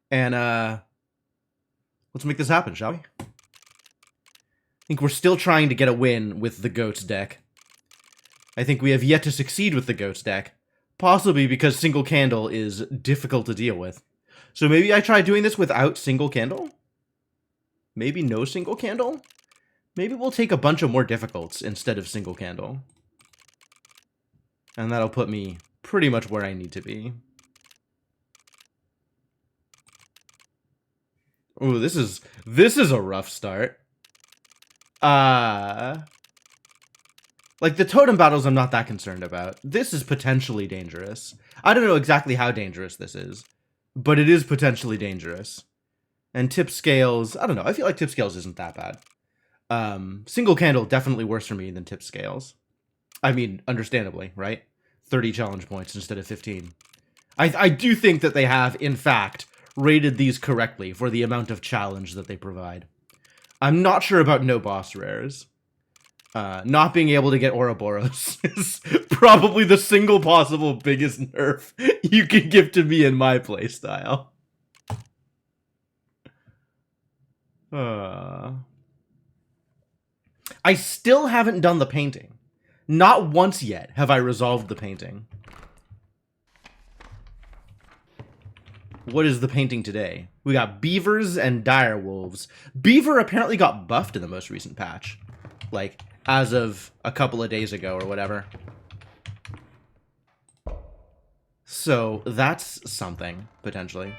And let's make this happen, shall we? I think we're still trying to get a win with the Goats deck. I think we have yet to succeed with the Goats deck. Possibly because single candle is difficult to deal with. So maybe I try doing this without single candle? Maybe no single candle? Maybe we'll take a bunch of more difficults instead of single candle. And that'll put me pretty much where I need to be. Ooh, this is a rough start. Like, the totem battles I'm not that concerned about. This is potentially dangerous. I don't know exactly how dangerous this is, but it is potentially dangerous. And tip scales, I don't know, I feel like tip scales isn't that bad. Single candle, definitely worse for me than tip scales. I mean, understandably, right? 30 challenge points instead of 15. I do think that they have, in fact, rated these correctly for the amount of challenge that they provide. I'm not sure about no boss rares. Not being able to get Ouroboros is probably the single possible biggest nerf you can give to me in my playstyle. I still haven't done the painting. Not once yet have I resolved the painting. What is the painting today? We got beavers and dire wolves. Beaver apparently got buffed in the most recent patch. Like, as of a couple of days ago or whatever. So, that's something, potentially.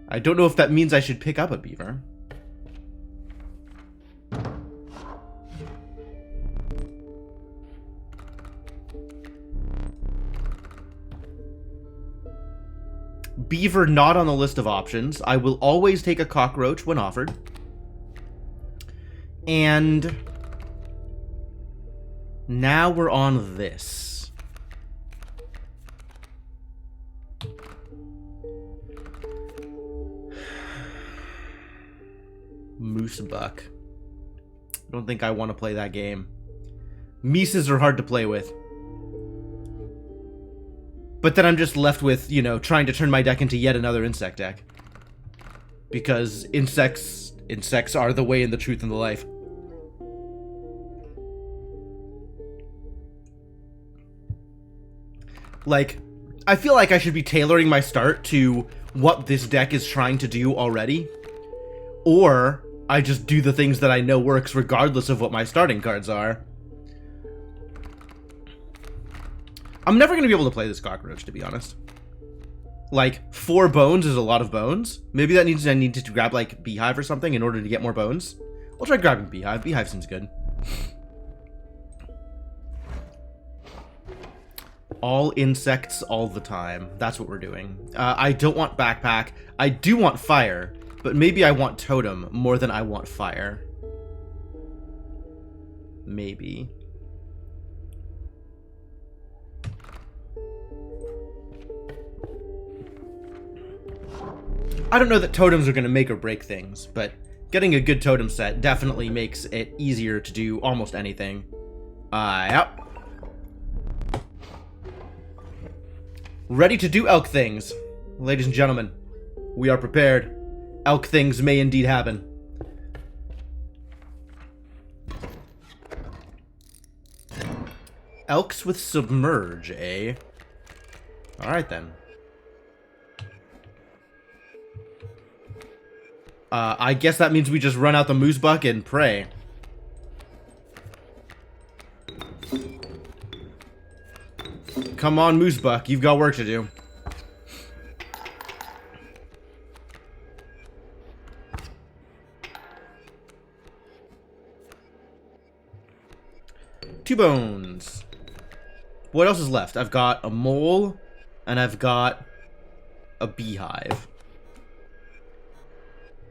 I don't know if that means I should pick up a beaver. Beaver not on the list of options. I will always take a cockroach when offered. And now we're on this. Moose buck. I don't think I want to play that game. Mises are hard to play with. But then I'm just left with, you know, trying to turn my deck into yet another insect deck. Because insects are the way and the truth and the life. Like, I feel like I should be tailoring my start to what this deck is trying to do already. Or I just do the things that I know works regardless of what my starting cards are. I'm never going to be able to play this cockroach, to be honest. Like, 4 bones is a lot of bones. Maybe that means I need to grab, like, Beehive or something in order to get more bones. I'll try grabbing Beehive. Beehive seems good. All insects all the time. That's what we're doing. I don't want backpack. I do want fire, but maybe I want totem more than I want fire. Maybe. I don't know that totems are going to make or break things, but getting a good totem set definitely makes it easier to do almost anything. Yep. Ready to do elk things. Ladies and gentlemen, we are prepared. Elk things may indeed happen. Elks with submerge, eh? Alright then. I guess that means we just run out the moose buck and pray. Come on, moose buck, you've got work to do. Two bones. What else is left? I've got a mole, and I've got a beehive.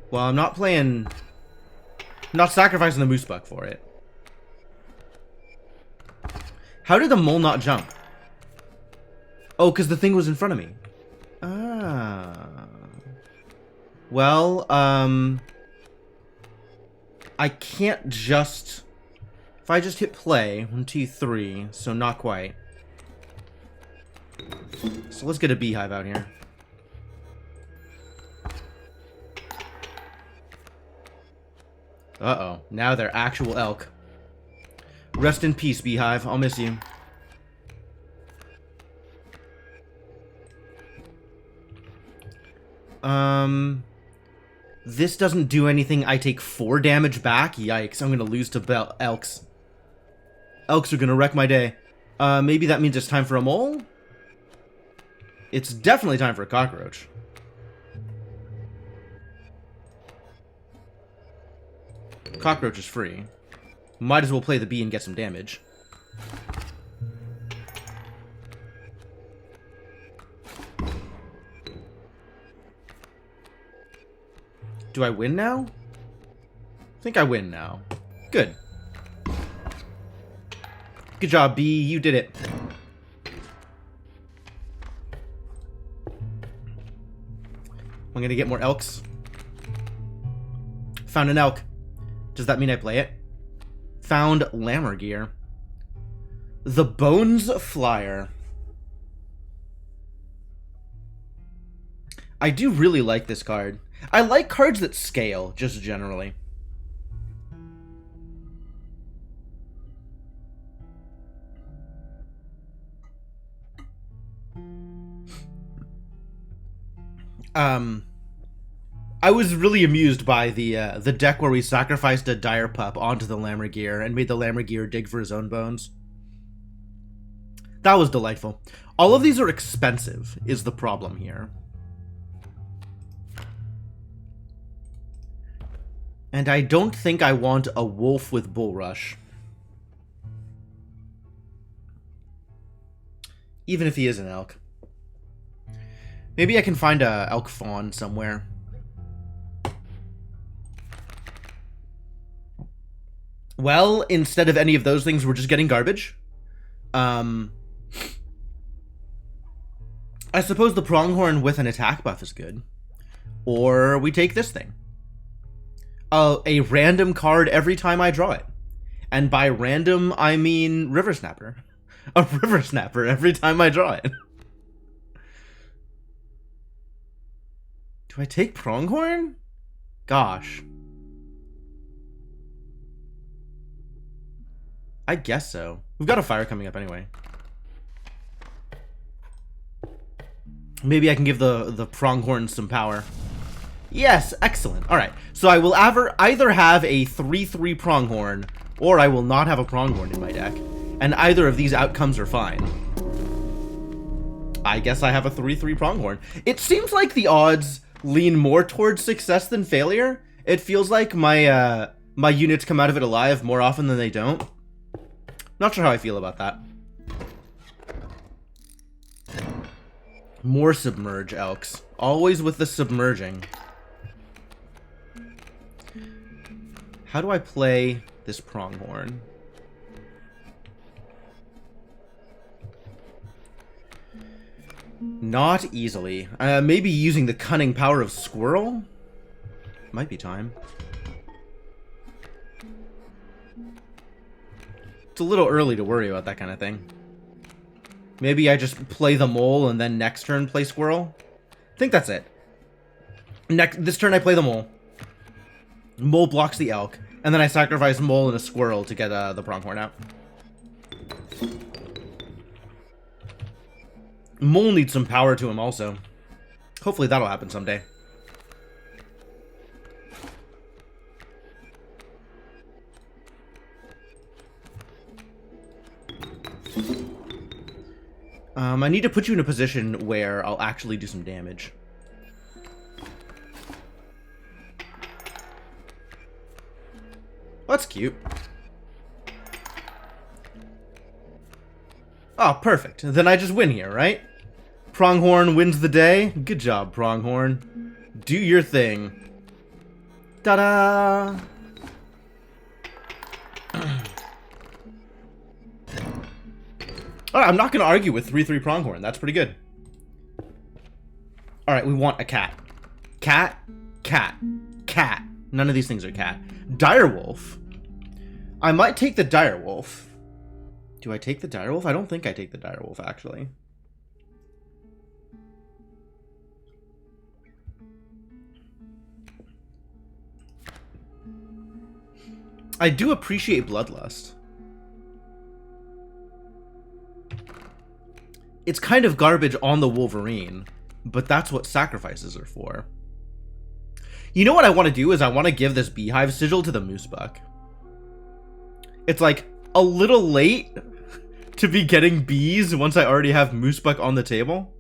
Well, I'm not playing... I'm not sacrificing the moose buck for it. How did the mole not jump? Oh, because the thing was in front of me. Ah. Well, I can't just... If I just hit play, 1, 2, 3, so not quite. So let's get a beehive out here. Uh-oh. Now they're actual elk. Rest in peace, beehive. I'll miss you. This doesn't do anything. I take 4 damage back. Yikes. I'm gonna lose to elks. Elks are gonna wreck my day. Maybe that means it's time for a mole? It's definitely time for a cockroach. Cockroach is free. Might as well play the bee and get some damage. Do I win now? I think I win now. Good. Good job, bee. You did it. I'm gonna get more elks. Found an elk. Does that mean I play it? Found lammer gear. The Bones Flyer. I do really like this card. I like cards that scale, just generally. I was really amused by the deck where we sacrificed a dire pup onto the Lammergear and made the Lammergear dig for his own bones. That was delightful. All of these are expensive, is the problem here. And I don't think I want a wolf with Bull Rush. Even if he is an elk. Maybe I can find a elk fawn somewhere. Well, instead of any of those things, we're just getting garbage. I suppose the pronghorn with an attack buff is good. Or we take this thing. A random card every time I draw it. And by random, I mean River Snapper. A River Snapper every time I draw it. Do I take pronghorn? Gosh. I guess so. We've got a fire coming up anyway. Maybe I can give the pronghorn some power. Yes, excellent. All right, so I will either have a 3/3 pronghorn, or I will not have a pronghorn in my deck, and either of these outcomes are fine. I guess I have a 3/3 pronghorn. It seems like the odds lean more towards success than failure. It feels like my my units come out of it alive more often than they don't. Not sure how I feel about that. More submerge elks. Always with the submerging. How do I play this pronghorn? Not easily. Maybe using the cunning power of squirrel? Might be time. It's a little early to worry about that kind of thing. Maybe I just play the mole and then next turn play squirrel? I think that's it. This turn I play the mole. Mole blocks the elk. And then I sacrifice mole and a squirrel to get the pronghorn out. Mole needs some power to him also. Hopefully that'll happen someday. I need to put you in a position where I'll actually do some damage. That's cute. Oh, perfect. Then I just win here, right? Pronghorn wins the day. Good job, Pronghorn. Do your thing. Ta-da! Alright, I'm not going to argue with 3/3 Pronghorn. That's pretty good. Alright, we want a cat. Cat, cat, cat. None of these things are cat. Direwolf. I might take the direwolf. Do I take the direwolf? I don't think I take the direwolf, actually. I do appreciate Bloodlust. It's kind of garbage on the Wolverine, but that's what sacrifices are for. You know what I want to do is I want to give this Beehive Sigil to the Moosebuck. It's like a little late to be getting bees once I already have Moosebuck on the table.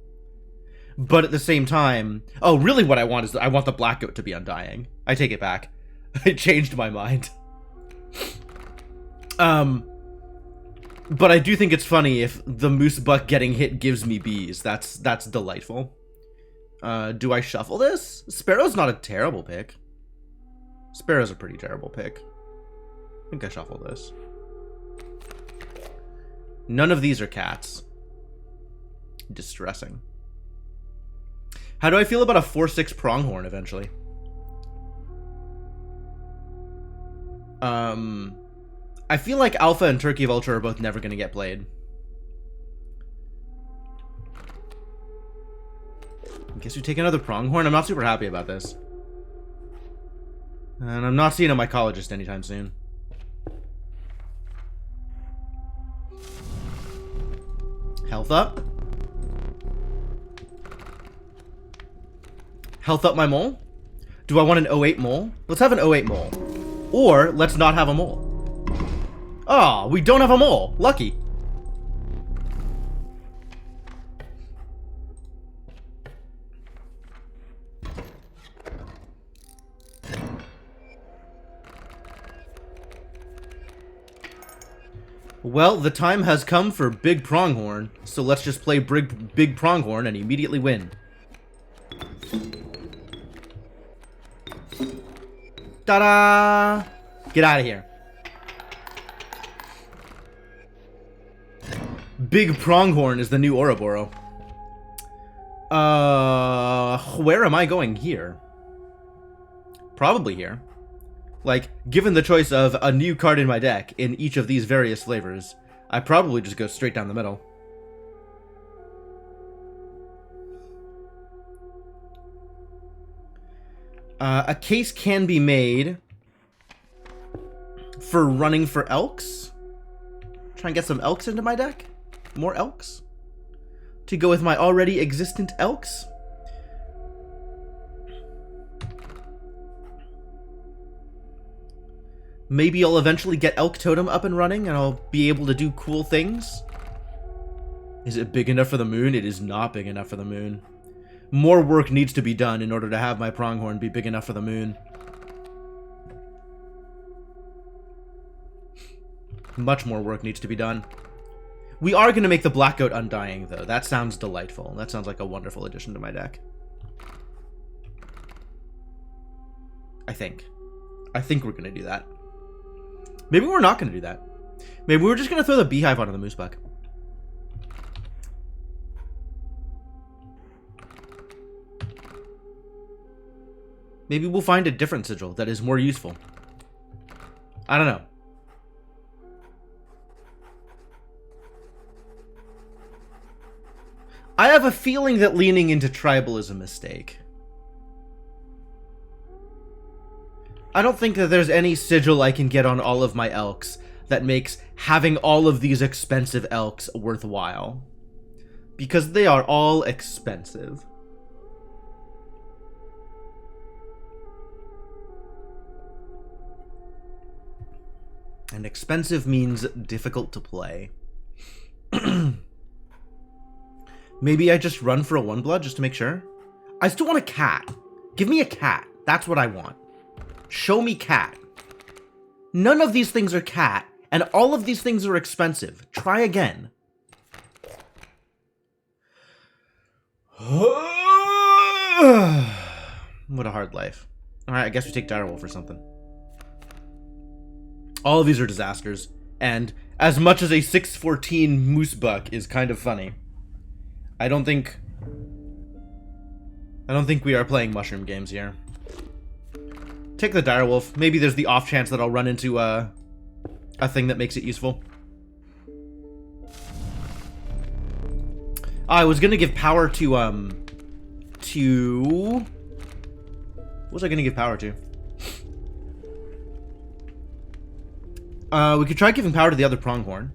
But at the same time... Oh, really what I want is I want the Black Goat to be Undying. I take it back. I changed my mind. But I do think it's funny if the Moosebuck getting hit gives me bees. That's delightful. Do I shuffle this? Sparrow's not a terrible pick. Sparrow's a pretty terrible pick. I think I shuffle this. None of these are cats. Distressing. How do I feel about a 4/6 pronghorn eventually? I feel like Alpha and Turkey Vulture are both never going to get played. I guess we take another pronghorn. I'm not super happy about this. And I'm not seeing a mycologist anytime soon. Health up. Health up my mole. Do I want an 08 mole? Let's have an 08 mole. Or, let's not have a mole. Oh, we don't have a mole. Lucky. Well, the time has come for Big Pronghorn, so let's just play Big Pronghorn and immediately win. Ta-da! Get out of here. Big Pronghorn is the new Ouroboros. Where am I going here? Probably here. Like, given the choice of a new card in my deck in each of these various flavors, I probably just go straight down the middle. A case can be made for running for Elks. Try and get some Elks into my deck. More Elks. To go with my already existent Elks. Maybe I'll eventually get Elk Totem up and running and I'll be able to do cool things. Is it big enough for the moon? It is not big enough for the moon. More work needs to be done in order to have my pronghorn be big enough for the moon. Much more work needs to be done. We are going to make the Black Goat Undying, though. That sounds delightful. That sounds like a wonderful addition to my deck. I think we're going to do that. Maybe we're not going to do that. Maybe we're just going to throw the Beehive onto the Moosebuck. Maybe we'll find a different sigil that is more useful. I don't know. I have a feeling that leaning into tribal is a mistake. I don't think that there's any sigil I can get on all of my Elks that makes having all of these expensive Elks worthwhile. Because they are all expensive. And expensive means difficult to play. Maybe I just run for a 1-blood just to make sure. I still want a cat. Give me a cat. That's what I want. Show me cat. None of these things are cat, and all of these things are expensive. Try again. What a hard life. Alright, I guess we take Direwolf or something. All of these are disasters, and as much as a 6/14 Moosebuck is kind of funny, I don't think we are playing mushroom games here. Take the Direwolf. Maybe there's the off chance that I'll run into a thing that makes it useful. I was gonna give power to What was I gonna give power to? We could try giving power to the other pronghorn.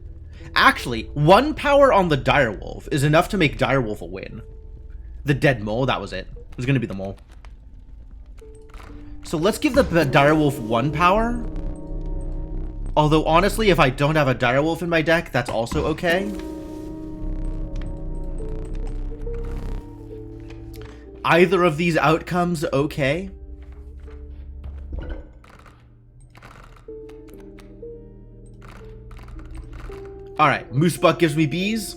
Actually, 1 power on the direwolf is enough to make direwolf a win. The dead mole, that was it. It was gonna be the mole. So let's give the direwolf 1 power. Although, honestly, if I don't have a direwolf in my deck, that's also okay. Either of these outcomes, okay. Alright, Moosebuck gives me bees.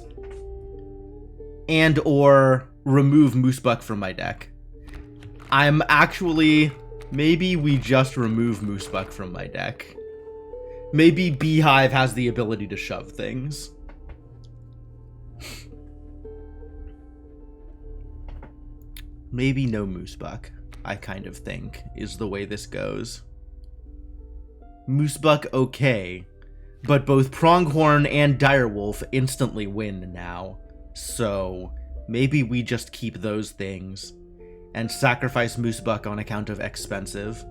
And or remove Moosebuck from my deck. I'm actually... Maybe we just remove Moosebuck from my deck. Maybe Beehive has the ability to shove things. Maybe no Moosebuck, I kind of think, is the way this goes. Moosebuck okay, but both Pronghorn and Direwolf instantly win now. So, maybe we just keep those things and sacrifice Moosebuck on account of expensive.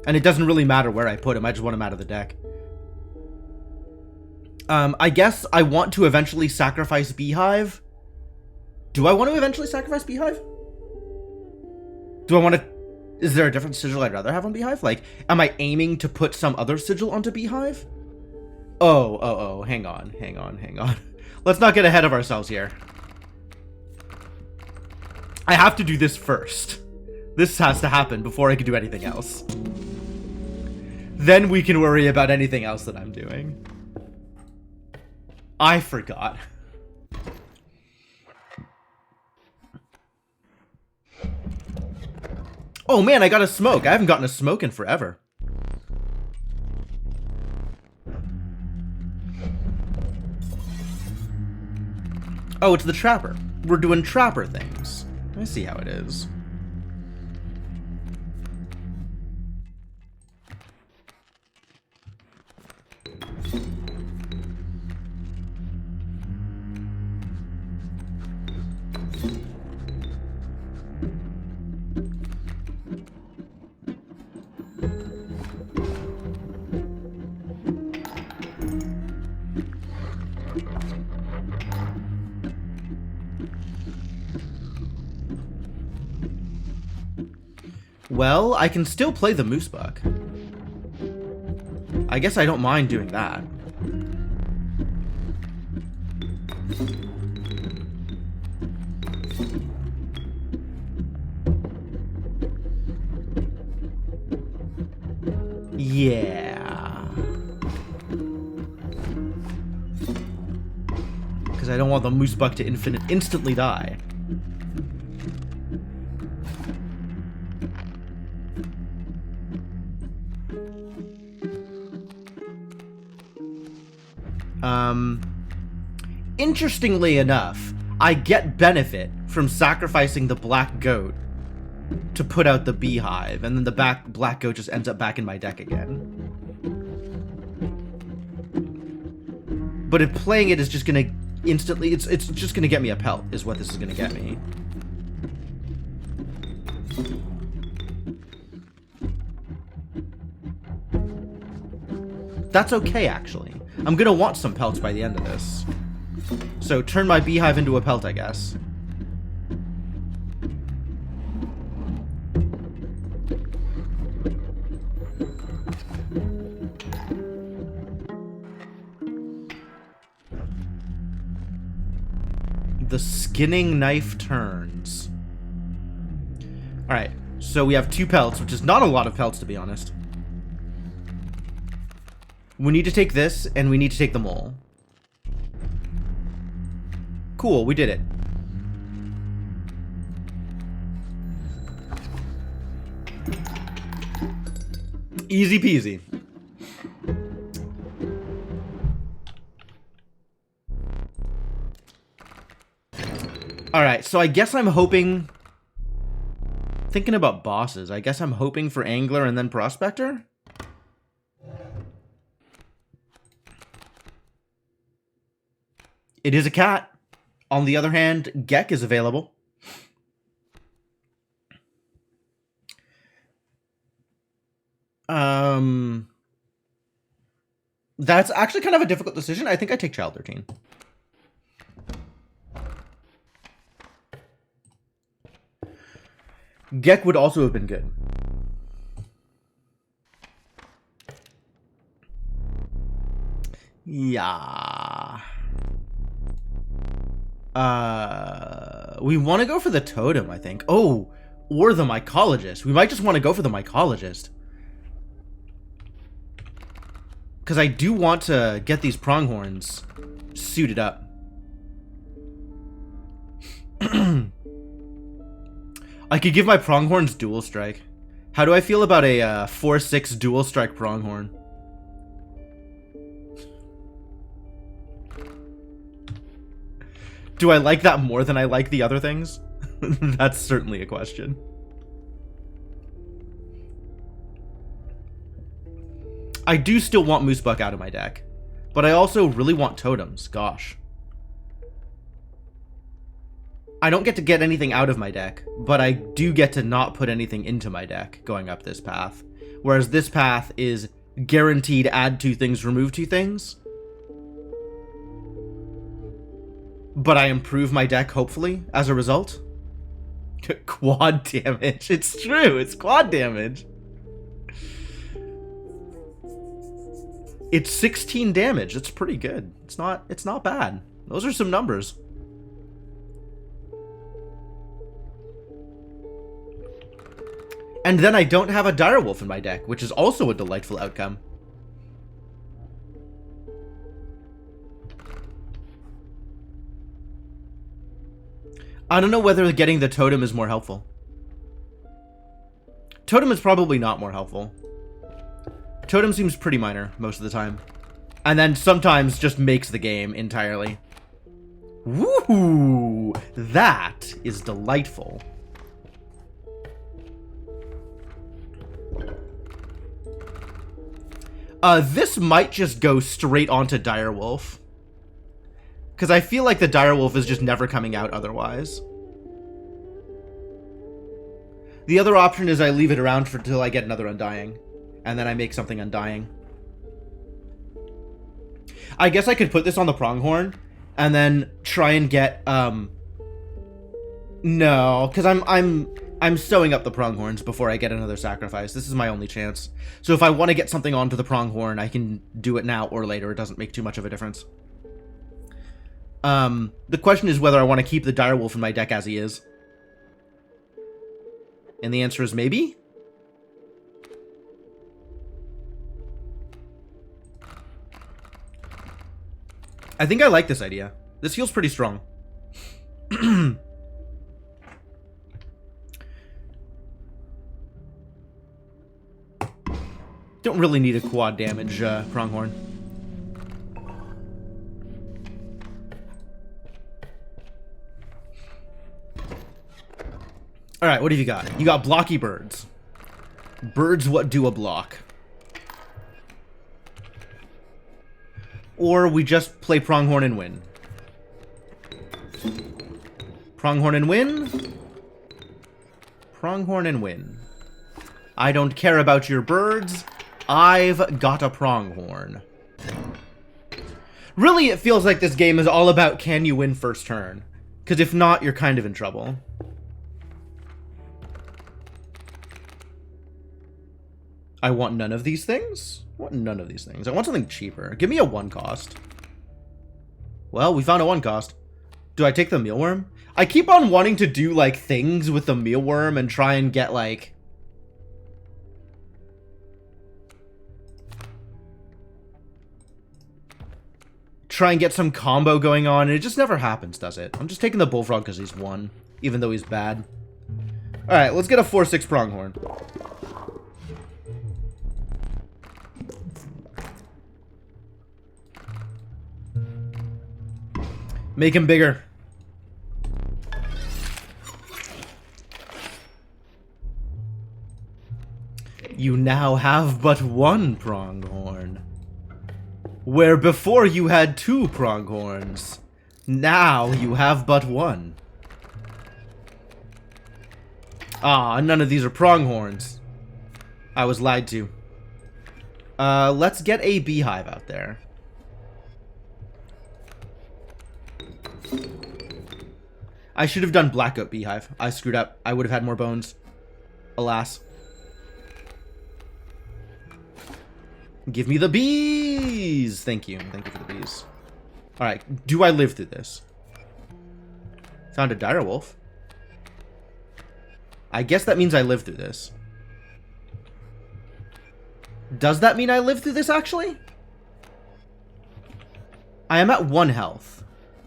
And it doesn't really matter where I put him, I just want him out of the deck. I guess I want to eventually sacrifice Beehive. Do I want to eventually sacrifice Beehive? Do I want to... Is there a different sigil I'd rather have on Beehive? Like, am I aiming to put some other sigil onto Beehive? Oh, hang on. Let's not get ahead of ourselves here. I have to do this first. This has to happen before I can do anything else. Then we can worry about anything else that I'm doing. I forgot. Oh man, I got a smoke. I haven't gotten a smoke in forever. Oh, it's the Trapper. We're doing Trapper things. I see how it is. Well, I can still play the Moosebuck. I guess I don't mind doing that. Yeah. Because I don't want the Moosebuck to instantly die. Interestingly enough, I get benefit from sacrificing the black goat to put out the Beehive, and then the black goat just ends up back in my deck again. But if playing it is just gonna instantly, it's just gonna get me a pelt, is what this is gonna get me. That's okay, actually. I'm gonna want some pelts by the end of this. So turn my Beehive into a pelt, I guess. The skinning knife turns. Alright, so we have 2 pelts, which is not a lot of pelts, to be honest. We need to take this, and we need to take the mole. Cool, we did it. Easy peasy. Alright, so I guess I'm hoping... Thinking about bosses, I guess I'm hoping for Angler and then Prospector? It is a cat. On the other hand, Gek is available. That's actually kind of a difficult decision. I think I take Child 13. Gek would also have been good. Yeah. We want to go for the totem, I think. Oh, or the mycologist. We might just want to go for the mycologist. Because I do want to get these pronghorns suited up. I could give my pronghorns dual strike. How do I feel about a 4/6 dual strike pronghorn? Do I like that more than I like the other things? That's certainly a question. I do still want Moosebuck out of my deck, but I also really want totems. Gosh. I don't get to get anything out of my deck, but I do get to not put anything into my deck going up this path. Whereas this path is guaranteed add 2 things, remove 2 things. But I improve my deck, hopefully, as a result. Quad damage. It's true. It's quad damage. It's 16 damage. It's pretty good. It's not bad. Those are some numbers. And then I don't have a Direwolf in my deck, which is also a delightful outcome. I don't know whether getting the totem is more helpful. Totem is probably not more helpful. Totem seems pretty minor most of the time. And then sometimes just makes the game entirely. Woohoo! That is delightful. This might just go straight onto Direwolf. Because I feel like the Direwolf is just never coming out otherwise. The other option is I leave it around until I get another Undying. And then I make something Undying. I guess I could put this on the Pronghorn. And then try and get, no, because I'm sewing up the Pronghorns before I get another sacrifice. This is my only chance. So if I want to get something onto the Pronghorn, I can do it now or later. It doesn't make too much of a difference. The question is whether I want to keep the Direwolf in my deck as he is. And the answer is maybe? I think I like this idea. This feels pretty strong. Don't really need a quad damage Pronghorn. Alright, what have you got? You got blocky birds. Birds what do a block. Or we just play Pronghorn and win. Pronghorn and win. Pronghorn and win. I don't care about your birds. I've got a Pronghorn. Really, it feels like this game is all about can you win first turn. Because if not, you're kind of in trouble. I want none of these things? I want none of these things. I want something cheaper. Give me a 1 cost. Well, we found a 1 cost. Do I take the mealworm? I keep on wanting to do, like, things with the mealworm and try and get, like... try and get some combo going on, and it just never happens, does it? I'm just taking the Bullfrog because he's 1, even though he's bad. Alright, let's get a 4/6 Pronghorn. Make him bigger. You now have but 1 Pronghorn. Where before you had 2 Pronghorns. Now you have but 1. Ah, none of these are Pronghorns. I was lied to. Let's get a beehive out there. I should have done black goat beehive. I screwed up. I would have had more bones. Alas. Give me the bees! Thank you. Thank you for the bees. Alright, do I live through this? Found a direwolf. I guess that means I live through this. Does that mean I live through this, actually? I am at 1 health.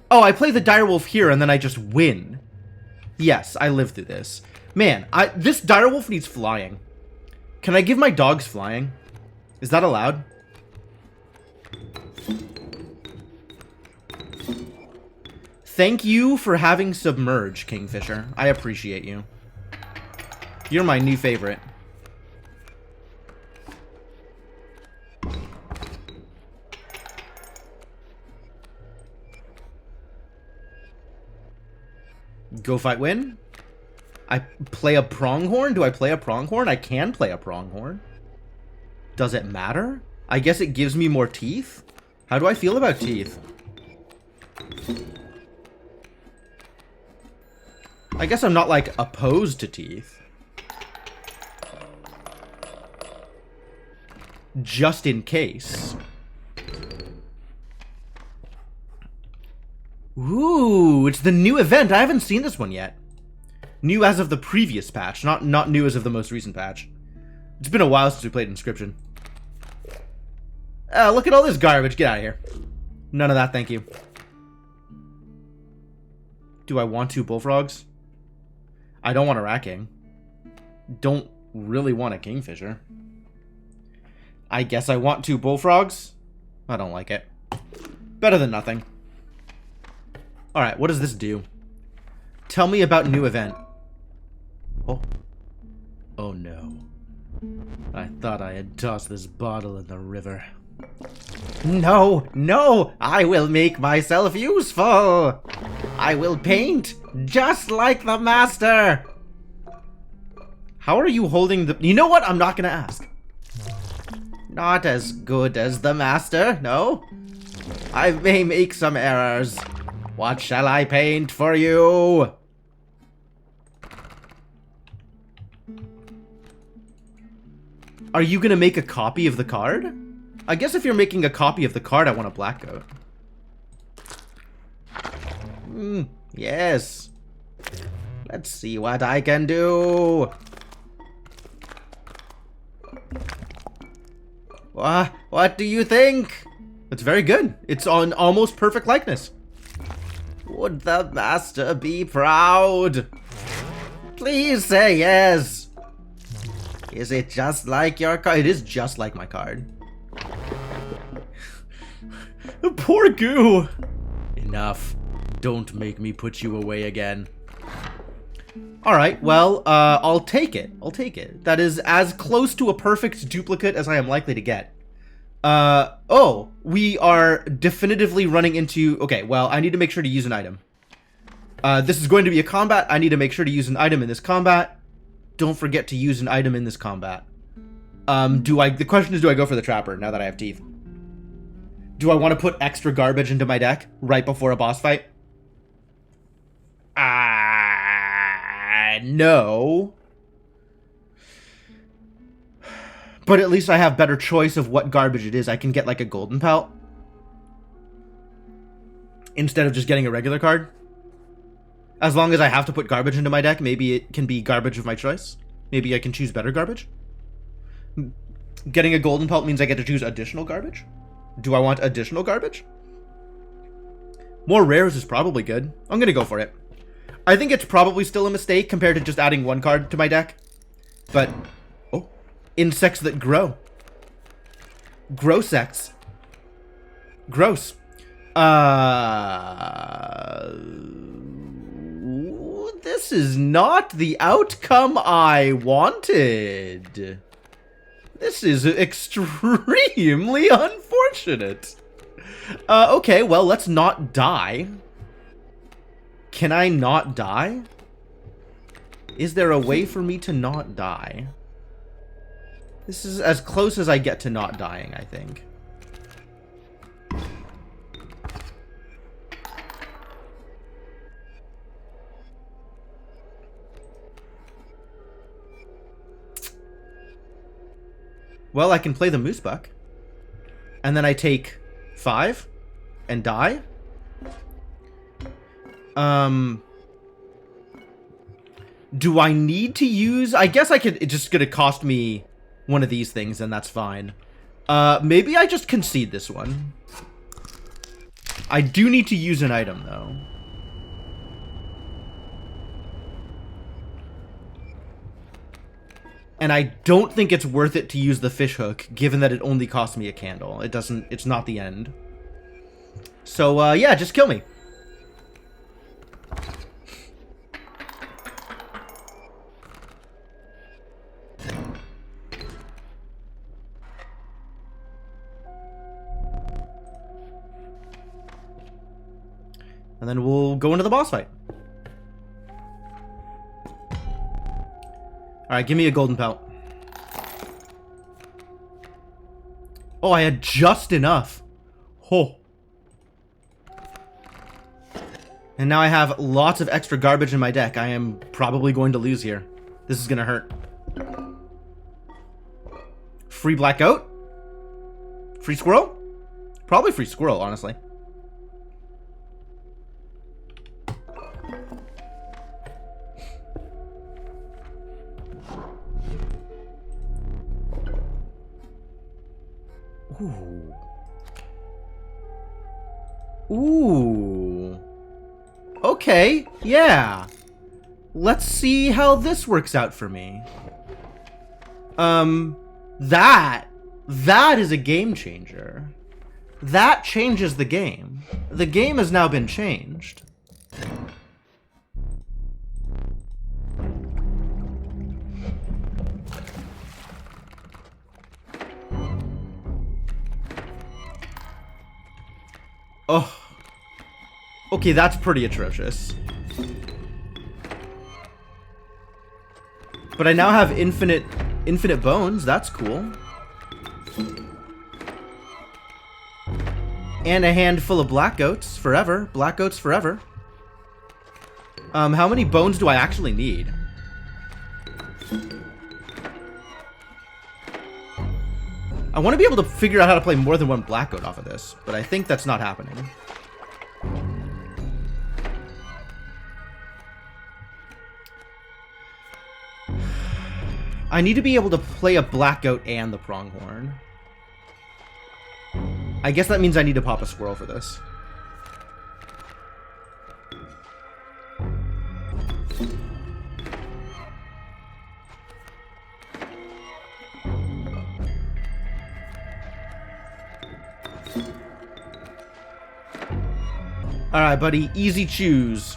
Oh, I play the direwolf here and then I just win. Yes, I live through this. Man, this direwolf needs flying. Can I give my dogs flying? Is that allowed? Thank you for having Submerge, Kingfisher. I appreciate you. You're my new favorite. Go fight win? I play a pronghorn? Do I play a pronghorn? I can play a pronghorn. Does it matter? I guess it gives me more teeth? How do I feel about teeth? I guess I'm not, like, opposed to teeth. Just in case. Ooh, it's the new event. I haven't seen this one yet. New as of the previous patch, not new as of the most recent patch. It's been a while since we played Inscryption. Look at all this garbage. Get out of here. None of that, thank you. Do I want 2 bullfrogs? I don't want a rat king. Don't really want a kingfisher. I guess I want 2 bullfrogs. I don't like it. Better than nothing. Alright, what does this do? Tell me about new event. Oh. Oh no. I thought I had tossed this bottle in the river. No, no! I will make myself useful! I will paint just like the master! How are you holding the... You know what? I'm not gonna ask. Not as good as the master, no? I may make some errors. What shall I paint for you? Are you gonna make a copy of the card? I guess if you're making a copy of the card, I want a black goat. Yes. Let's see what I can do. What do you think? It's very good. It's on almost perfect likeness. Would the master be proud? Please say yes. Is it just like your card? It is just like my card. Poor Goo. Enough. Don't make me put you away again. Alright, well, I'll take it. I'll take it. That is as close to a perfect duplicate as I am likely to get. Oh, we are definitively running into... Okay, well, I need to make sure to use an item. This is going to be a combat. I need to make sure to use an item in this combat. Don't forget to use an item in this combat. The question is, do I go for the trapper now that I have teeth? Do I want to put extra garbage into my deck right before a boss fight? No. But at least I have better choice of what garbage it is. I can get like a golden pelt instead of just getting a regular card. As long as I have to put garbage into my deck, maybe it can be garbage of my choice. Maybe I can choose better garbage. Getting a golden pelt means I get to choose additional garbage. Do I want additional garbage? More rares is probably good. I'm gonna go for it. I think it's probably still a mistake compared to just adding 1 card to my deck. But, oh, insects that grow. Grosex. Gross. This is not the outcome I wanted. This is extremely unfortunate. Okay, well, let's not die. Can I not die? Is there a way for me to not die? This is as close as I get to not dying, I think. Well, I can play the Moose Buck. And then I take 5 and die. Do I need to use... I guess I could... It's just gonna cost me one of these things, and that's fine. Maybe I just concede this one. I do need to use an item, though. And I don't think it's worth it to use the fish hook, given that it only costs me a candle. It doesn't... It's not the end. So, yeah, just kill me. And then we'll go into the boss fight. Alright, give me a golden pelt. Oh, I had just enough. Oh. And now I have lots of extra garbage in my deck. I am probably going to lose here. This is gonna hurt. Free black goat? Free squirrel? Probably free squirrel, honestly. Ooh. Ooh. Okay, yeah. Let's see how this works out for me. That is a game changer. That changes the game. The game has now been changed. Oh. Okay, that's pretty atrocious. But I now have infinite bones. That's cool. And a handful of black goats forever. Black goats forever. How many bones do I actually need? I want to be able to figure out how to play more than one black goat off of this, but I think that's not happening. I need to be able to play a black goat and the pronghorn. I guess that means I need to pop a squirrel for this. Alright, buddy. Easy choose.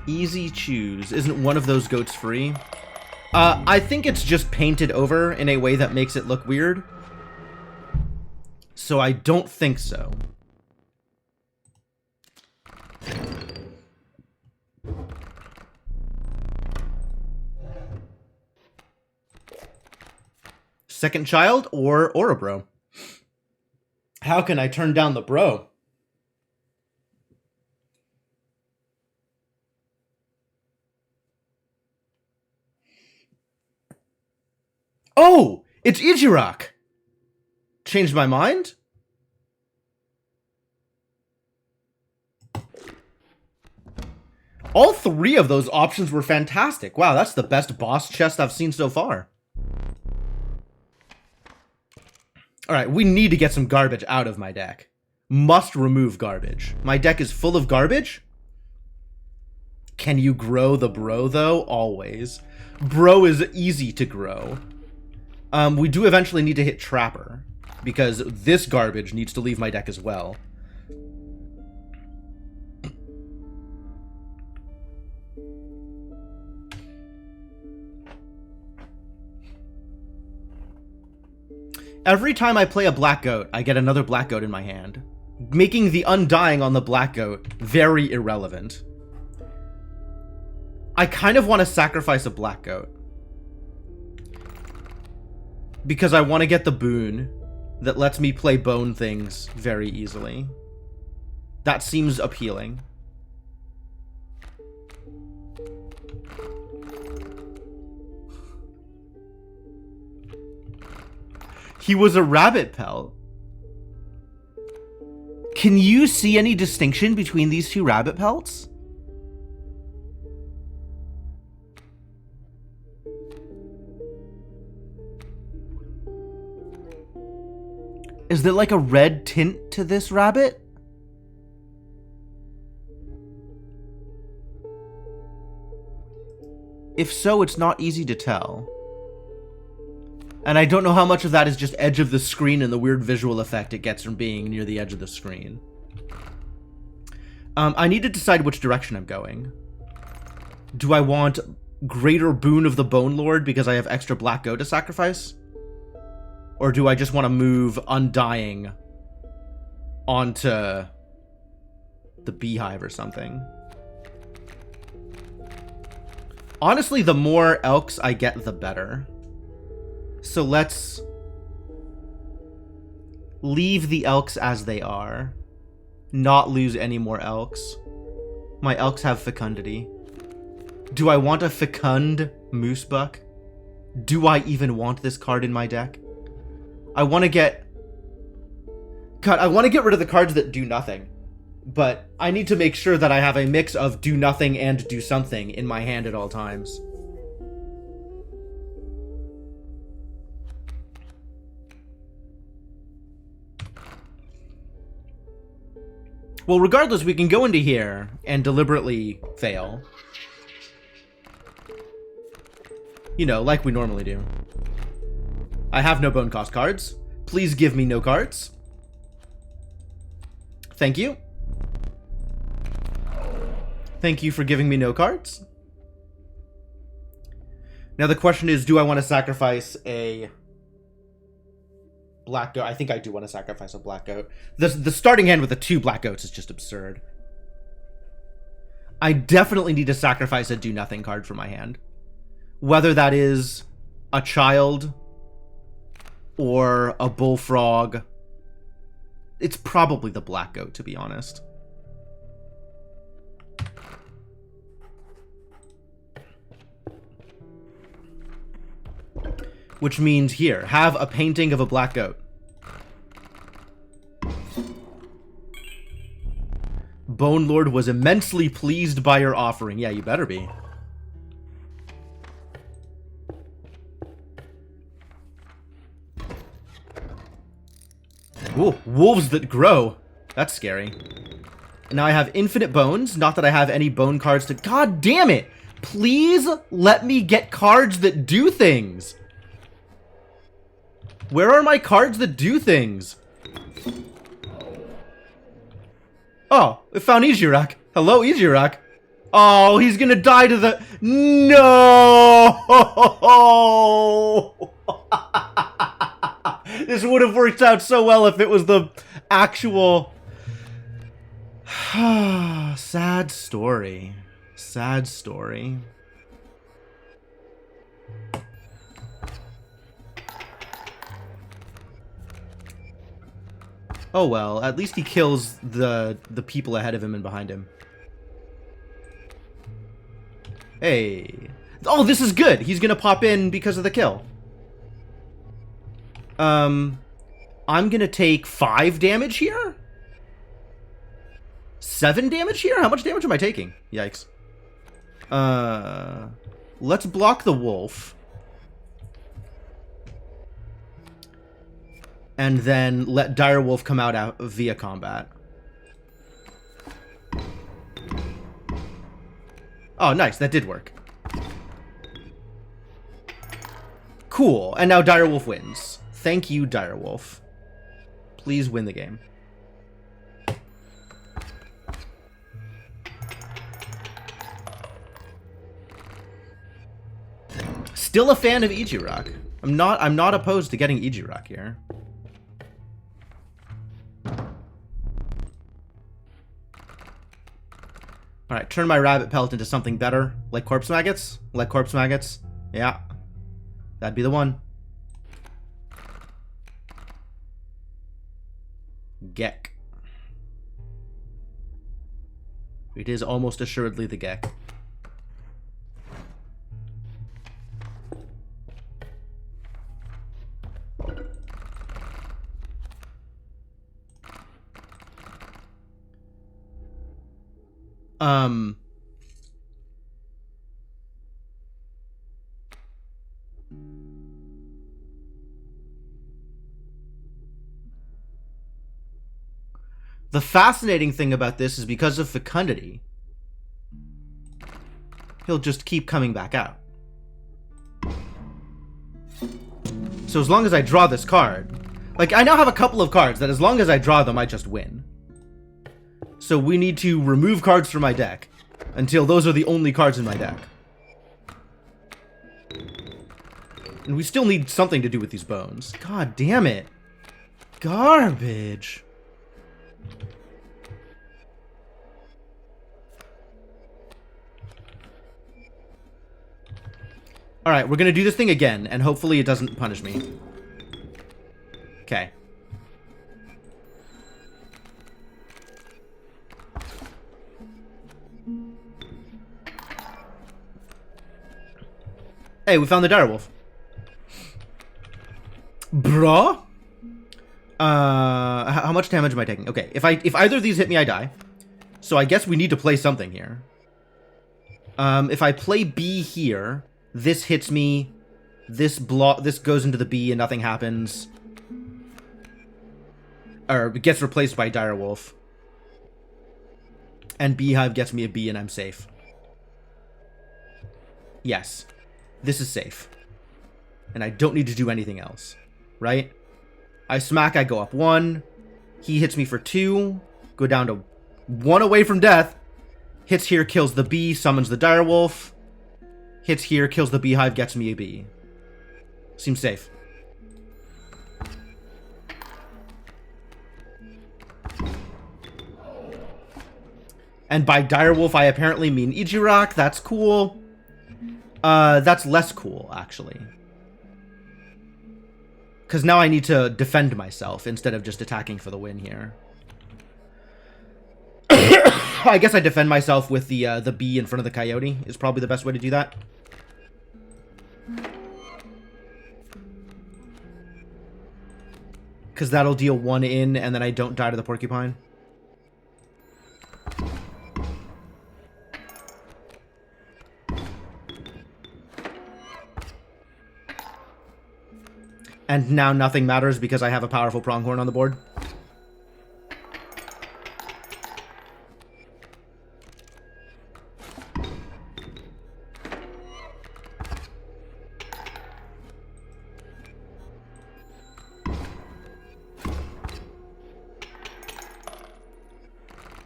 Easy choose. Isn't one of those goats free? I think it's just painted over in a way that makes it look weird. So I don't think so. Second child or a bro? How can I turn down the bro? Oh, it's Ijirok. Changed my mind? All three of those options were fantastic. Wow, that's the best boss chest I've seen so far. Alright, we need to get some garbage out of my deck. Must remove garbage. My deck is full of garbage. Can you grow the bro, though? Always. Bro is easy to grow. We do eventually need to hit Trapper, because this garbage needs to leave my deck as well. Every time I play a black goat, I get another black goat in my hand, making the undying on the black goat very irrelevant. I kind of want to sacrifice a black goat, because I want to get the boon that lets me play bone things very easily. That seems appealing. He was a rabbit pelt. Can you see any distinction between these two rabbit pelts? Is there like a red tint to this rabbit? If so, it's not easy to tell. And I don't know how much of that is just edge of the screen and the weird visual effect it gets from being near the edge of the screen. I need to decide which direction I'm going. Do I want Greater Boon of the Bone Lord because I have extra black goat to sacrifice? Or do I just want to move Undying onto the Beehive or something? Honestly, the more elks I get, the better. So let's leave the elks as they are. Not lose any more elks. My elks have fecundity. Do I want a fecund Moosebuck? Do I even want this card in my deck? I want to get... God, I want to get rid of the cards that do nothing. But I need to make sure that I have a mix of do nothing and do something in my hand at all times. Well, regardless, we can go into here and deliberately fail. You know, like we normally do. I have no bone cost cards. Please give me no cards. Thank you. Thank you for giving me no cards. Now the question is, do I want to sacrifice a black goat? I think I do want to sacrifice a black goat. The starting hand with the 2 black goats is just absurd. I definitely need to sacrifice a do nothing card from my hand. Whether that is a child or a bullfrog. It's probably the black goat, to be honest. Which means here, have a painting of a black goat. Bone Lord was immensely pleased by your offering. Yeah, you better be. Ooh, wolves that grow. That's scary. And now I have infinite bones. Not that I have any bone cards to... God damn it! Please let me get cards that do things. Where are my cards that do things? Oh, I found Ijirak. Hello, Ijirak. Oh, he's gonna die to the... No! This would have worked out so well if it was the actual... Sad story. Sad story. Oh well, at least he kills the people ahead of him and behind him. Hey. Oh, this is good. He's gonna pop in because of the kill. I'm gonna take 5 damage here? 7 damage here? How much damage am I taking? Yikes. Let's block the wolf. And then let Direwolf come out via combat. Oh, nice. That did work. Cool. And now Direwolf wins. Thank you, Direwolf. Please win the game. Still a fan of Ijirak. I'm not opposed to getting Ijirak here. Alright, turn my rabbit pelt into something better. Like corpse maggots? Like corpse maggots? Yeah. That'd be the one. Gek. It is almost assuredly the Gek. The fascinating thing about this is because of fecundity, he'll just keep coming back out. So as long as I draw this card, like I now have a couple of cards that as long as I draw them, I just win. So we need to remove cards from my deck until those are the only cards in my deck. And we still need something to do with these bones. God damn it. Garbage. Alright, we're gonna do this thing again, and hopefully it doesn't punish me. Okay. Hey, we found the direwolf. Bruh? How much damage am I taking? Okay, if either of these hit me, I die. So I guess we need to play something here. If I play B here, this hits me. This goes into the B and nothing happens. Or it gets replaced by direwolf. And Beehive gets me a B and I'm safe. Yes. This is safe. And I don't need to do anything else. Right? I smack, I go up 1. He hits me for 2. Go down to 1 away from death. Hits here, kills the bee, summons the direwolf. Hits here, kills the beehive, gets me a bee. Seems safe. And by direwolf, I apparently mean Ijirak. That's cool. That's less cool, actually. Because now I need to defend myself instead of just attacking for the win here. I guess I defend myself with the bee in front of the coyote is probably the best way to do that. Because that'll deal 1 in and then I don't die to the porcupine. And now nothing matters because I have a powerful pronghorn on the board.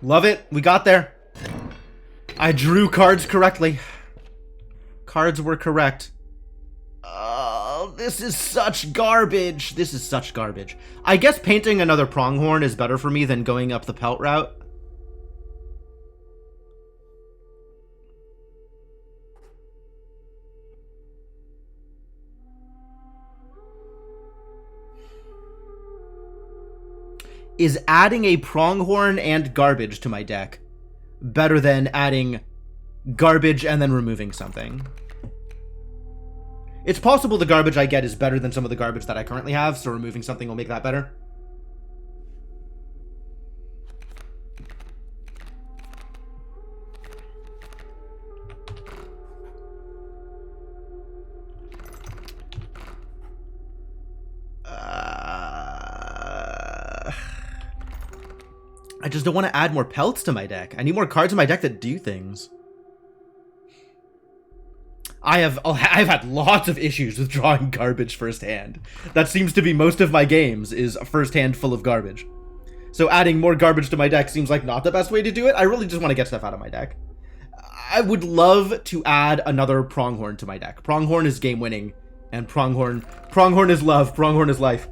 Love it. We got there. I drew cards correctly. Cards were correct. This is such garbage. This is such garbage. I guess painting another pronghorn is better for me than going up the pelt route. Is adding a pronghorn and garbage to my deck better than adding garbage and then removing something? It's possible the garbage I get is better than some of the garbage that I currently have, so removing something will make that better. I just don't want to add more pelts to my deck. I need more cards in my deck that do things. I've had lots of issues with drawing garbage first hand. That seems to be most of my games, is a first hand full of garbage. So adding more garbage to my deck seems like not the best way to do it. I really just want to get stuff out of my deck. I would love to add another pronghorn to my deck. Pronghorn is game winning And Pronghorn. Pronghorn is love. Pronghorn is life.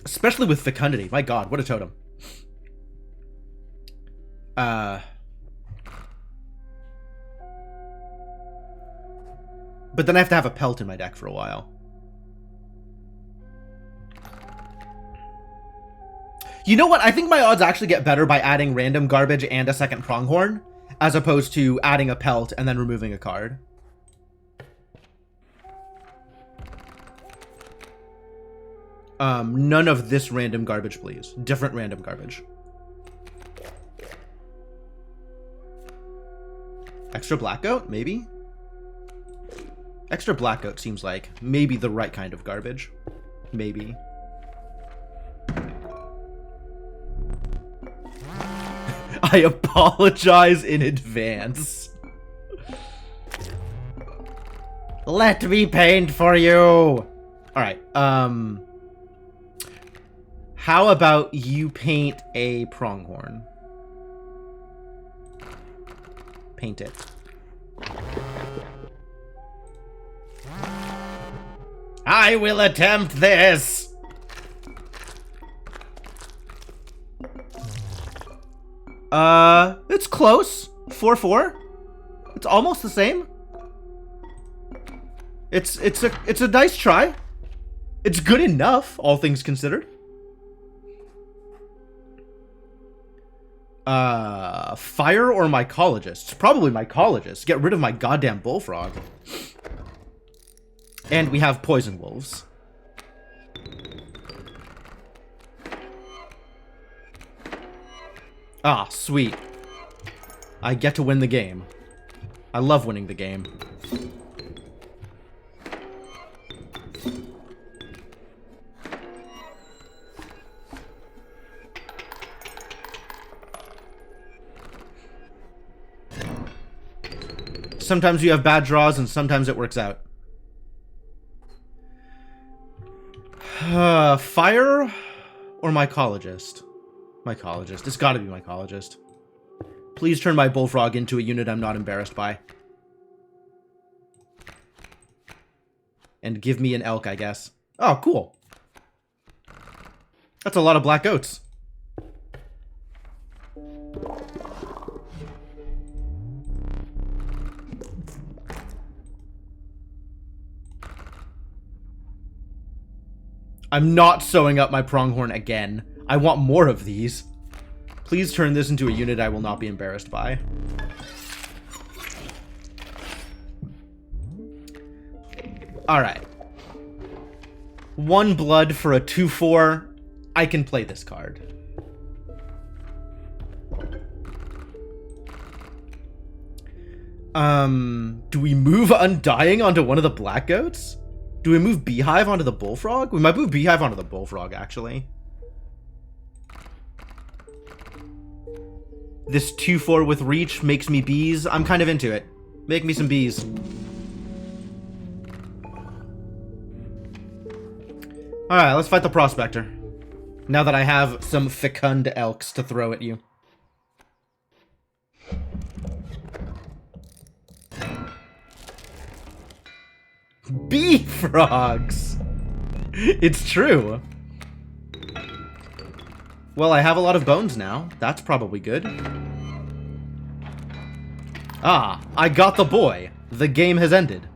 Especially with fecundity. My god, what a totem. But then I have to have a pelt in my deck for a while. You know what? I think my odds actually get better by adding random garbage and a second Pronghorn, as opposed to adding a pelt and then removing a card. None of this random garbage, please. Different random garbage. Extra Blackout? Maybe? Extra Blackout seems like maybe the right kind of garbage. Maybe. I apologize in advance. Let me paint for you! Alright, how about you paint a Pronghorn? Paint it. I will attempt this! It's close. 4-4. It's almost the same. It's a nice try. It's good enough, all things considered. Fire or Mycologist? Probably Mycologist. Get rid of my goddamn Bullfrog. And we have Poison Wolves. Ah, sweet. I get to win the game. I love winning the game. Sometimes you have bad draws and sometimes it works out. Fire or Mycologist? Mycologist. It's gotta be Mycologist. Please turn my Bullfrog into a unit I'm not embarrassed by. And give me an elk, I guess. Oh, cool. That's a lot of black goats. I'm not sewing up my Pronghorn again. I want more of these. Please turn this into a unit I will not be embarrassed by. Alright. 1 blood for a 2/4. I can play this card. Do we move Undying onto one of the black goats? Do we move Beehive onto the Bullfrog? We might move Beehive onto the Bullfrog, actually. This 2/4 with reach makes me bees. I'm kind of into it. Make me some bees. Alright, let's fight the Prospector. Now that I have some fecund elks to throw at you. Bee frogs! It's true. Well, I have a lot of bones now. That's probably good. Ah, I got the boy. The game has ended.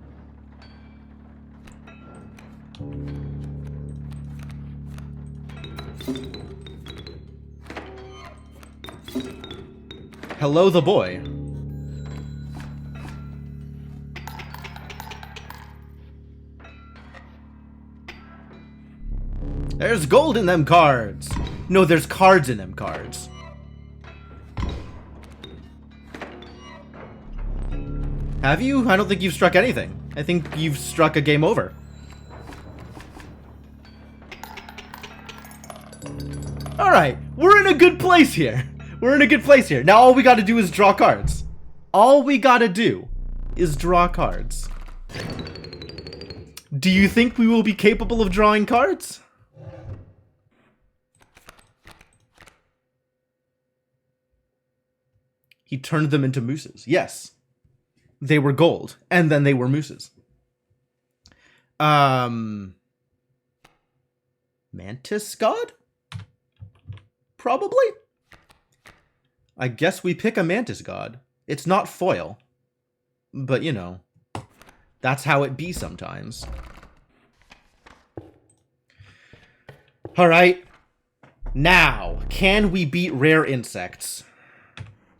Hello, the boy. There's gold in them cards. No, there's cards in them cards. Have you? I don't think you've struck anything. I think you've struck a game over. Alright, we're in a good place here. We're in a good place here. Now all we gotta do is draw cards. All we gotta do is draw cards. Do you think we will be capable of drawing cards? He turned them into mooses. Yes. They were gold, and then they were mooses. Mantis God? Probably? I guess we pick a Mantis God. It's not foil. But, you know, that's how it be sometimes. Alright. Now, can we beat rare insects?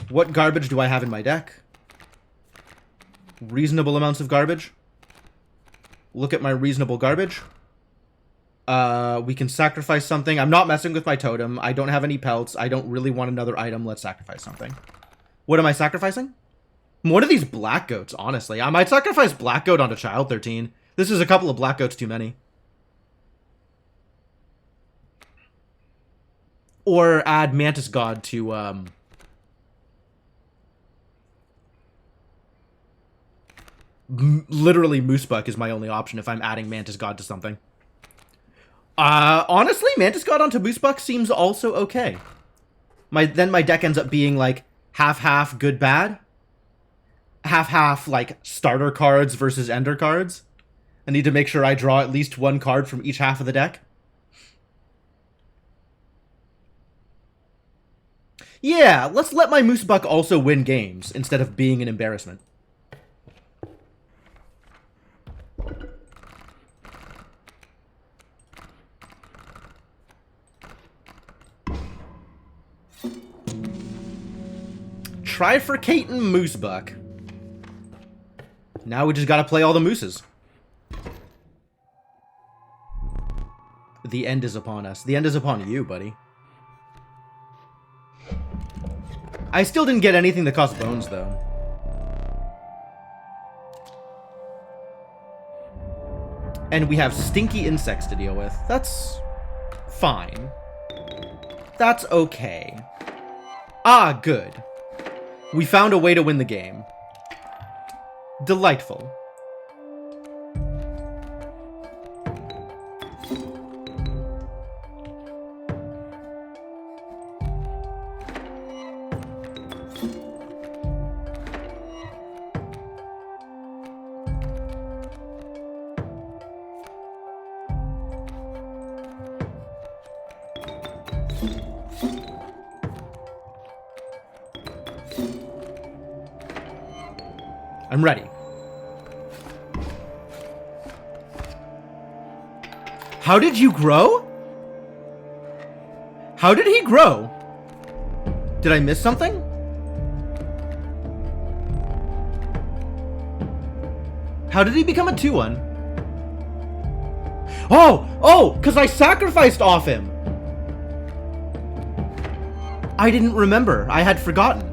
What garbage do I have in my deck? Reasonable amounts of garbage. Look at my reasonable garbage. We can sacrifice something. I'm not messing with my totem. I don't have any pelts. I don't really want another item. Let's sacrifice something. What am I sacrificing? One of these black goats, honestly. I might sacrifice black goat onto Child 13. This is a couple of black goats too many. Or add Mantis God to, literally Moosebuck is my only option if I'm adding Mantis God to something. Honestly, Mantis God onto Moosebuck seems also okay. Then my deck ends up being, like, half-half good-bad. Half-half, like, starter cards versus ender cards. I need to make sure I draw at least one card from each half of the deck. Yeah, let's let my Moosebuck also win games, instead of being an embarrassment. Trifurcating Moosebuck. Now we just gotta play all the mooses. The end is upon us. The end is upon you, buddy. I still didn't get anything that cost bones, though. And we have stinky insects to deal with. That's fine. That's okay. Ah, good. We found a way to win the game. Delightful. I'm ready. How did you grow? How did he grow? Did I miss something? How did he become a 2-1? Oh, because I sacrificed off him. I didn't remember. I had forgotten.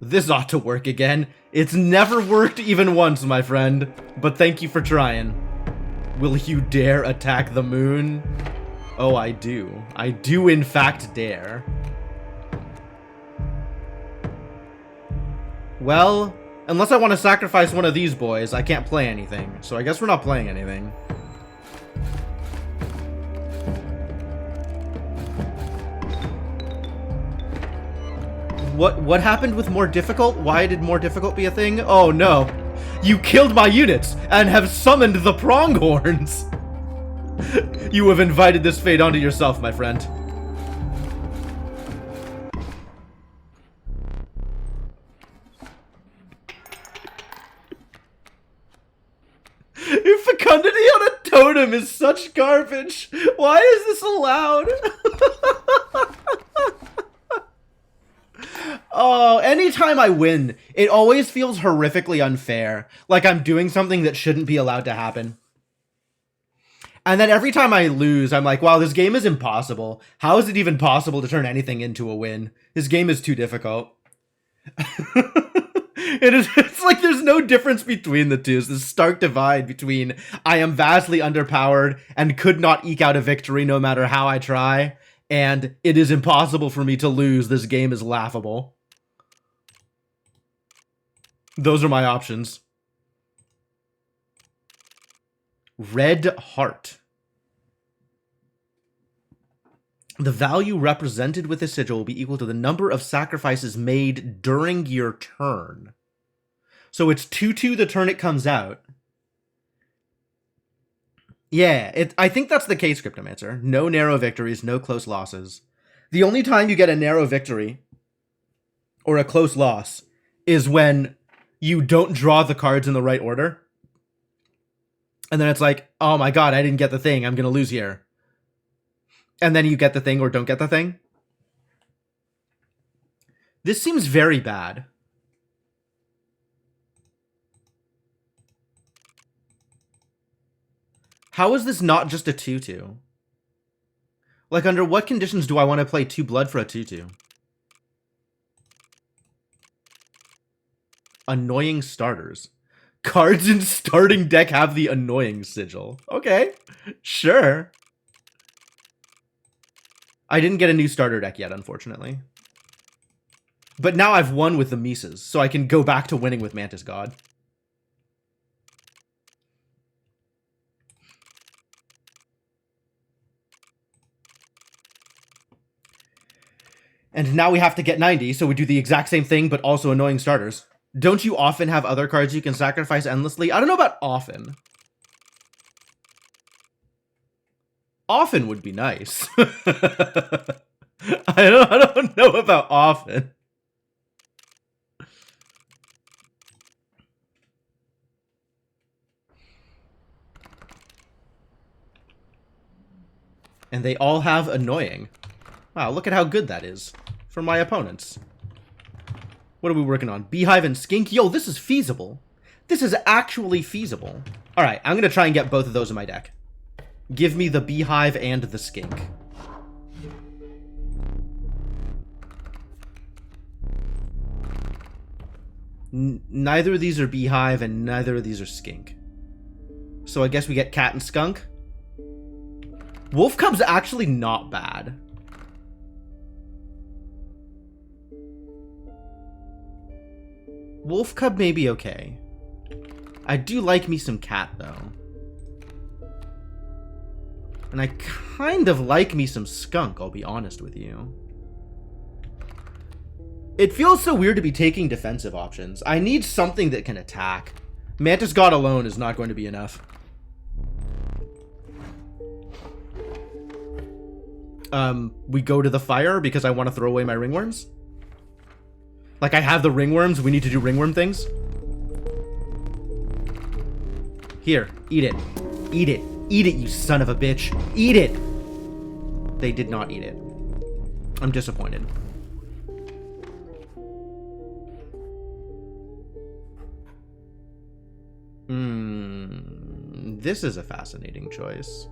This ought to work again. It's never worked even once, my friend. But thank you for trying. Will you dare attack the moon? Oh, I do. I do in fact dare. Well, unless I want to sacrifice one of these boys, I can't play anything. So I guess we're not playing anything. What happened with more difficult? Why did more difficult be a thing? Oh no. You killed my units and have summoned the pronghorns. You have invited this fate onto yourself, my friend. Your fecundity on a totem is such garbage. Why is this allowed? Oh, anytime I win, it always feels horrifically unfair. Like I'm doing something that shouldn't be allowed to happen. And then every time I lose, I'm like, wow, this game is impossible. How is it even possible to turn anything into a win? This game is too difficult. It's like there's no difference between the two. It's this stark divide between I am vastly underpowered and could not eke out a victory no matter how I try, and it is impossible for me to lose. This game is laughable. Those are my options. Red heart. The value represented with the sigil will be equal to the number of sacrifices made during your turn. So it's 2/2 the turn it comes out. Yeah, I think that's the K scriptum answer. No narrow victories, no close losses. The only time you get a narrow victory or a close loss is when you don't draw the cards in the right order. And then it's like, oh my god, I didn't get the thing. I'm going to lose here. And then you get the thing or don't get the thing. This seems very bad. How is this not just a 2/2? Like, under what conditions do I want to play 2 blood for a 2/2? Annoying starters. Cards in starting deck have the annoying sigil. Okay, sure. I didn't get a new starter deck yet, unfortunately. But now I've won with the Mises, so I can go back to winning with Mantis God. And now we have to get 90, so we do the exact same thing, but also annoying starters. Don't you often have other cards you can sacrifice endlessly? I don't know about often. Often would be nice. I don't know about often. And they all have annoying. Wow, look at how good that is for my opponents. What are we working on? Beehive and Skink? Yo, this is feasible. This is actually feasible. All right, I'm going to try and get both of those in my deck. Give me the Beehive and the Skink. Neither of these are Beehive and neither of these are Skink. So I guess we get Cat and Skunk. Wolf Cub's actually not bad. Wolf Cub may be okay. I do like me some Cat, though. And I kind of like me some Skunk, I'll be honest with you. It feels so weird to be taking defensive options. I need something that can attack. Mantis God alone is not going to be enough. We go to the fire because I want to throw away my ringworms? Like, I have the ringworms, we need to do ringworm things? Here, eat it. Eat it. Eat it, you son of a bitch. Eat it! They did not eat it. I'm disappointed. This is a fascinating choice.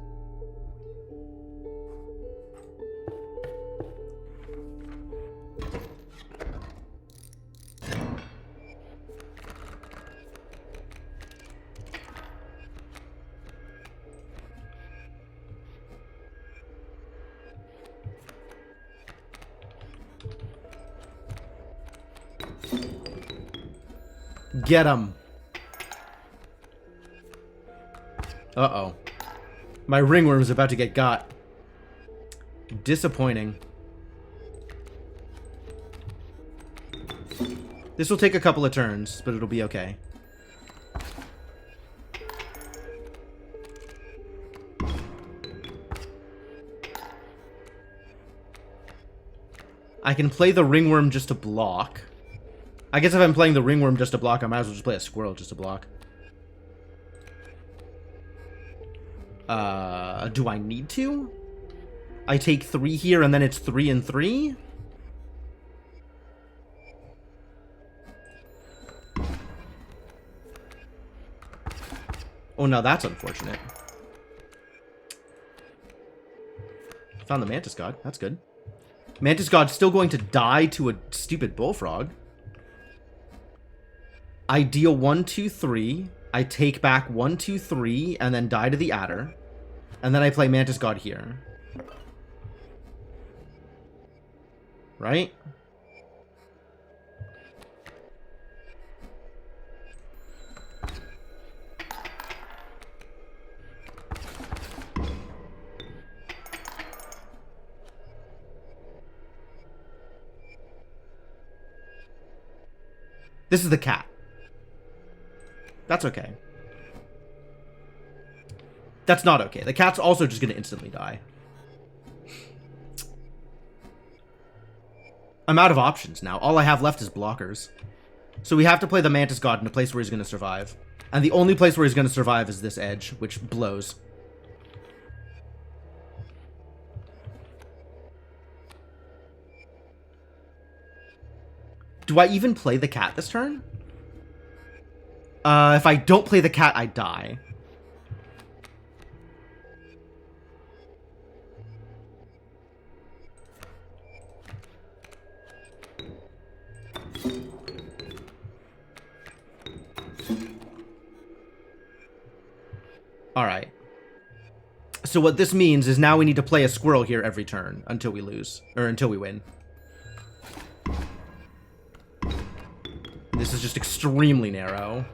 Get him. Uh-oh. My ringworm's about to get got. Disappointing. This will take a couple of turns, but it'll be okay. I can play the ringworm just to block. I guess if I'm playing the ringworm just to block, I might as well just play a squirrel just to block. Do I need to? I take 3 here and then it's 3 and 3? Oh no, that's unfortunate. Found the Mantis God. That's good. Mantis God's still going to die to a stupid bullfrog. I deal 1, 2, 3. I take back 1, 2, 3, and then die to the adder. And then I play Mantis God here. Right? This is the cat. That's okay. That's not okay. The cat's also just going to instantly die. I'm out of options now. All I have left is blockers. So we have to play the Mantis God in a place where he's going to survive. And the only place where he's going to survive is this edge, which blows. Do I even play the cat this turn? If I don't play the cat, I die. Alright. So what this means is now we need to play a squirrel here every turn until we lose. Or until we win. This is just extremely narrow.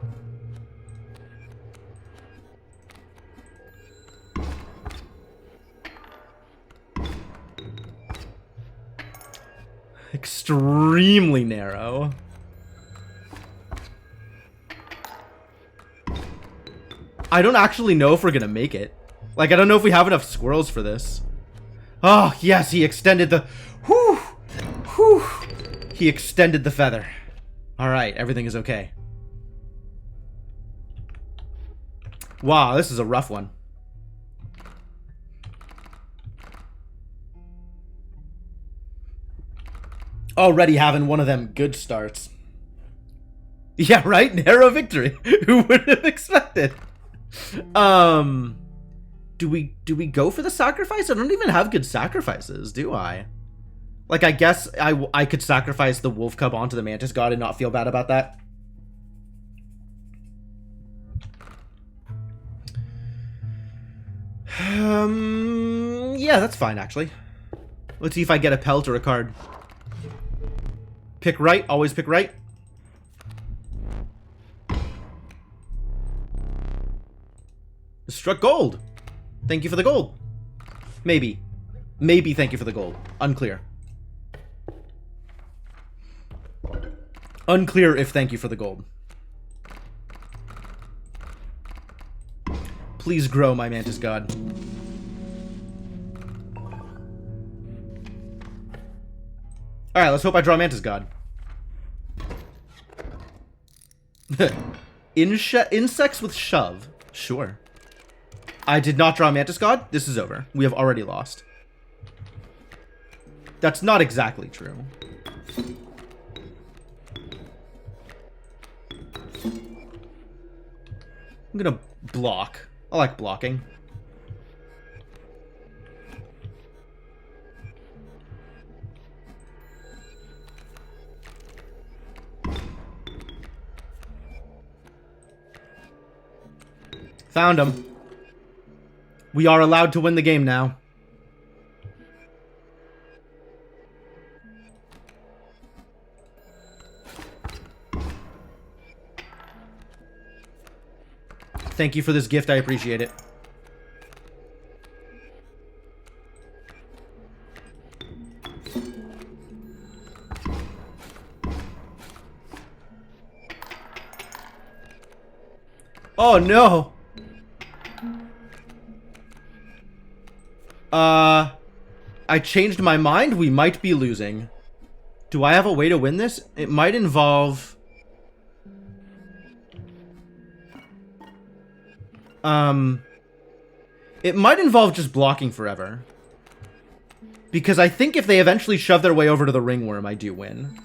Extremely narrow. I don't actually know if we're gonna make it. Like, I don't know if we have enough squirrels for this. Oh, yes, he extended the... Whew! Whew! He extended the feather. Alright, everything is okay. Wow, this is a rough one. Already having one of them good starts. Yeah, right? Narrow victory. Who would have expected? Do we go for the sacrifice? I don't even have good sacrifices, do I? Like, I guess I could sacrifice the wolf cub onto the Mantis God and not feel bad about that. Yeah, that's fine, actually. Let's see if I get a pelt or a card. Pick right, always pick right. Struck gold. Thank you for the gold. Maybe. Maybe thank you for the gold. Unclear. Unclear if thank you for the gold. Please grow, my Mantis God. Alright, let's hope I draw Mantis God. Insects with shove. Sure. I did not draw Mantis God. This is over. We have already lost. That's not exactly true. I'm gonna block. I like blocking. Found him. We are allowed to win the game now. Thank you for this gift. I appreciate it. Oh, no. I changed my mind. We might be losing. Do I have a way to win this? It might involve... It might involve just blocking forever. Because I think if they eventually shove their way over to the ringworm, I do win.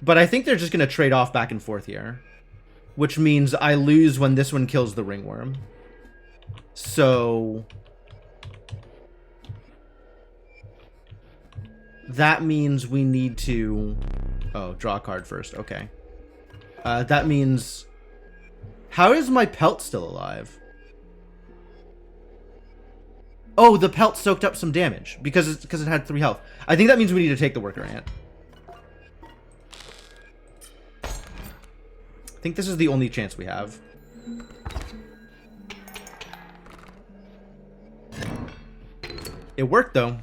But I think they're just going to trade off back and forth here. Which means I lose when this one kills the ringworm. So... that means we need to... oh, draw a card first. Okay. That means... how is my pelt still alive? Oh, the pelt soaked up some damage. Because it had 3 health. I think that means we need to take the worker ant. I think this is the only chance we have. It worked, though.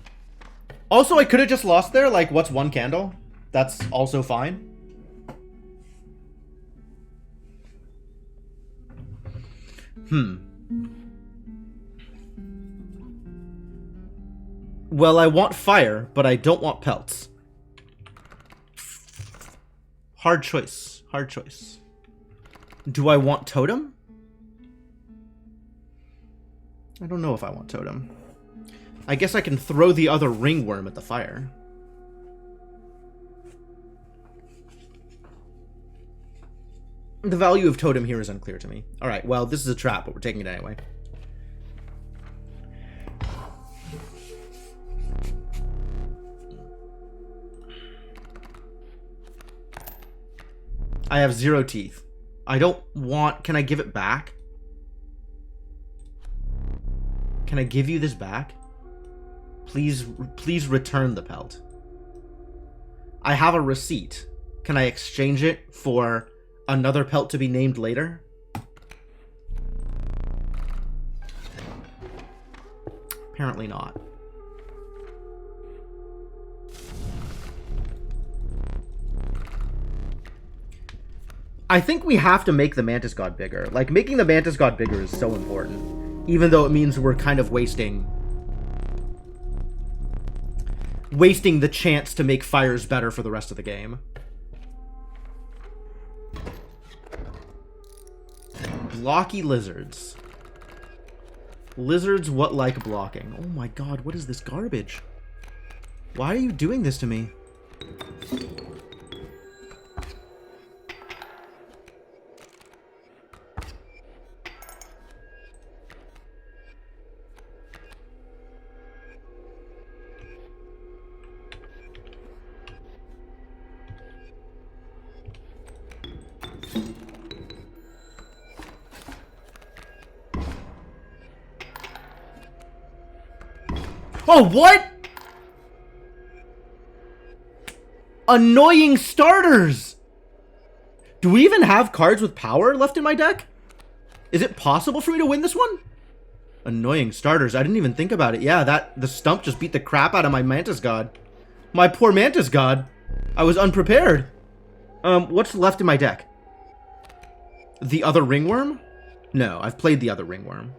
Also, I could have just lost there. Like, what's one candle? That's also fine. Well, I want fire, but I don't want pelts. Hard choice. Hard choice. Do I want totem? I don't know if I want totem. I guess I can throw the other ringworm at the fire. The value of totem here is unclear to me. Alright, well, this is a trap, but we're taking it anyway. I have 0 teeth. I don't want... Can I give it back? Can I give you this back? Please return the pelt. I have a receipt. Can I exchange it for another pelt to be named later? Apparently not. I think we have to make the Mantis God bigger. Like, making the Mantis God bigger is so important. Even though it means we're kind of wasting the chance to make fires better for the rest of the game. Blocky lizards. Lizards what like blocking? Oh my god, what is this garbage? Why are you doing this to me? Oh, what? Annoying starters! Do we even have cards with power left in my deck? Is it possible for me to win this one? Annoying starters. I didn't even think about it. Yeah, the stump just beat the crap out of my Mantis God. My poor Mantis God. I was unprepared. What's left in my deck? The other ringworm? No, I've played the other ringworm.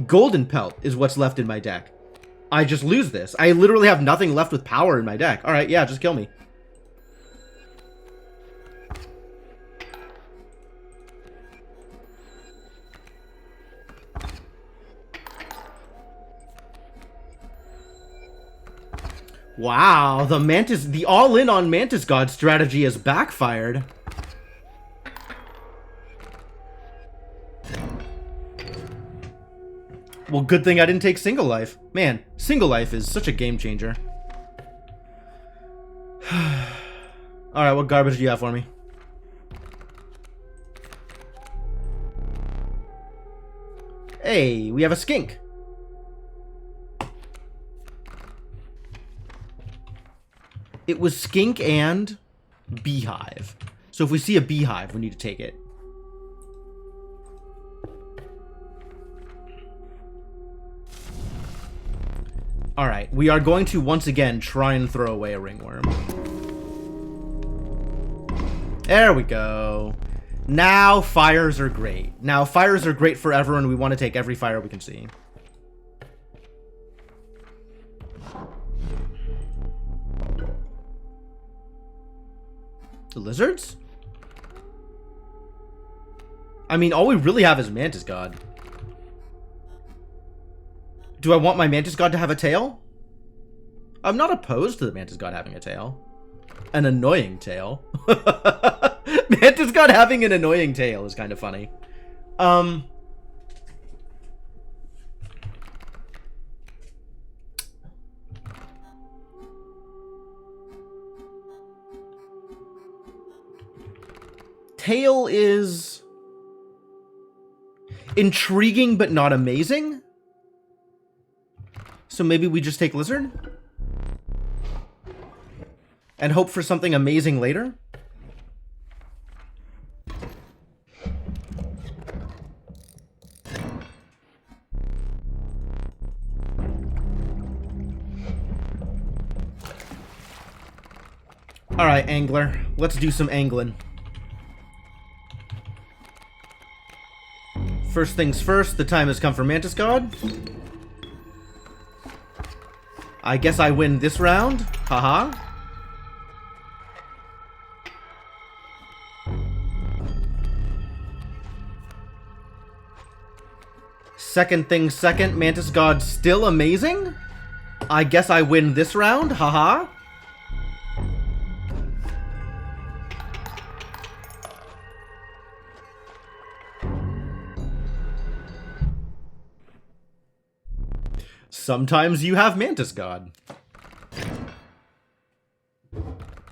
Golden Pelt is what's left in my deck. I just lose this. I literally have nothing left with power in my deck. Alright, yeah, just kill me. Wow, the all-in on Mantis God strategy has backfired. Well, good thing I didn't take single life. Man, single life is such a game changer. Alright, what garbage do you have for me? Hey, we have a skink. It was skink and beehive. So if we see a beehive, we need to take it. Alright, we are going to once again try and throw away a ringworm. There we go. Now fires are great. Now fires are great forever and we want to take every fire we can see. The lizards? I mean, all we really have is Mantis God. Do I want my Mantis God to have a tail? I'm not opposed to the Mantis God having a tail. An annoying tail. Mantis God having an annoying tail is kind of funny. Tail is intriguing but not amazing. So maybe we just take lizard? And hope for something amazing later? Alright, angler. Let's do some angling. First things first, the time has come for Mantis God. I guess I win this round. Haha. Second thing second, Mantis God still amazing. I guess I win this round. Haha. Sometimes you have Mantis God.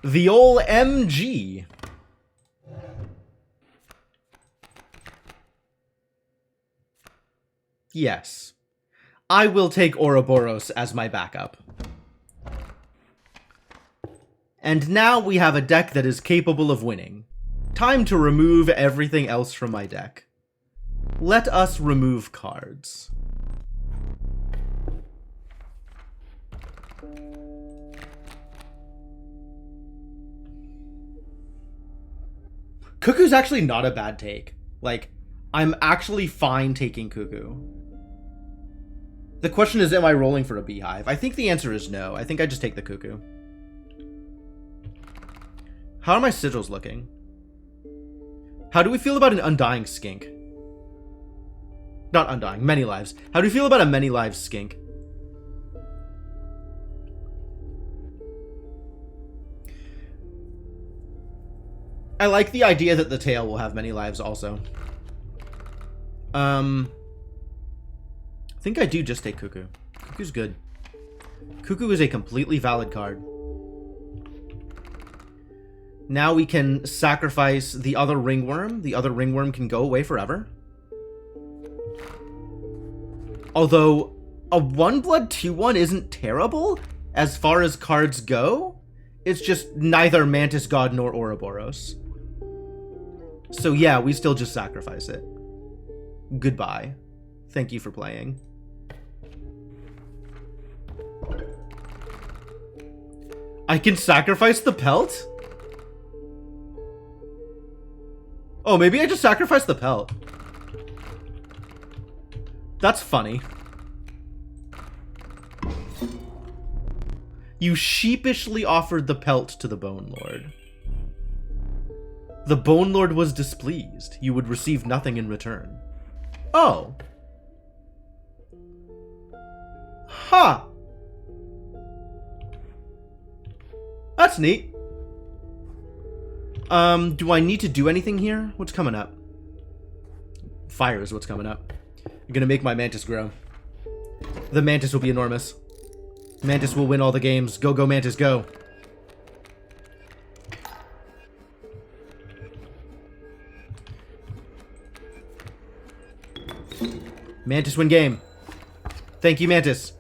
The ol' MG. Yes. I will take Ouroboros as my backup. And now we have a deck that is capable of winning. Time to remove everything else from my deck. Let us remove cards. Cuckoo's actually not a bad take. Like, I'm actually fine taking Cuckoo. The question is, am I rolling for a beehive? I think the answer is no. I think I just take the Cuckoo. How are my sigils looking? How do we feel about an Undying Skink? Not Undying, Many Lives. How do you feel about a Many Lives Skink? I like the idea that the tail will have many lives also. I think I do just take Cuckoo. Cuckoo's good. Cuckoo is a completely valid card. Now we can sacrifice the other ringworm. The other ringworm can go away forever. Although, a 1-blood 2-1 isn't terrible as far as cards go. It's just neither Mantis God nor Ouroboros. So yeah, we still just sacrifice it. Goodbye. Thank you for playing. I can sacrifice the pelt? Oh, maybe I just sacrifice the pelt. That's funny. You sheepishly offered the pelt to the Bone Lord. The Bone Lord was displeased. You would receive nothing in return. Oh. Huh. That's neat. Do I need to do anything here? What's coming up? Fire is what's coming up. I'm gonna make my Mantis grow. The Mantis will be enormous. Mantis will win all the games. Go, go, Mantis, go. Mantis win game. Thank you, Mantis.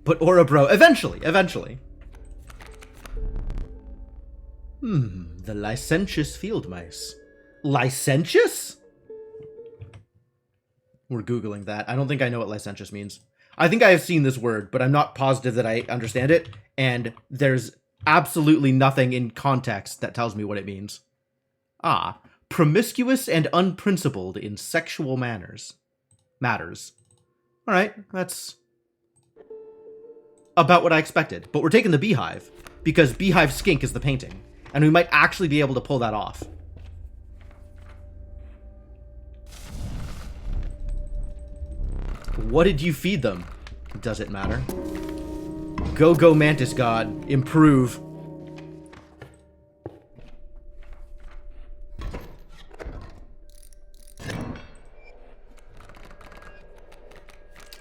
But Ouroboros, eventually. The licentious field mice. Licentious? We're Googling that. I don't think I know what licentious means. I think I have seen this word, but I'm not positive that I understand it, and there's absolutely nothing in context that tells me what it means. Ah, promiscuous and unprincipled in sexual matters. Alright, that's about what I expected. But we're taking the beehive, because Beehive Skink is the painting, and we might actually be able to pull that off. What did you feed them? Does it matter? Go, go, Mantis God. Improve.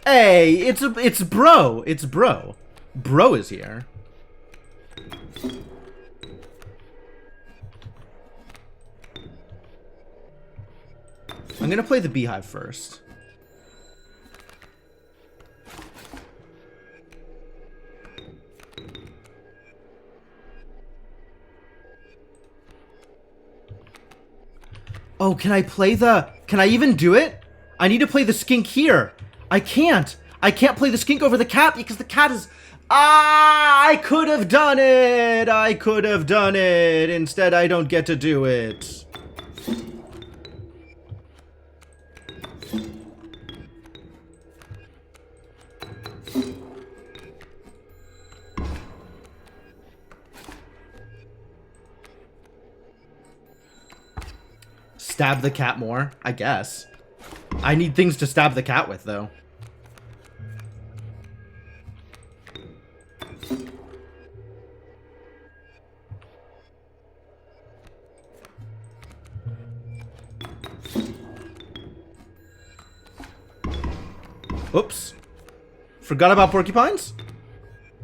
Hey, it's bro. It's bro. Bro is here. I'm gonna play the beehive first. Oh, can I play the... Can I even do it? I need to play the skink here. I can't. I can't play the skink over the cat because the cat is... Ah, I could have done it. I could have done it. Instead, I don't get to do it. Stab the cat more, I guess. I need things to stab the cat with, though. Oops. Forgot about porcupines?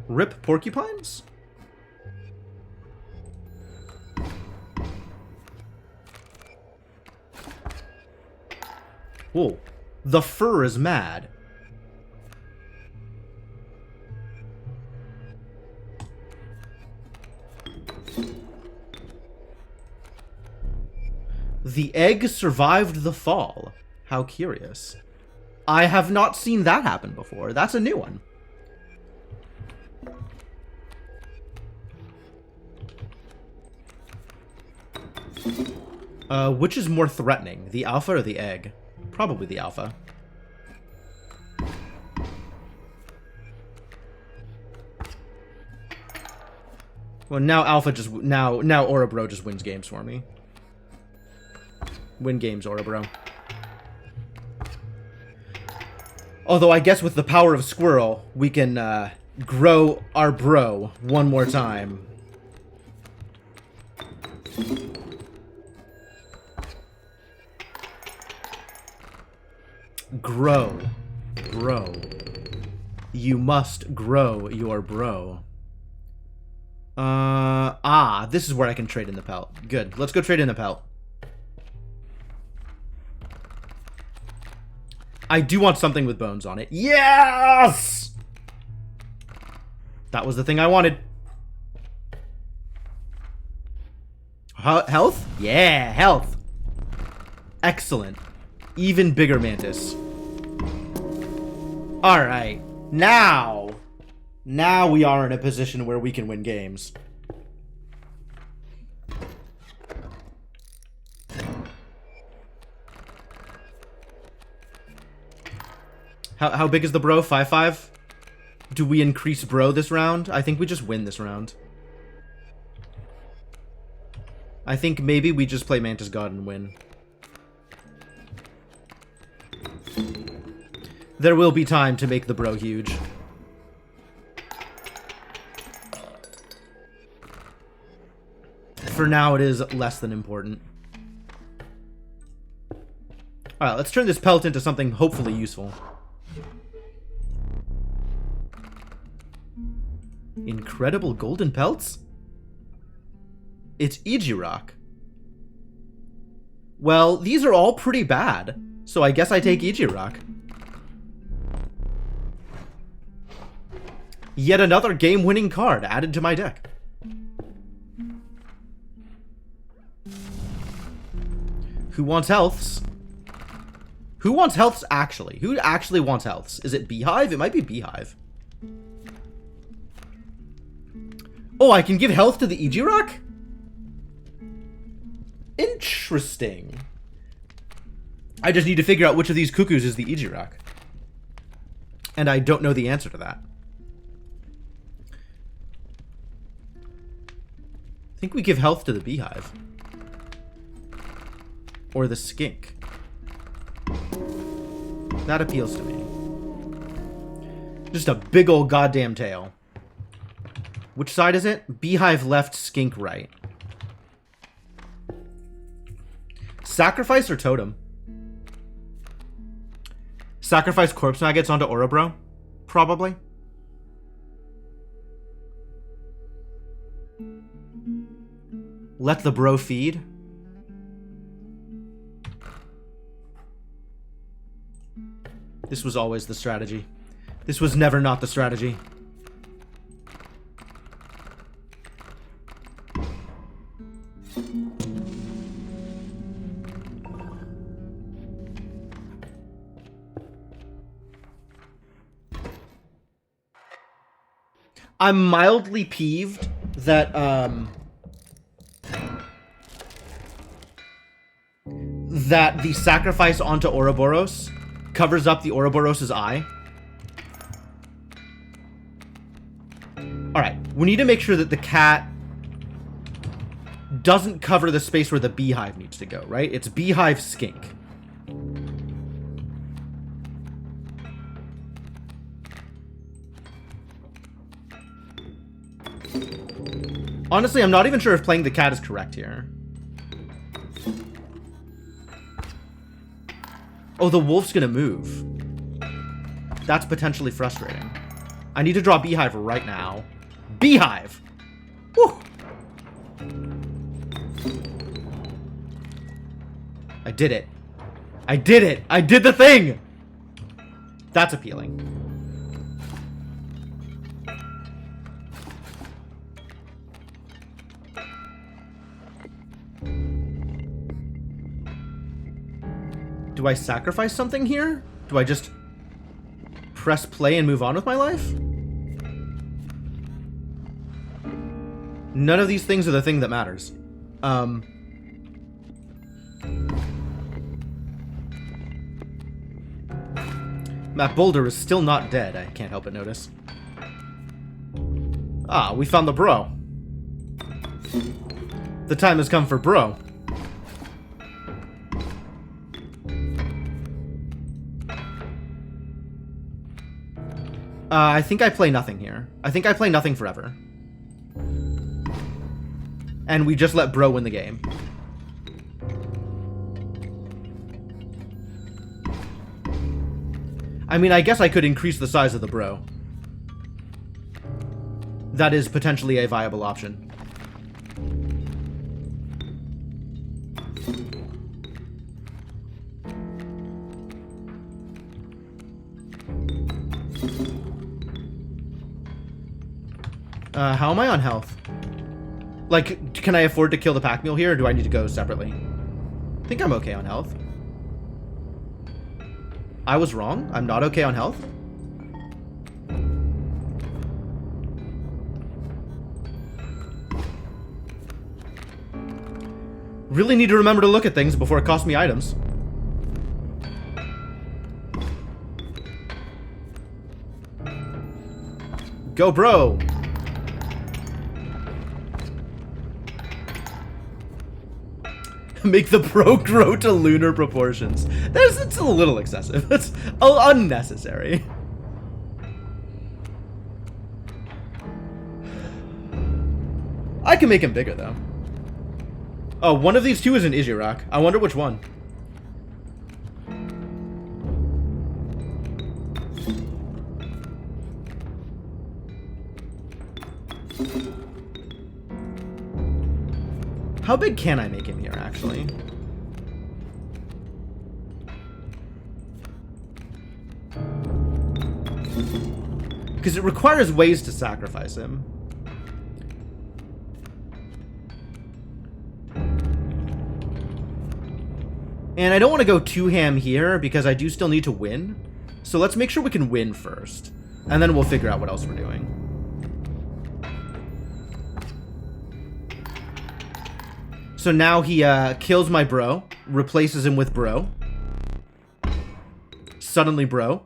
Rip porcupines? Whoa. The fur is mad. The egg survived the fall. How curious. I have not seen that happen before. That's a new one. Which is more threatening, the alpha or the egg? Probably the alpha. Well, now alpha just... Now Orobro just wins games for me. Win games, Orobro. Although I guess with the power of Squirrel, we can grow our bro one more time. Grow. Bro. You must grow your bro. This is where I can trade in the pelt. Good. Let's go trade in the pelt. I do want something with bones on it. Yes! That was the thing I wanted. Health? Yeah, health. Excellent. Even bigger mantis. Alright. Now we are in a position where we can win games. How big is the bro? 5-5? Do we increase bro this round? I think we just win this round. I think maybe we just play Mantis God and win. There will be time to make the bro huge. For now, it is less than important. Alright, let's turn this pelt into something hopefully useful. Incredible golden pelts? It's Ijirock. Well, these are all pretty bad, so I guess I take Ijirock. Yet another game-winning card added to my deck. Who wants healths? Who wants healths actually? Who actually wants healths? Is it Beehive? It might be Beehive. Oh, I can give health to the Ijirock? Interesting. I just need to figure out which of these cuckoos is the Ijirock. And I don't know the answer to that. I think we give health to the Beehive. Or the skink. That appeals to me. Just a big old goddamn tail. Which side is it? Beehive left, skink right. Sacrifice or totem? Sacrifice corpse maggots onto Orobro? Probably. Let the bro feed? This was always the strategy. This was never not the strategy. I'm mildly peeved that, that the sacrifice onto Ouroboros covers up the Ouroboros' eye. Alright, we need to make sure that the cat doesn't cover the space where the beehive needs to go, right? It's beehive skink. Honestly, I'm not even sure if playing the cat is correct here. Oh, the wolf's gonna move. That's potentially frustrating. I need to draw beehive right now. Beehive! Woo! I did it. I did it! I did the thing! That's appealing. Do I sacrifice something here? Do I just press play and move on with my life? None of these things are the thing that matters. That boulder is still not dead, I can't help but notice. Ah, we found the bro. The time has come for bro. I think I play nothing here. I think I play nothing forever. And we just let bro win the game. I mean, I guess I could increase the size of the bro. That is potentially a viable option. How am I on health? Like, can I afford to kill the pack mule here, or do I need to go separately? I think I'm okay on health. I was wrong? I'm not okay on health? Really need to remember to look at things before it costs me items. Go, bro! Make the bro grow to lunar proportions. It's a little excessive. That's unnecessary. I can make him bigger, though. Oh, one of these two is an Ijirak. I wonder which one. How big can I make him here, actually? Because it requires ways to sacrifice him. And I don't want to go too ham here, because I do still need to win. So let's make sure we can win first. And then we'll figure out what else we're doing. So now he kills my bro, replaces him with bro. Suddenly bro.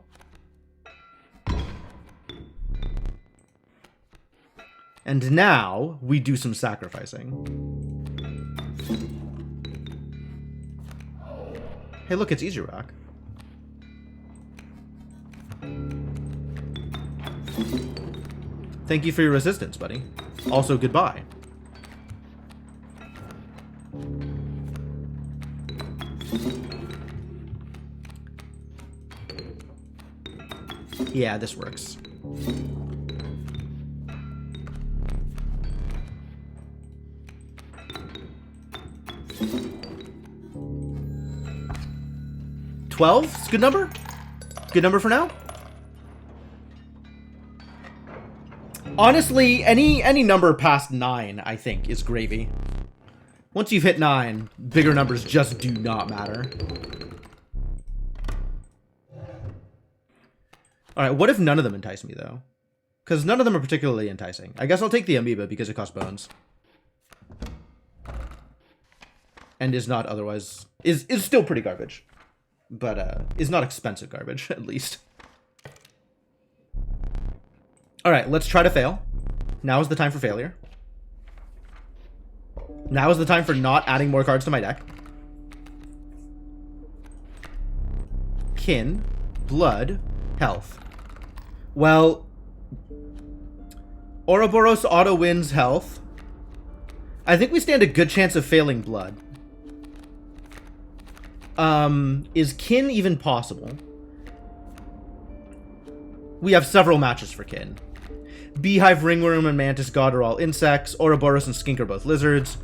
And now we do some sacrificing. Hey, look, it's Easy Rock. Thank you for your assistance, buddy. Also, goodbye. Yeah, this works. $12? It's a good number? Good number for now? Honestly, any number past 9, I think, is gravy. Once you've hit 9, bigger numbers just do not matter. Alright, what if none of them entice me, though? Because none of them are particularly enticing. I guess I'll take the amoeba because it costs bones. And is not otherwise... Is still pretty garbage. But is not expensive garbage, at least. Alright, let's try to fail. Now is the time for failure. Now is the time for not adding more cards to my deck. Kin, blood, health. Well, Ouroboros auto wins health. I think we stand a good chance of failing blood. Is kin even possible? We have several matches for kin. Beehive, ringworm, and mantis god are all insects. Ouroboros and skink are both lizards.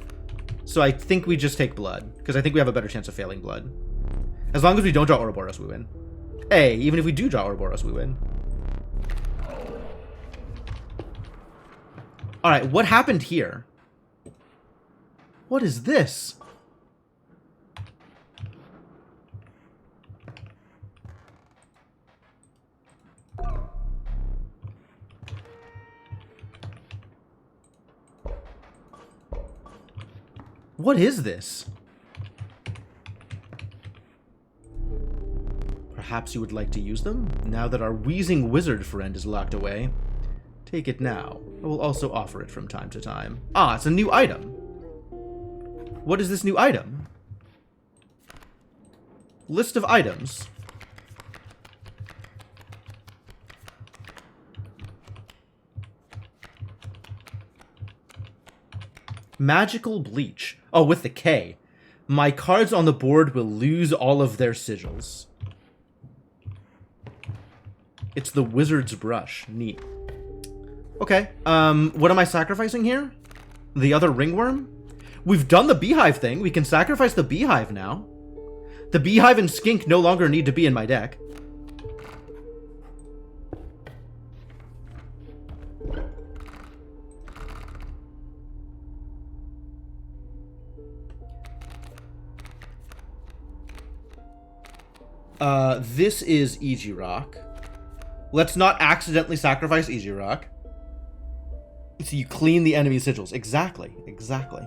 So I think we just take blood, because I think we have a better chance of failing blood. As long as we don't draw Ouroboros, we win. Hey, even if we do draw Ouroboros, we win. Alright, what happened here? What is this? What is this? Perhaps you would like to use them, now that our wheezing wizard friend is locked away. Take it now. I will also offer it from time to time. Ah, it's a new item. What is this new item? List of items. Magical Bleach. Oh, with the K. My cards on the board will lose all of their sigils. It's the Wizard's Brush. Neat. Okay, what am I sacrificing here? The other ringworm? We've done the beehive thing. We can sacrifice the beehive now. The beehive and skink no longer need to be in my deck. This is Easy Rock. Let's not accidentally sacrifice Easy Rock. So you clean the enemy sigils. Exactly. Exactly.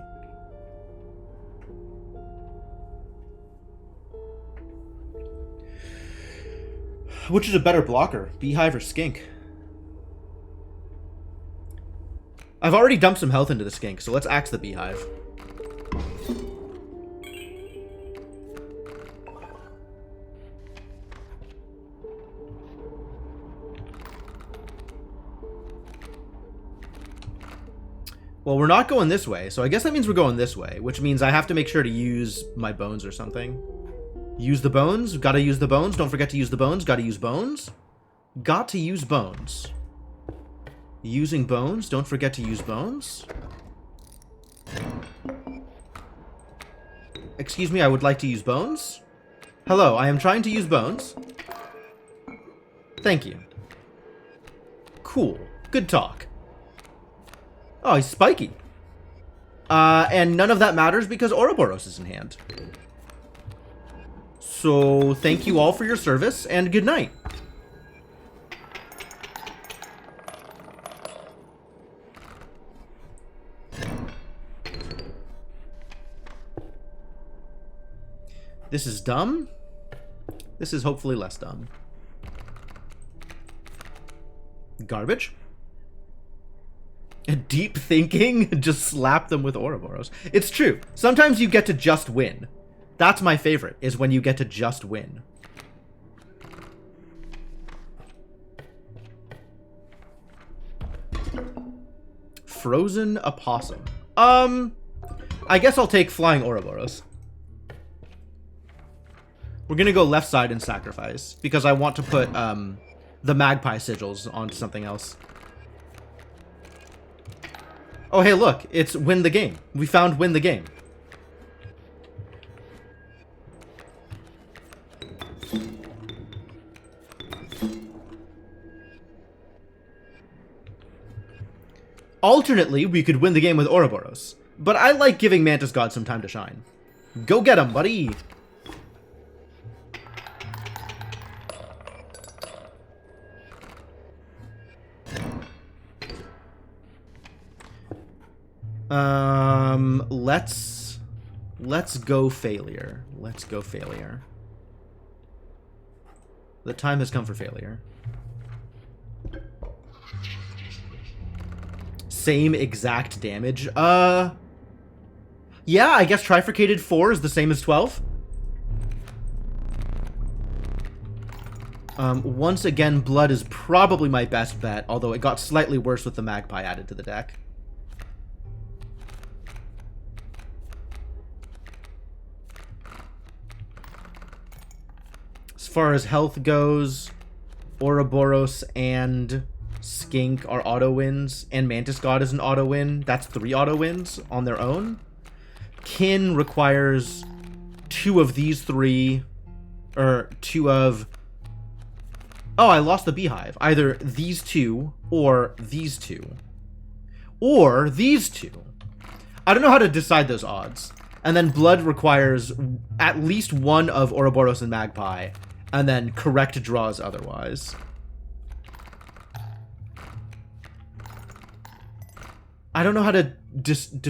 Which is a better blocker? Beehive or skink? I've already dumped some health into the skink, so let's axe the beehive. Well, we're not going this way, so I guess that means we're going this way, which means I have to make sure to use my bones or something. Use the bones. Gotta use the bones. Don't forget to use the bones. Gotta use bones. Got to use bones. Using bones. Don't forget to use bones. Excuse me, I would like to use bones. Hello, I am trying to use bones. Thank you. Cool. Good talk. Oh, he's spiky. And none of that matters because Ouroboros is in hand. So, thank you all for your service, and good night. This is dumb. This is hopefully less dumb. Garbage. Deep thinking? Just slap them with Ouroboros. It's true. Sometimes you get to just win. That's my favorite, is when you get to just win. Frozen opossum. I guess I'll take flying Ouroboros. We're gonna go left side and sacrifice, because I want to put, the magpie sigils onto something else. Oh, hey, look. It's win the game. We found win the game. Alternately, we could win the game with Ouroboros. But I like giving Mantis God some time to shine. Go get him, buddy! Let's go failure. Let's go failure. The time has come for failure. Same exact damage. Yeah, I guess trifurcated 4 is the same as 12. Once again, blood is probably my best bet, although it got slightly worse with the magpie added to the deck. As far as health goes, Ouroboros and Skink are auto wins, and Mantis God is an auto win. That's 3 auto wins on their own. Kin requires 2 of these 3, or 2 of... Oh, I lost the beehive. Either these 2 or these 2. Or these 2. I don't know how to decide those odds. And then blood requires at least 1 of Ouroboros and Magpie, and then correct draws otherwise. I don't know how to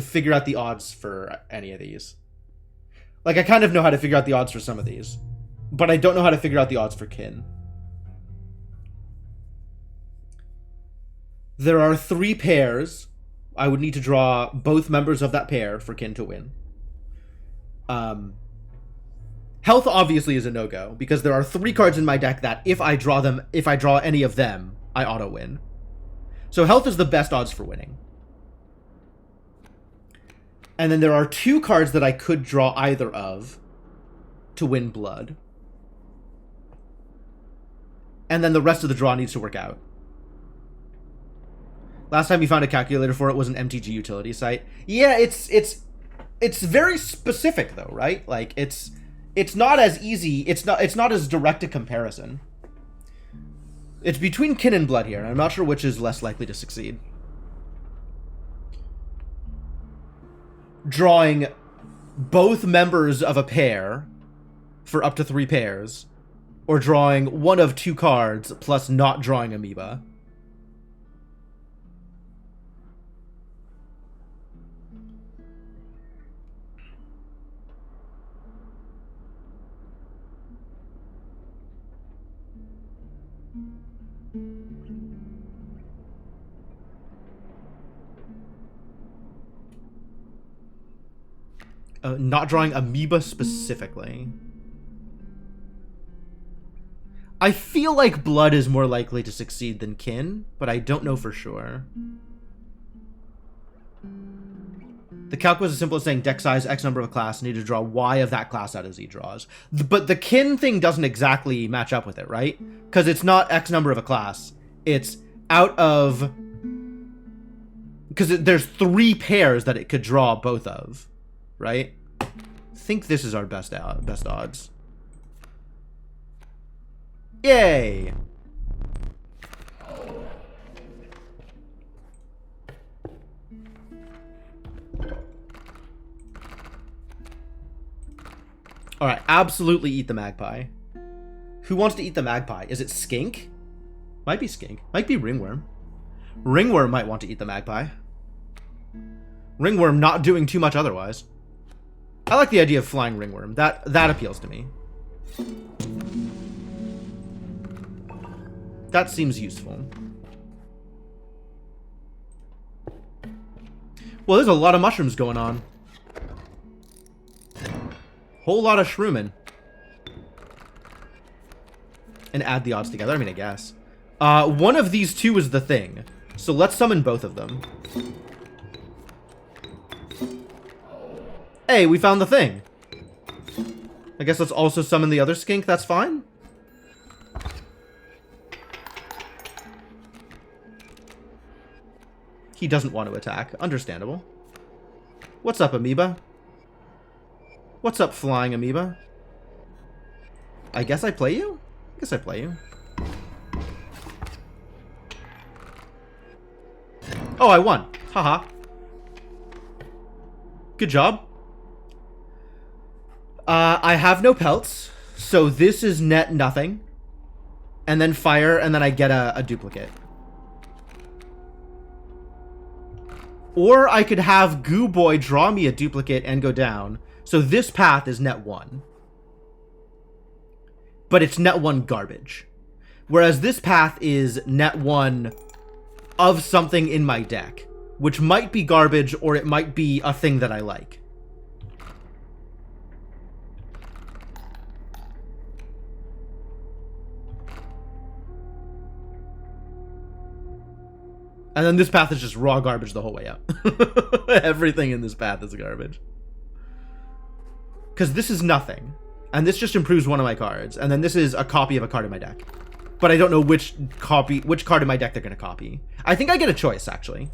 figure out the odds for any of these. Like, I kind of know how to figure out the odds for some of these, but I don't know how to figure out the odds for Kin. There are 3 pairs. I would need to draw both members of that pair for Kin to win. Health obviously is a no-go, because there are 3 cards in my deck that if I draw any of them, I auto-win. So health is the best odds for winning. And then there are 2 cards that I could draw either of to win blood. And then the rest of the draw needs to work out. Last time we found a calculator for it was an MTG utility site. Yeah, it's very specific though, right? Like it's not as easy. It's not as direct a comparison. It's between Kin and blood here, and I'm not sure which is less likely to succeed. Drawing both members of a pair for up to 3 pairs, or drawing 1 of 2 cards plus not drawing Amoeba. Not drawing Amoeba specifically. I feel like blood is more likely to succeed than Kin, but I don't know for sure. The calc was as simple as saying deck size, X number of a class, need to draw Y of that class out of Z draws. But the Kin thing doesn't exactly match up with it, right? Because it's not X number of a class. It's out of... Because there's 3 pairs that it could draw both of. Right? I think this is our best odds. Yay! Alright, absolutely eat the magpie. Who wants to eat the magpie? Is it Skink? Might be Skink. Might be Ringworm. Ringworm might want to eat the magpie. Ringworm not doing too much otherwise. I like the idea of flying Ringworm. That appeals to me. That seems useful. Well, there's a lot of mushrooms going on. Whole lot of shrooming. And add the odds together. I mean, I guess. One of these 2 is the thing. So let's summon both of them. Hey, we found the thing. I guess let's also summon the other skink. That's fine. He doesn't want to attack. Understandable. What's up, Amoeba? What's up, flying Amoeba? I guess I play you? I guess I play you. Oh, I won. Haha. Good job. I have no pelts, so this is net nothing. And then fire, and then I get a duplicate. Or I could have Goo Boy draw me a duplicate and go down. So this path is net 1. But it's net 1 garbage. Whereas this path is net 1 of something in my deck, which might be garbage or it might be a thing that I like. And then this path is just raw garbage the whole way up. Everything in this path is garbage. Because this is nothing. And this just improves one of my cards. And then this is a copy of a card in my deck. But I don't know which card in my deck they're going to copy. I think I get a choice, actually.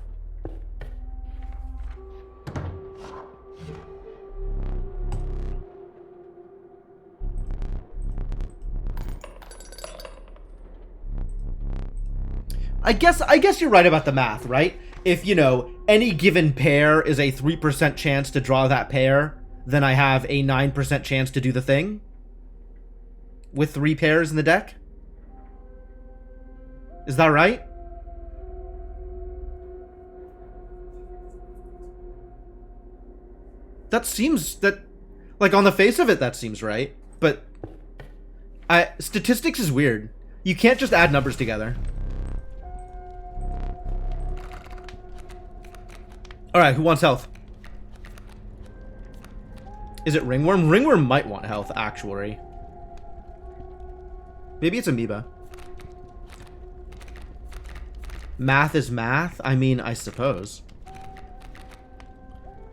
I guess you're right about the math, right? If, you know, any given pair is a 3% chance to draw that pair, then I have a 9% chance to do the thing. With 3 pairs in the deck. Is that right? That seems... like, on the face of it, that seems right. But... statistics is weird. You can't just add numbers together. Alright, who wants health? Is it Ringworm? Ringworm might want health, actually. Maybe it's Amoeba. Math is math? I mean, I suppose.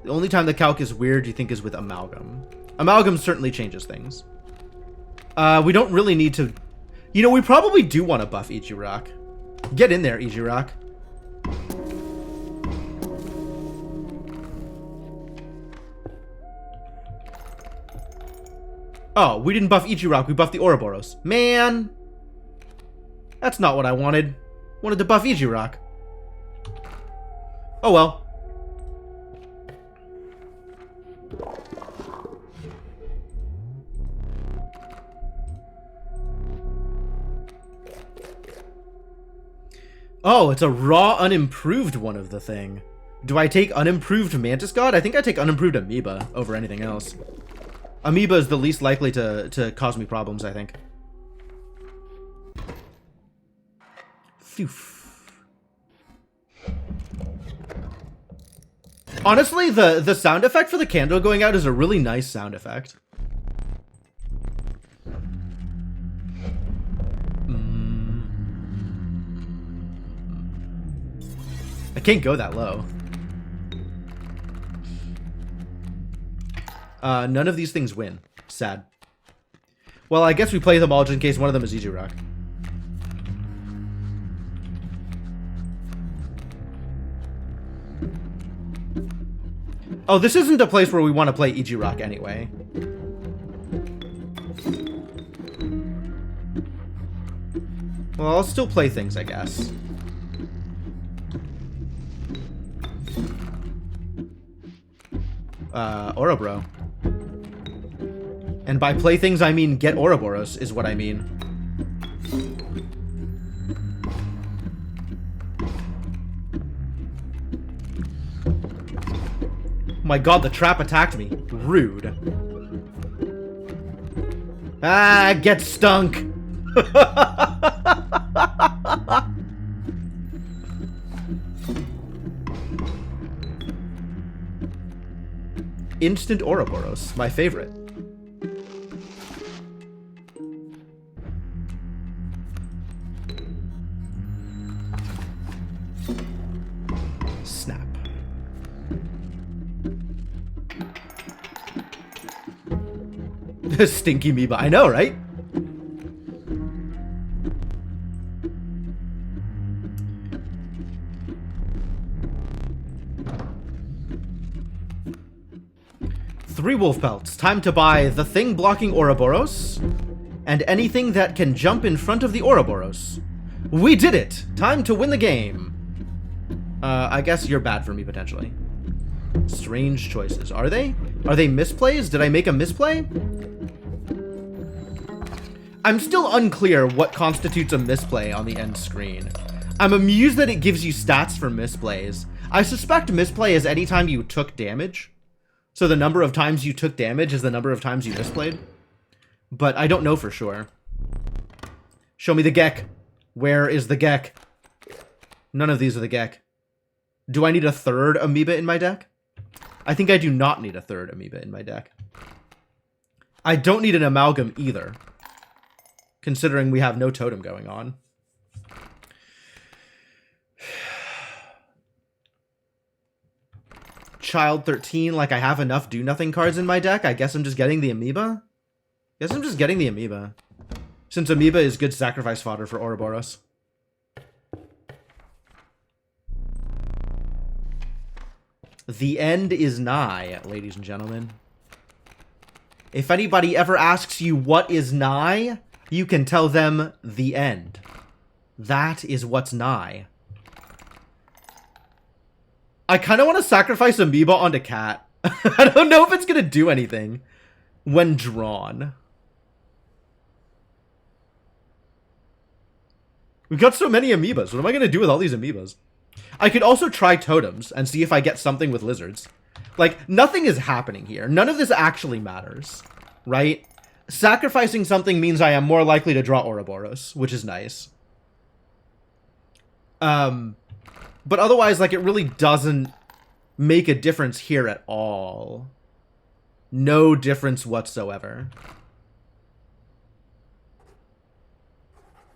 The only time the calc is weird, you think, is with Amalgam. Amalgam certainly changes things. We don't really need to... You know, we probably do want to buff Ichirock. Get in there, Ichirock. Oh, we didn't buff Ichirock, we buffed the Ouroboros. Man! That's not what I wanted. Wanted to buff Ichirock. Oh well. Oh, it's a raw, unimproved one of the thing. Do I take unimproved Mantis God? I think I take unimproved Amoeba over anything else. Amoeba is the least likely to cause me problems, I think. Phew. Honestly, the sound effect for the candle going out is a really nice sound effect. I can't go that low. None of these things win. Sad. Well, I guess we play them all just in case one of them is Ichirock. Oh, this isn't a place where we want to play Ichirock anyway. Well, I'll still play things, I guess. Ourobro. And by play things, I mean get Ouroboros, is what I mean. Oh my god, the trap attacked me. Rude. Ah, get stunk. Instant Ouroboros, my favorite. Snap. Stinky Amoeba, I know, right? Three wolf pelts. Time to buy the thing blocking Ouroboros and anything that can jump in front of the Ouroboros. We did it! Time to win the game. I guess you're bad for me, potentially. Strange choices. Are they? Are they misplays? Did I make a misplay? I'm still unclear what constitutes a misplay on the end screen. I'm amused that it gives you stats for misplays. I suspect misplay is any time you took damage. So the number of times you took damage is the number of times you misplayed. But I don't know for sure. Show me the Gek. Where is the Gek? None of these are the Gek. Do I need a third amoeba in my deck? I think I do not need a third amoeba in my deck. I don't need an amalgam either, considering we have no totem going on. Child 13, like I have enough do-nothing cards in my deck. I guess I'm just getting the amoeba. Guess I'm just getting the amoeba. Since amoeba is good sacrifice fodder for Ouroboros. The end is nigh, ladies and gentlemen. If anybody ever asks you what is nigh, you can tell them the end. That is what's nigh. I kind of want to sacrifice amoeba onto cat. I don't know if it's going to do anything when drawn. We've got so many amoebas. What am I going to do with all these amoebas? I could also try totems and see if I get something with lizards. Like, nothing is happening here. None of this actually matters, right? Sacrificing something means I am more likely to draw Ouroboros, which is nice. But otherwise, like, it really doesn't make a difference here at all. No difference whatsoever.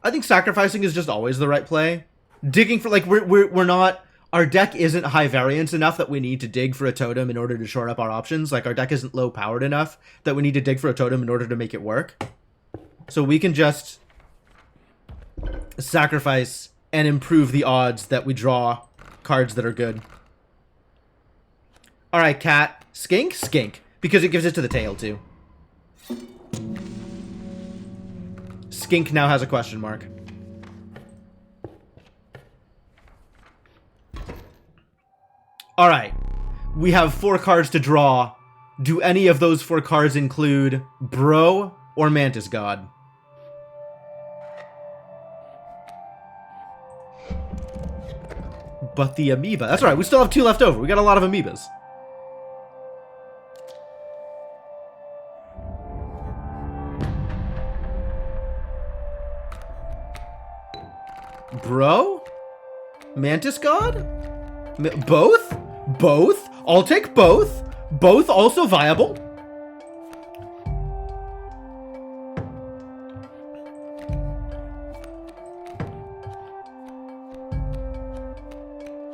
I think sacrificing is just always the right play. Digging for, like, we're not... Our deck isn't high variance enough that we need to dig for a totem in order to shore up our options. Like, our deck isn't low powered enough that we need to dig for a totem in order to make it work. So we can just sacrifice and improve the odds that we draw cards that are good. Alright, cat. Skink? Skink. Because it gives it to the tail, too. Skink now has a question mark. Alright. We have 4 cards to draw. Do any of those 4 cards include Bro or Mantis God? But the amoeba. That's right, we still have 2 left over. We got a lot of amoebas. Bro? Mantis God? Both? Both? I'll take both. Both also viable.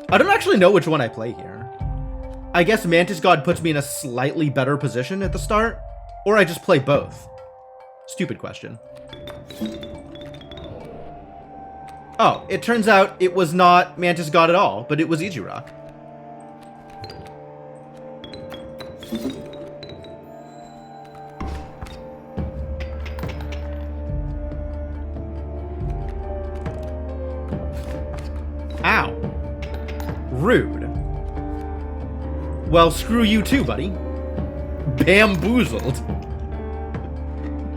I don't actually know which one I play here. I guess Mantis God puts me in a slightly better position at the start, or I just play both. Stupid question. Oh, it turns out it was not Mantis God at all, but it was Ijirok. Ow. Rude. Well, screw you too, buddy. Bamboozled.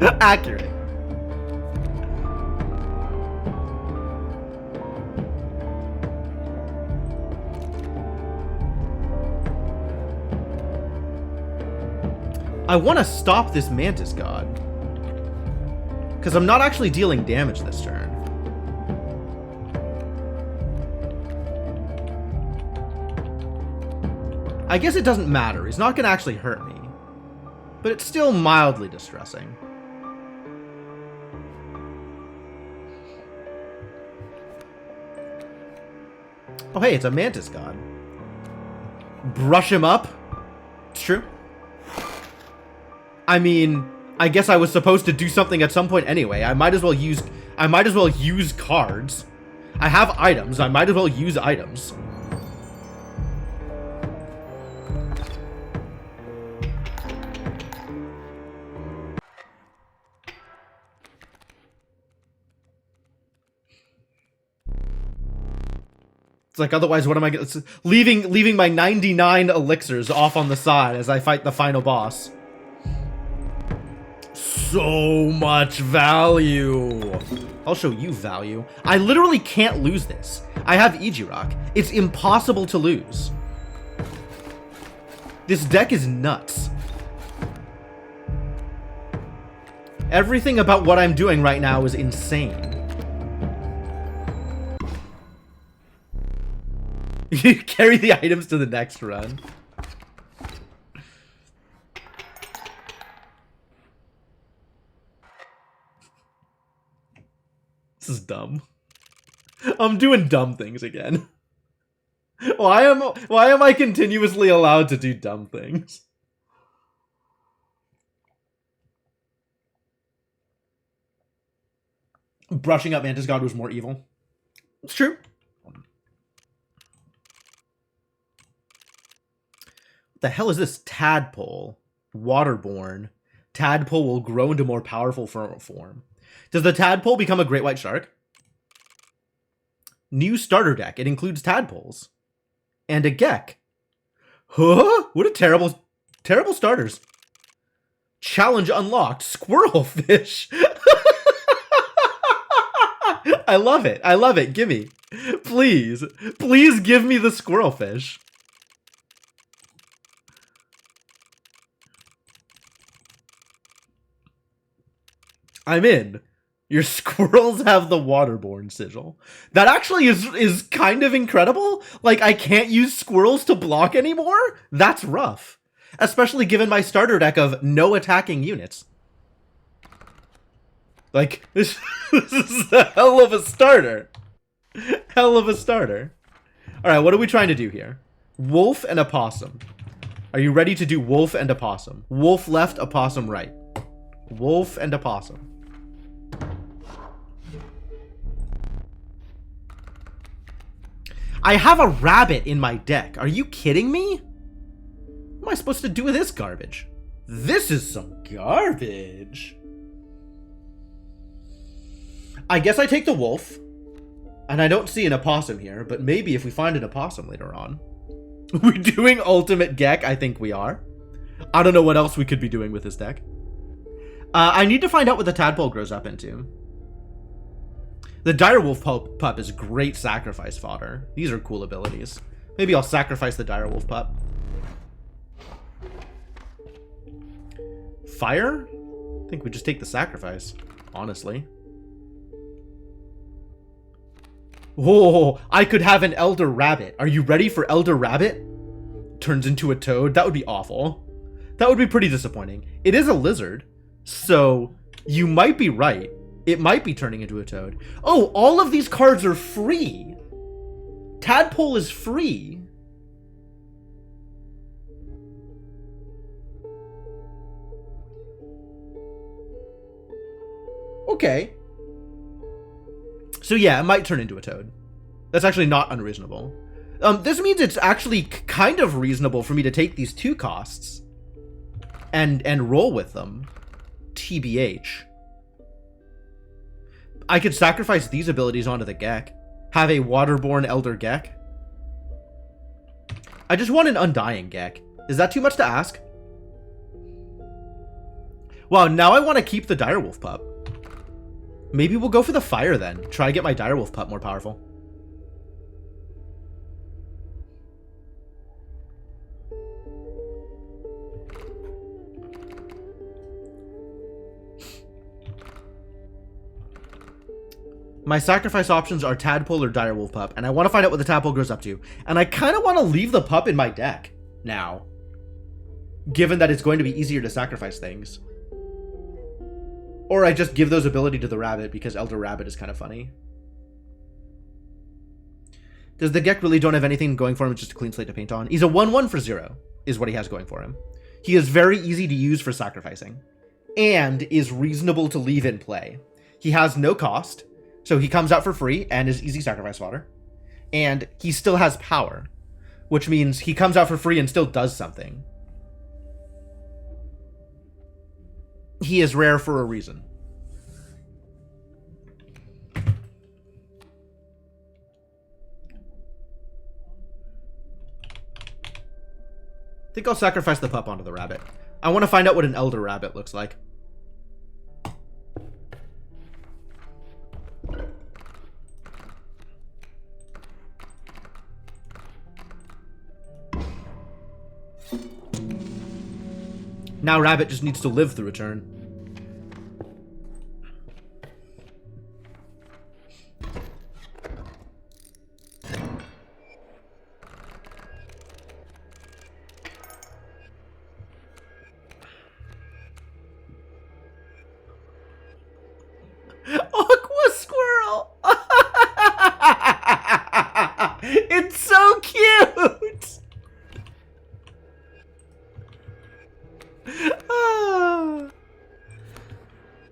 Accurate. I want to stop this Mantis God. Because I'm not actually dealing damage this turn. I guess it doesn't matter. He's not going to actually hurt me. But it's still mildly distressing. Oh, hey, it's a Mantis God. Brush him up? It's true. I mean, I guess I was supposed to do something at some point anyway. I might as well use cards. I have items. I might as well use items. It's like, otherwise, what am I gonna... Leaving my 99 elixirs off on the side as I fight the final boss. so much value. I'll show you value. I literally can't lose this. I have Ijirock. It's impossible to lose. This deck is nuts. Everything about what I'm doing right now is insane. You carry the items to the next run. This is dumb. I'm doing dumb things again. Why am I continuously allowed to do dumb things? Brushing up Mantis God was more evil. It's true. What the hell is this? Tadpole. Waterborne. Tadpole will grow into more powerful form. Does the tadpole become a great white shark? New starter deck. It includes tadpoles. And a Gek. Huh? What a terrible starters. Challenge unlocked. Squirrelfish. I love it. I love it. Gimme. Please. Please give me the squirrelfish. I'm in. Your squirrels have the waterborne sigil. That actually is kind of incredible. Like, I can't use squirrels to block anymore? That's rough. Especially given my starter deck of no attacking units. Like, this is a hell of a starter. Hell of a starter. Alright, what are we trying to do here? Wolf and opossum. Are you ready to do wolf and opossum? Wolf left, opossum right. Wolf and opossum. I have a rabbit in my deck. Are you kidding me? What am I supposed to do with this garbage? This is some garbage. I guess I take the wolf. And I don't see an opossum here, but maybe if we find an opossum later on. We're doing ultimate Gek? I think we are. I don't know what else we could be doing with this deck. I need to find out what the tadpole grows up into. The direwolf pup is great sacrifice fodder. These are cool abilities. Maybe I'll sacrifice the direwolf pup. Fire? I think we just take the sacrifice, honestly. Oh, I could have an elder rabbit. Are you ready for elder rabbit? Turns into a toad. That would be awful. That would be pretty disappointing. It is a lizard, so you might be right. It might be turning into a toad. Oh, all of these cards are free. Tadpole is free. Okay. So yeah, it might turn into a toad. That's actually not unreasonable. This means it's actually kind of reasonable for me to take these 2 costs and roll with them. TBH. I could sacrifice these abilities onto the Gek. Have a waterborne elder Gek. I just want an undying Gek. Is that too much to ask? Wow, now I want to keep the direwolf pup. Maybe we'll go for the fire then. Try to get my direwolf pup more powerful. My sacrifice options are tadpole or direwolf pup, and I want to find out what the tadpole grows up to. And I kind of want to leave the pup in my deck now, given that it's going to be easier to sacrifice things. Or I just give those ability to the rabbit because elder rabbit is kind of funny. Does the Gek really don't have anything going for him? It's just a clean slate to paint on. He's a 1/1 for 0 is what he has going for him. He is very easy to use for sacrificing and is reasonable to leave in play. He has no cost. So he comes out for free and is easy sacrifice fodder. And he still has power, which means he comes out for free and still does something. He is rare for a reason. I think I'll sacrifice the pup onto the rabbit. I want to find out what an elder rabbit looks like. Now Rabbit just needs to live through a turn. Aqua Squirrel! It's so cute!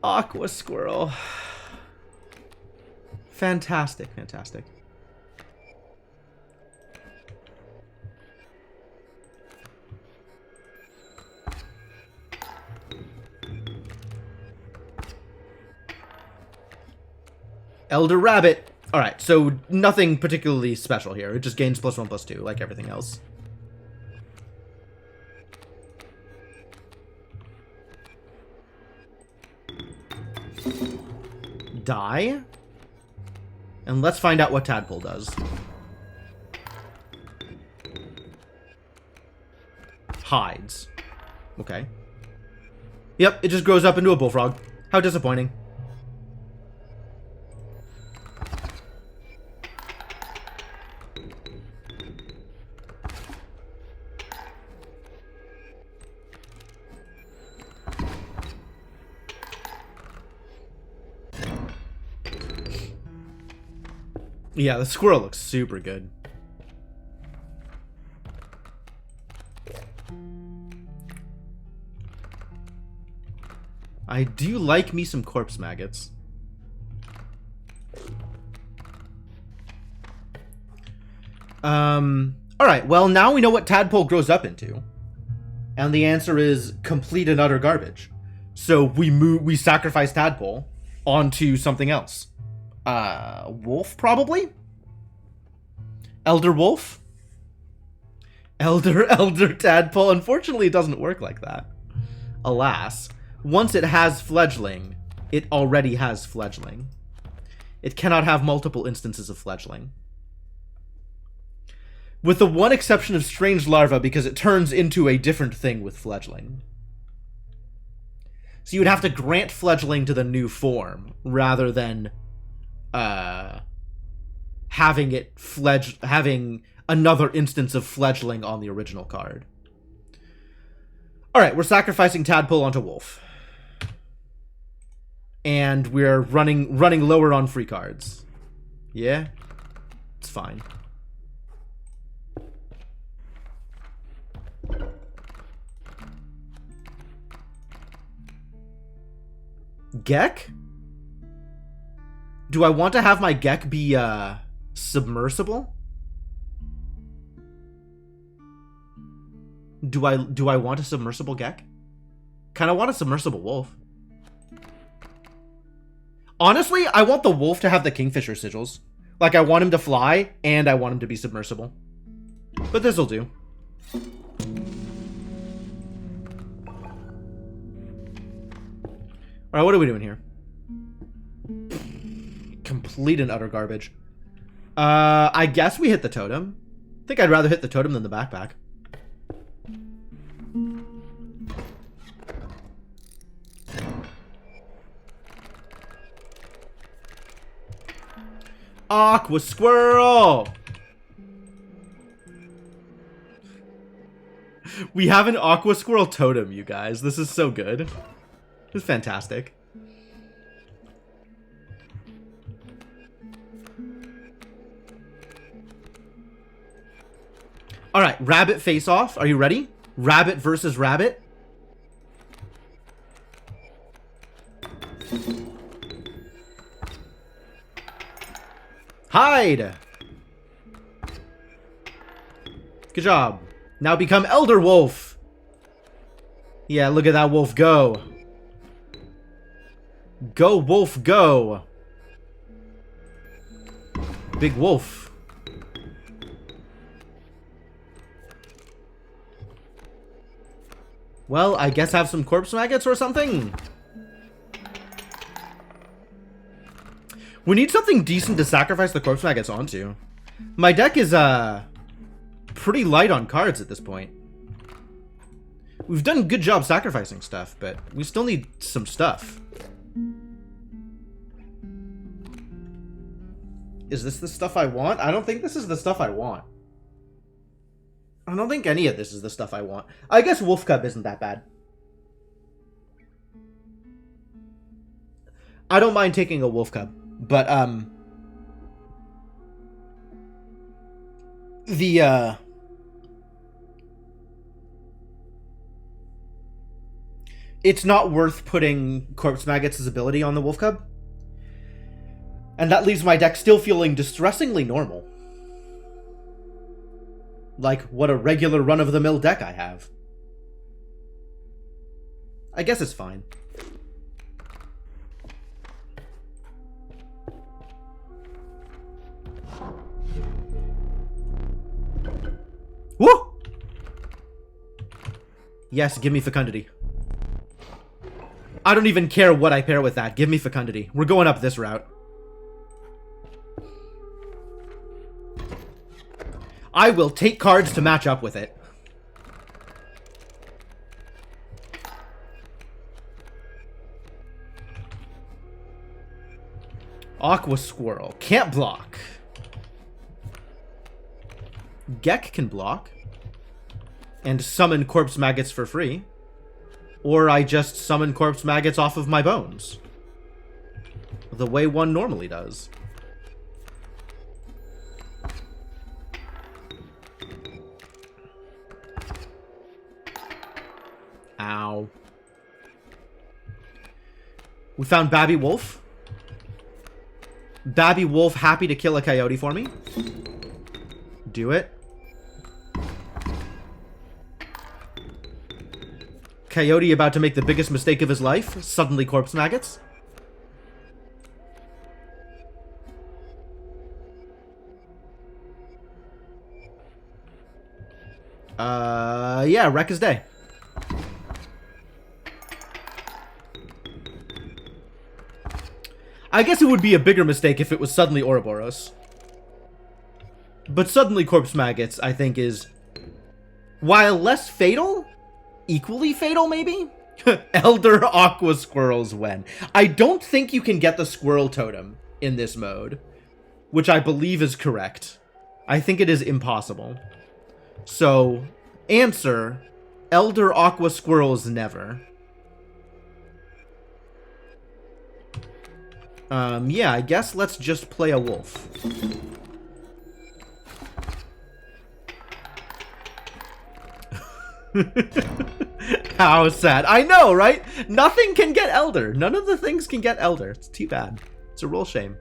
Aqua Squirrel. Fantastic, fantastic. Elder Rabbit. Alright, so nothing particularly special here. It just gains +1/+2, like everything else. Die. And let's find out what Tadpole does. Hides. Okay. Yep, it just grows up into a bullfrog. How disappointing. Yeah, the squirrel looks super good. I do like me some corpse maggots. Alright, well now we know what Tadpole grows up into. And the answer is complete and utter garbage. So we sacrifice Tadpole onto something else. Wolf, probably? Elder Wolf? Elder Tadpole? Unfortunately, it doesn't work like that. Alas. Once it has fledgling, it already has fledgling. It cannot have multiple instances of fledgling. With the one exception of Strange Larva, because it turns into a different thing with fledgling. So you would have to grant fledgling to the new form, rather than having another instance of fledgling on the original card. Alright, we're sacrificing Tadpole onto Wolf. And we're running lower on free cards. Yeah? It's fine. Gek? Do I want to have my Gek be, submersible? Do I want a submersible Gek? Kinda want a submersible wolf. Honestly, I want the wolf to have the Kingfisher sigils. Like, I want him to fly, and I want him to be submersible. But this'll do. Alright, what are we doing here? Complete and utter garbage. I guess we hit the totem. I think I'd rather hit the totem than the backpack. Aqua Squirrel! We have an Aqua Squirrel totem, you guys. This is so good. This is fantastic. Alright, rabbit face off. Are you ready? Rabbit versus rabbit. Hide! Good job. Now become Elder Wolf. Yeah, look at that wolf go. Go, wolf, go. Big wolf. Well, I guess have some corpse maggots or something. We need something decent to sacrifice the corpse maggots onto. My deck is, pretty light on cards at this point. We've done a good job sacrificing stuff, but we still need some stuff. Is this the stuff I want? I don't think this is the stuff I want. I don't think any of this is the stuff I want. I guess Wolf Cub isn't that bad. I don't mind taking a Wolf Cub, but, it's not worth putting Corpse Maggots' ability on the Wolf Cub. And that leaves my deck still feeling distressingly normal. Like, what a regular run-of-the-mill deck I have. I guess it's fine. Woo! Yes, give me Fecundity. I don't even care what I pair with that. Give me Fecundity. We're going up this route. I will take cards to match up with it. Aqua Squirrel. Can't block. Gek can block. And summon Corpse Maggots for free. Or I just summon Corpse Maggots off of my bones. The way one normally does. Ow. We found Babby Wolf. Babby Wolf happy to kill a coyote for me. Do it. Coyote about to make the biggest mistake of his life. Suddenly Corpse Maggots. Yeah, wreck his day. I guess it would be a bigger mistake if it was suddenly Ouroboros. But suddenly Corpse Maggots, I think, is, while less fatal, equally fatal, maybe? Elder Aqua Squirrels win. I don't think you can get the Squirrel Totem in this mode, which I believe is correct. I think it is impossible. So, answer, Elder Aqua Squirrels never. Yeah, I guess let's just play a wolf. How sad. I know, right? Nothing can get Elder. None of the things can get Elder. It's too bad. It's a real shame.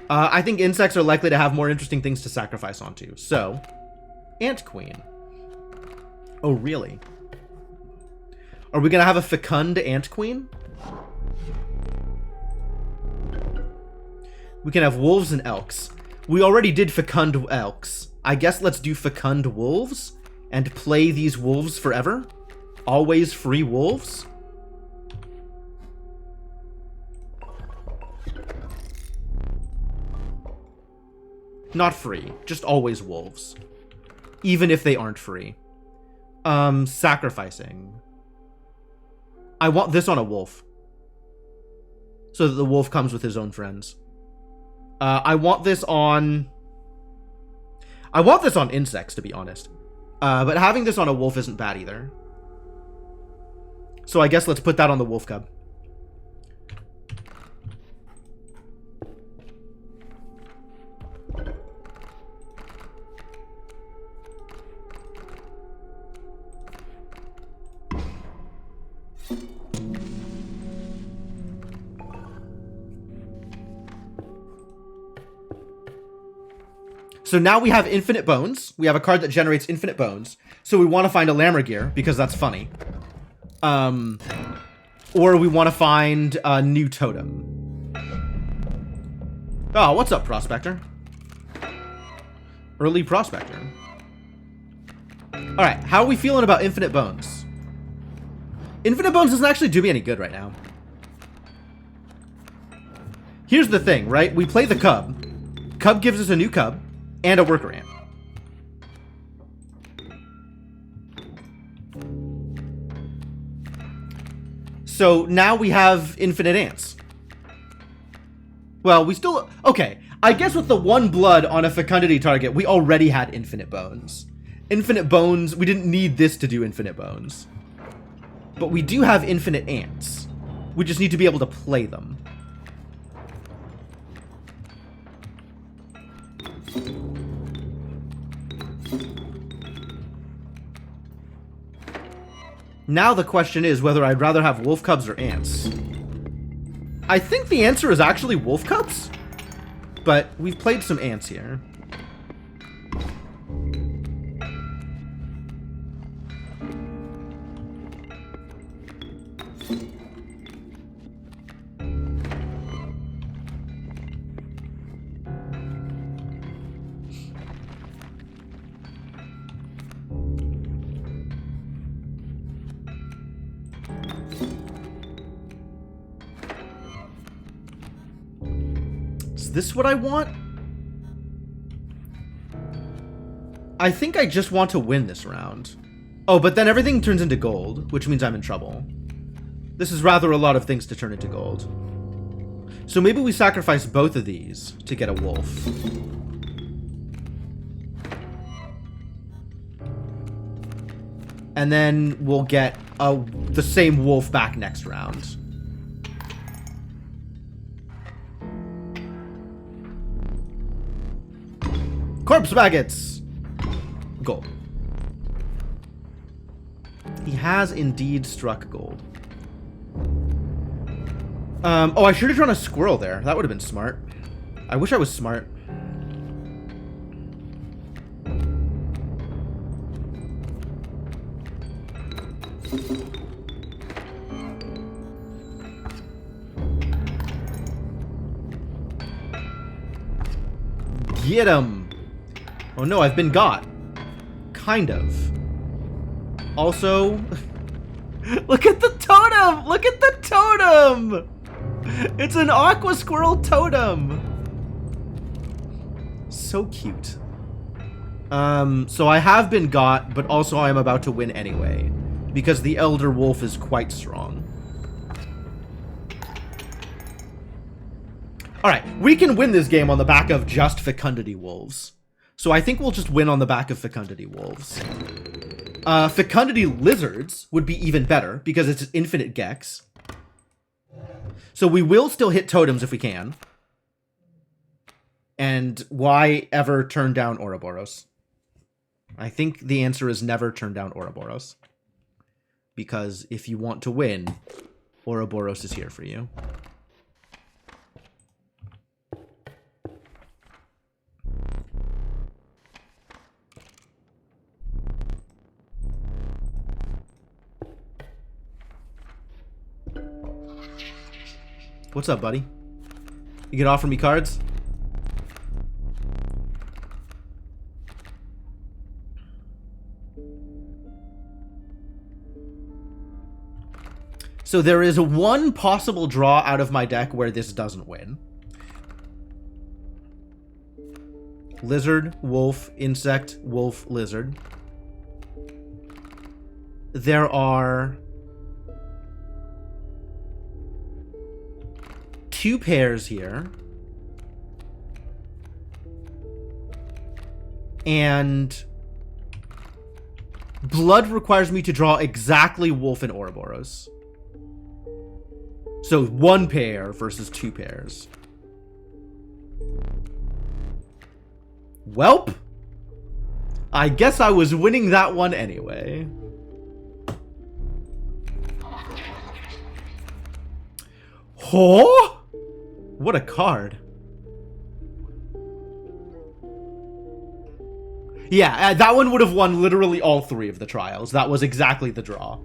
I think insects are likely to have more interesting things to sacrifice onto. So, Ant Queen. Oh, really? Are we going to have a fecund Ant Queen? We can have wolves and elks. We already did fecund elks. I guess let's do fecund wolves and play these wolves forever. Always free wolves. Not free, just always wolves. Even if they aren't free. Sacrificing. I want this on a wolf. So that the wolf comes with his own friends. I want this on insects, to be honest. But having this on a wolf isn't bad either. So I guess let's put that on the Wolf Cub. So now we have infinite bones. We have a card that generates infinite bones. So we want to find a Lammergeier because that's funny. Or we want to find a new totem. Oh, what's up, Prospector? Early Prospector. Alright, how are we feeling about infinite bones? Infinite bones doesn't actually do me any good right now. Here's the thing, right? We play the cub. Cub gives us a new cub. And a worker ant. So now we have infinite ants. Well, we still... Okay, I guess with the 1 blood on a fecundity target, we already had infinite bones. Infinite bones, we didn't need this to do infinite bones. But we do have infinite ants. We just need to be able to play them. Now the question is whether I'd rather have wolf cubs or ants. I think the answer is actually wolf cubs, but we've played some ants here. Is this what I want? I think I just want to win this round. Oh, but then everything turns into gold, which means I'm in trouble. This is rather a lot of things to turn into gold. So maybe we sacrifice both of these to get a wolf. And then we'll get the same wolf back next round. Corpse maggots! Gold. He has indeed struck gold. Oh, I should have drawn a squirrel there. That would have been smart. I wish I was smart. Get him! Oh no, I've been got. Kind of. Also, look at the totem! Look at the totem! It's an aqua squirrel totem! So cute. So I have been got, but also I am about to win anyway, because the elder wolf is quite strong. Alright, we can win this game on the back of just fecundity wolves. So I think we'll just win on the back of fecundity wolves. Fecundity lizards would be even better, because it's infinite gex. So we will still hit totems if we can. And why ever turn down Ouroboros? I think the answer is never turn down Ouroboros. Because if you want to win, Ouroboros is here for you. What's up, buddy? You can offer me cards? So there is one possible draw out of my deck where this doesn't win. Lizard, wolf, insect, wolf, lizard. There are 2 pairs here. And blood requires me to draw exactly wolf and Ouroboros. So 1 pair versus 2 pairs. Welp. I guess I was winning that one anyway. Oh! What a card. Yeah, that one would have won literally all 3 of the trials. That was exactly the draw.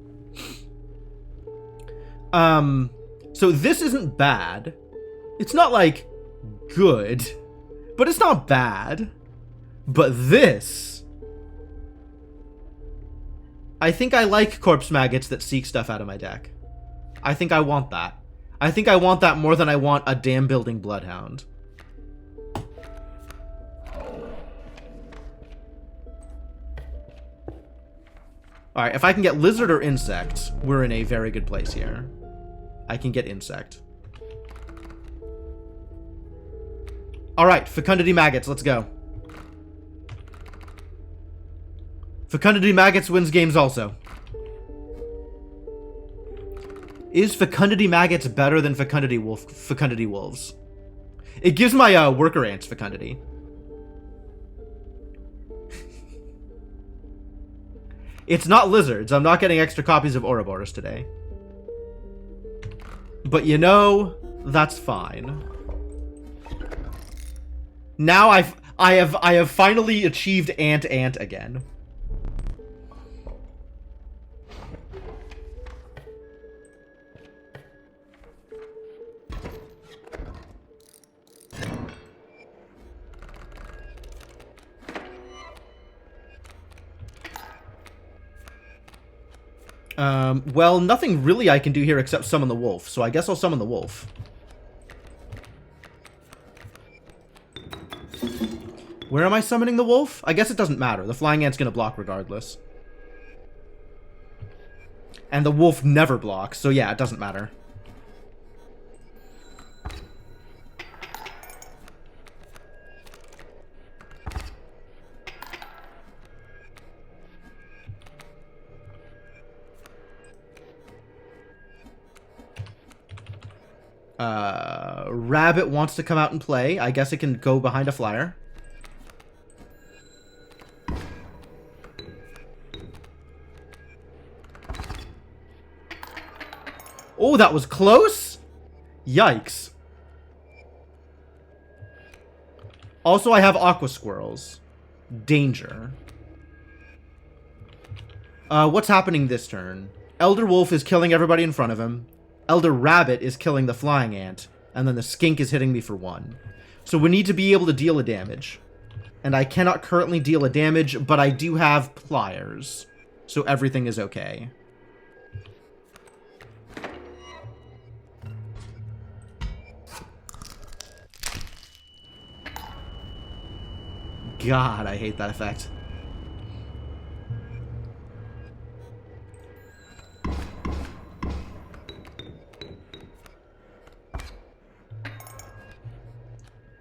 So this isn't bad. It's not, like, good. But it's not bad. But this... I think I like corpse maggots that seek stuff out of my deck. I think I want that. I think I want that more than I want a dam building bloodhound. Alright, if I can get lizard or insect, we're in a very good place here. I can get insect. Alright, fecundity maggots, let's go. Fecundity maggots wins games also. Is fecundity maggots better than fecundity wolves? It gives my worker ants fecundity. It's not lizards. I'm not getting extra copies of Ouroboros today. But you know, that's fine. Now I have finally achieved ant again. Well, nothing really I can do here except summon the wolf, so I guess I'll summon the wolf. Where am I summoning the wolf? I guess it doesn't matter. The flying ant's gonna block regardless. And the wolf never blocks, so yeah, it doesn't matter. Rabbit wants to come out and play. I guess it can go behind a flyer. Oh, that was close! Yikes. Also, I have aqua squirrels. Danger. What's happening this turn? Elder Wolf is killing everybody in front of him. Elder Rabbit is killing the flying ant. And then the skink is hitting me for 1. So we need to be able to deal a damage. And I cannot currently deal a damage, but I do have pliers. So everything is okay. God, I hate that effect.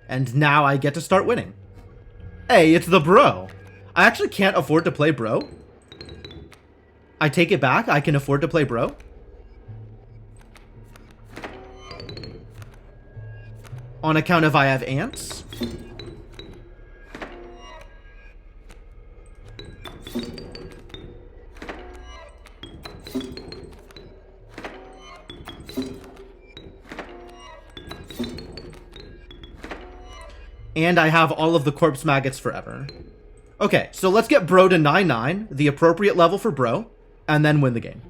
And now I get to start winning. Hey, it's the bro. I actually can't afford to play bro. I take it back. I can afford to play bro. On account of I have ants. And I have all of the corpse maggots forever. Okay, so let's get bro to 9-9, the appropriate level for bro, and then win the game.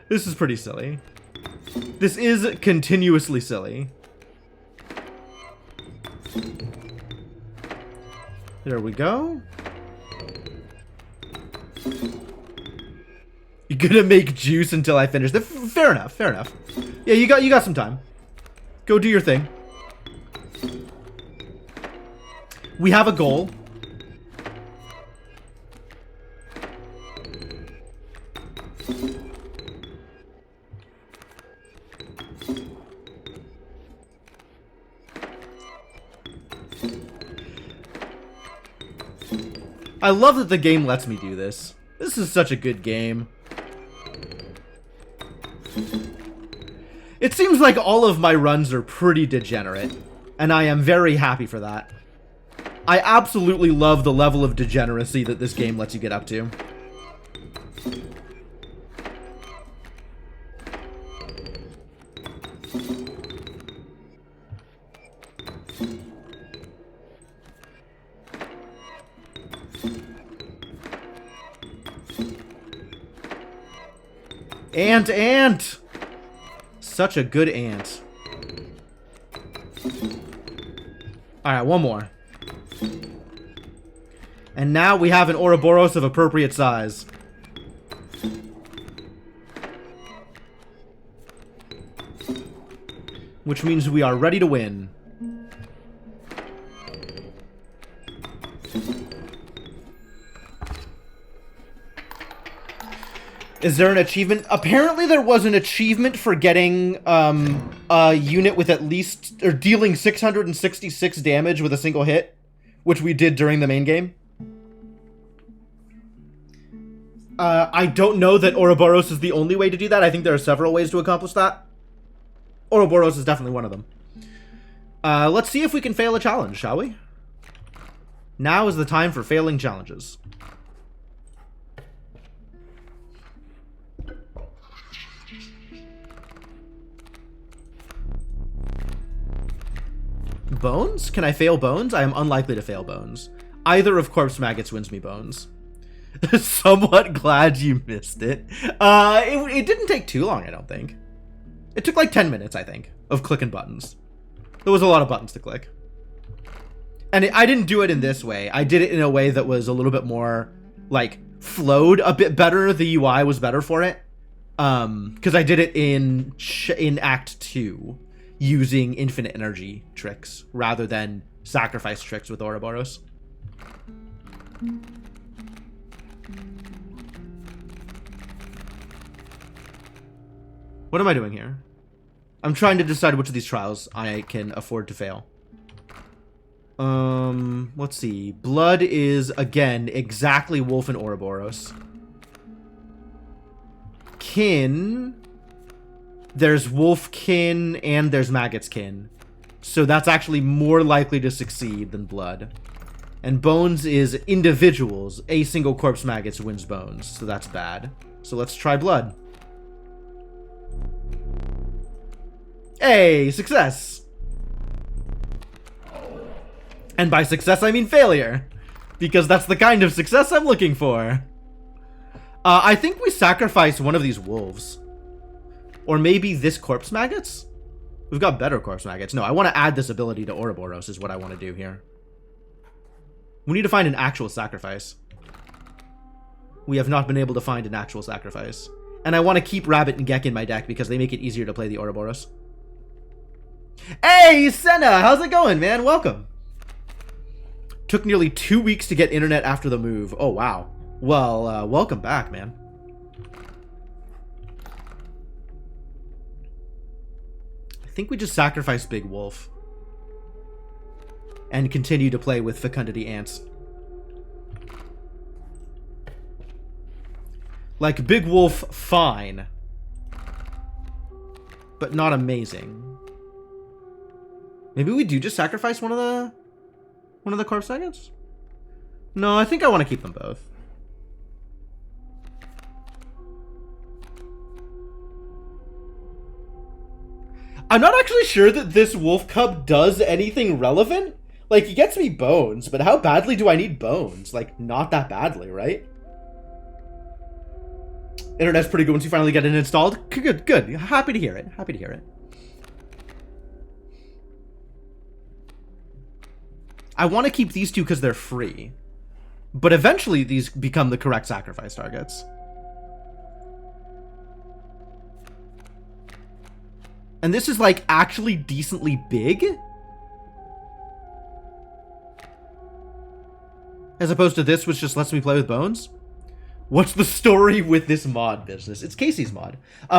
This is pretty silly. This is continuously silly. There we go. You're gonna make juice until I finish. Fair enough, fair enough. Yeah, you got some time. Go do your thing. We have a goal. I love that the game lets me do this. This is such a good game. It seems like all of my runs are pretty degenerate, and I am very happy for that. I absolutely love the level of degeneracy that this game lets you get up to. Ant! Such a good ant. Alright, one more. And now we have an Ouroboros of appropriate size. Which means we are ready to win. Is there an achievement? Apparently there was an achievement for getting a unit with at least, or dealing 666 damage with a single hit, which we did during the main game. I don't know that Ouroboros is the only way to do that. I think there are several ways to accomplish that. Ouroboros is definitely one of them. Let's see if we can fail a challenge, shall we? Now is the time for failing challenges. Bones? Can I fail bones? I am unlikely to fail bones. Either of corpse maggots wins me bones. Somewhat glad you missed it. It didn't take too long, I don't think. It took like 10 minutes, I think, of clicking buttons. There was a lot of buttons to click. And I didn't do it in this way. I did it in a way that was a little bit more, like, flowed a bit better. The UI was better for it. Because I did it in Act 2, using infinite energy tricks, rather than sacrifice tricks with Ouroboros. What am I doing here? I'm trying to decide which of these trials I can afford to fail. Let's see. Blood is, again, exactly Wolf and Ouroboros. Kin... There's Wolf Kin and there's Maggot's Kin. So that's actually more likely to succeed than Blood. And Bones is individuals. A single corpse maggots wins Bones, so that's bad. So let's try Blood. Hey, success! And by success, I mean failure. Because that's the kind of success I'm looking for. I think we sacrifice one of these wolves. Or maybe this corpse maggots? We've got better corpse maggots. No, I want to add this ability to Ouroboros is what I want to do here. We need to find an actual sacrifice. We have not been able to find an actual sacrifice. And I want to keep Rabbit and Gek in my deck because they make it easier to play the Ouroboros. Hey, Senna! How's it going, man? Welcome. Took nearly 2 weeks to get internet after the move. Oh, wow. Well, welcome back, man. I think we just sacrifice Big Wolf. And continue to play with Fecundity Ants. Like, Big Wolf, fine. But not amazing. Maybe we do just sacrifice one of the corpse maggots? No, I think I want to keep them both. I'm not actually sure that this wolf cub does anything relevant. Like, he gets me bones, but how badly do I need bones? Like, not that badly, right? Internet's pretty good once you finally get it installed. Good, good. Happy to hear it. Happy to hear it. I want to keep these two because they're free. But eventually these become the correct sacrifice targets. And this is like actually decently big. As opposed to this, which just lets me play with bones. What's the story with this mod business? It's Kaycee's mod.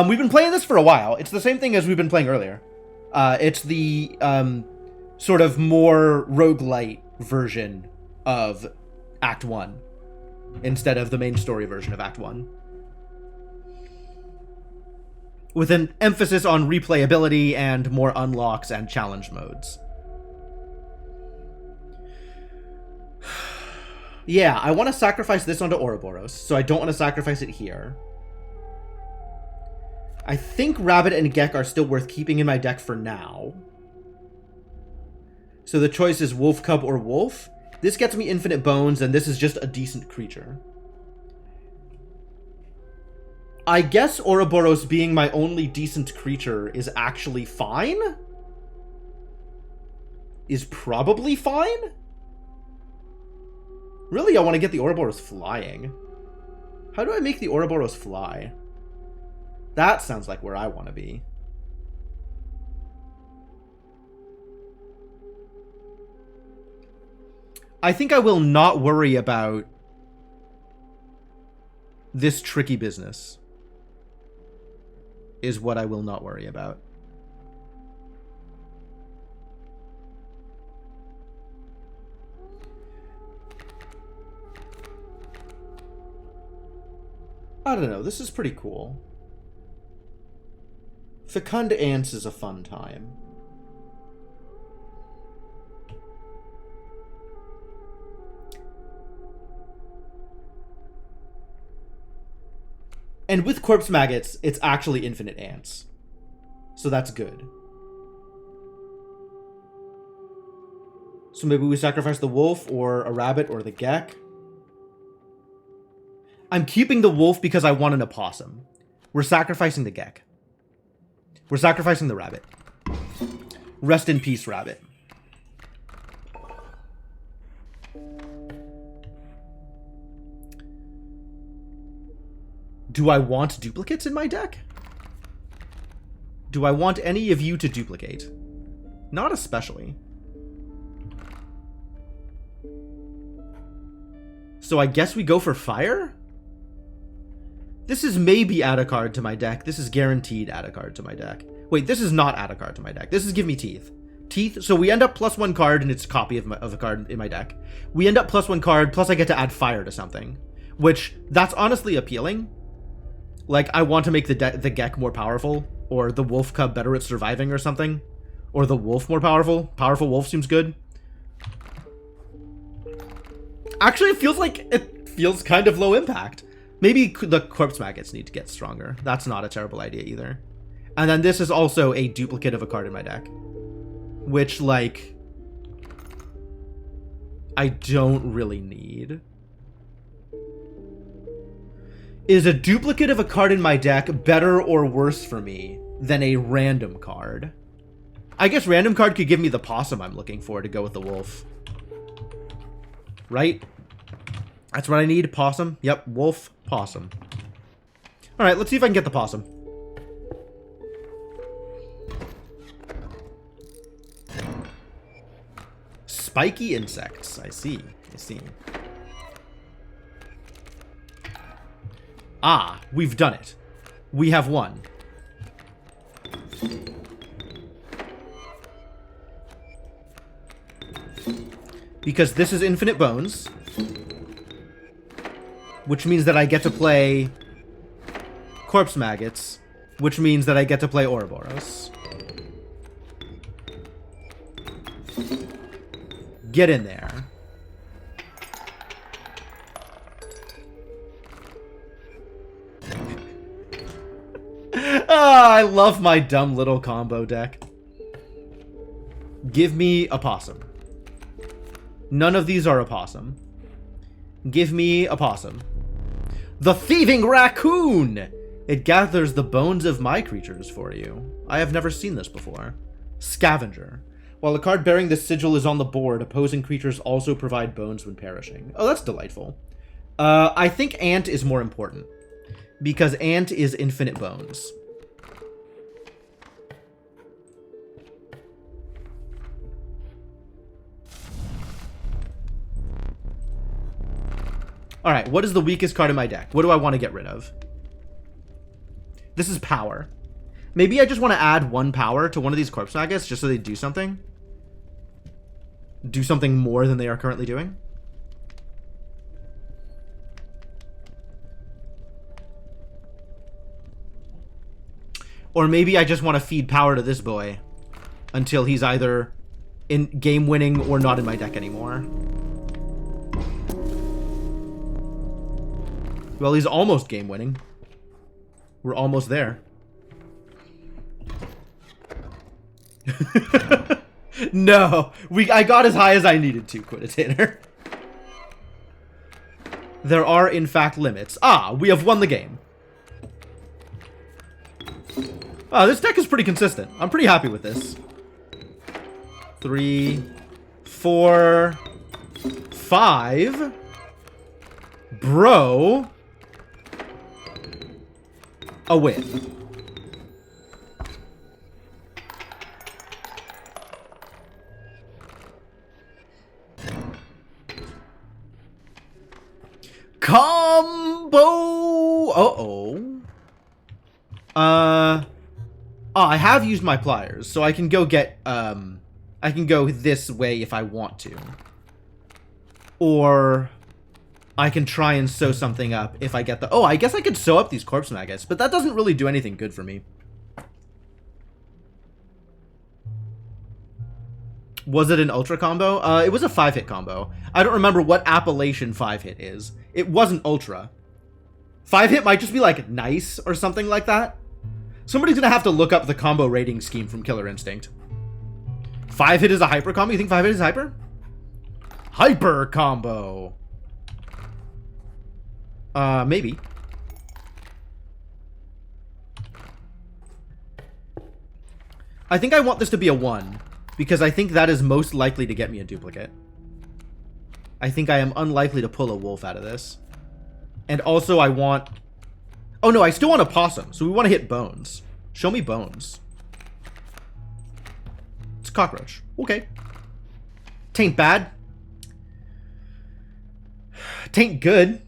We've been playing this for a while. It's the same thing as we've been playing earlier. It's the sort of more roguelite version of Act 1 instead of the main story version of Act 1. With an emphasis on replayability and more unlocks and challenge modes. Yeah, I want to sacrifice this onto Ouroboros, so I don't want to sacrifice it here. I think Rabbit and Gek are still worth keeping in my deck for now. So the choice is Wolf Cub or Wolf. This gets me infinite bones, and this is just a decent creature. I guess Ouroboros being my only decent creature is actually fine? is probably fine. Really, I want to get the Ouroboros flying. How do I make the Ouroboros fly? That sounds like where I want to be. I think I will not worry about this tricky business. Is what I will not worry about. I don't know, this is pretty cool. Fecund Ants is a fun time. And with Corpse Maggots, it's actually infinite ants. So that's good. So maybe we sacrifice the wolf or a rabbit or the gek. I'm keeping the wolf because I want an opossum. We're sacrificing the gek. We're sacrificing the rabbit. Rest in peace, rabbit. Do I want duplicates in my deck? Do I want any of you to duplicate? Not especially. So I guess we go for fire? This is maybe add a card to my deck. This is guaranteed add a card to my deck. Wait, this is not add a card to my deck. This is give me teeth. Teeth, so we end up +1 card and it's a copy of a card in my deck. We end up +1 card, plus I get to add fire to something. Which, that's honestly appealing. Like, I want to make the gek more powerful, or the wolf cub better at surviving or something. Or the wolf more powerful. Powerful wolf seems good. Actually, it feels kind of low impact. Maybe the Corpse Maggots need to get stronger. That's not a terrible idea either. And then this is also a duplicate of a card in my deck. Which, like, I don't really need. Is a duplicate of a card in my deck better or worse for me than a random card? I guess random card could give me the possum I'm looking for to go with the wolf. Right? That's what I need, possum. Yep, wolf, possum. Alright, let's see if I can get the possum. Spiky insects, I see. Ah, we've done it. We have won. Because this is infinite bones. Which means that I get to play Corpse Maggots. Which means that I get to play Ouroboros. Get in there. I love my dumb little combo deck. Give me a possum. None of these are a possum. Give me a possum. The Thieving Raccoon! It gathers the bones of my creatures for you. I have never seen this before. Scavenger. While a card bearing this sigil is on the board, opposing creatures also provide bones when perishing. Oh, that's delightful. I think Ant is more important. Because Ant is infinite bones. Alright, what is the weakest card in my deck? What do I want to get rid of? This is power. Maybe I just want to add 1 power to one of these Corpse Maggots just so they do something. Do something more than they are currently doing. Or maybe I just want to feed power to this boy until he's either in game winning or not in my deck anymore. Well, he's almost game winning. We're almost there. No, I got as high as I needed to, Quiditator. There are, in fact, limits. Ah, we have won the game. Ah, this deck is pretty consistent. I'm pretty happy with this. 3, 4, 5. Bro. A win. Combo. Uh-oh. Oh, I have used my pliers, so I can go get, I can go this way if I want to. Or I can try and sew something up if I get the... Oh, I guess I could sew up these corpse maggots, but that doesn't really do anything good for me. Was it an ultra combo? It was a 5-hit combo. I don't remember what appellation 5-hit is. It wasn't ultra. 5-hit might just be like nice or something like that. Somebody's gonna have to look up the combo rating scheme from Killer Instinct. 5-hit is a hyper combo? You think 5-hit is hyper? Hyper combo. Maybe. I think I want this to be a 1, because I think that is most likely to get me a duplicate. I think I am unlikely to pull a wolf out of this. And also I want... Oh no, I still want a possum, so we want to hit bones. Show me bones. It's a cockroach. Okay. Tain't bad. Tain't good.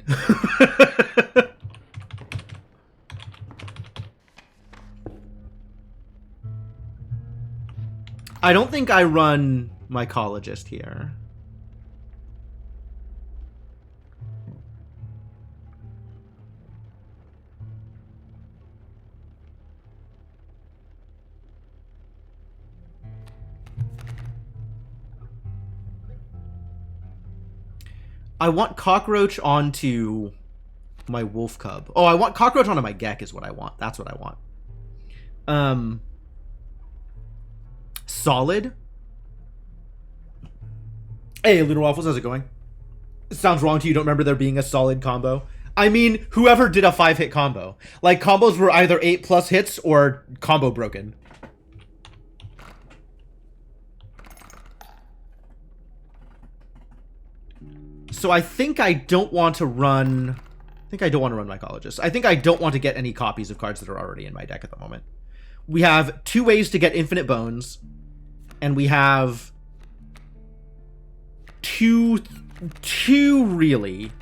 I don't think I run mycologist here. I want cockroach onto my wolf cub. Oh, I want cockroach onto my gek is what I want. That's what I want. Solid. Hey, Lunar Waffles, how's it going? It sounds wrong to you. Don't remember there being a solid combo. I mean, whoever did a 5-hit combo. Like, combos were either 8+ hits or combo broken. So I think I don't want to run... mycologist. I think I don't want to get any copies of cards that are already in my deck at the moment. We have 2 ways to get infinite bones. And we have... two really...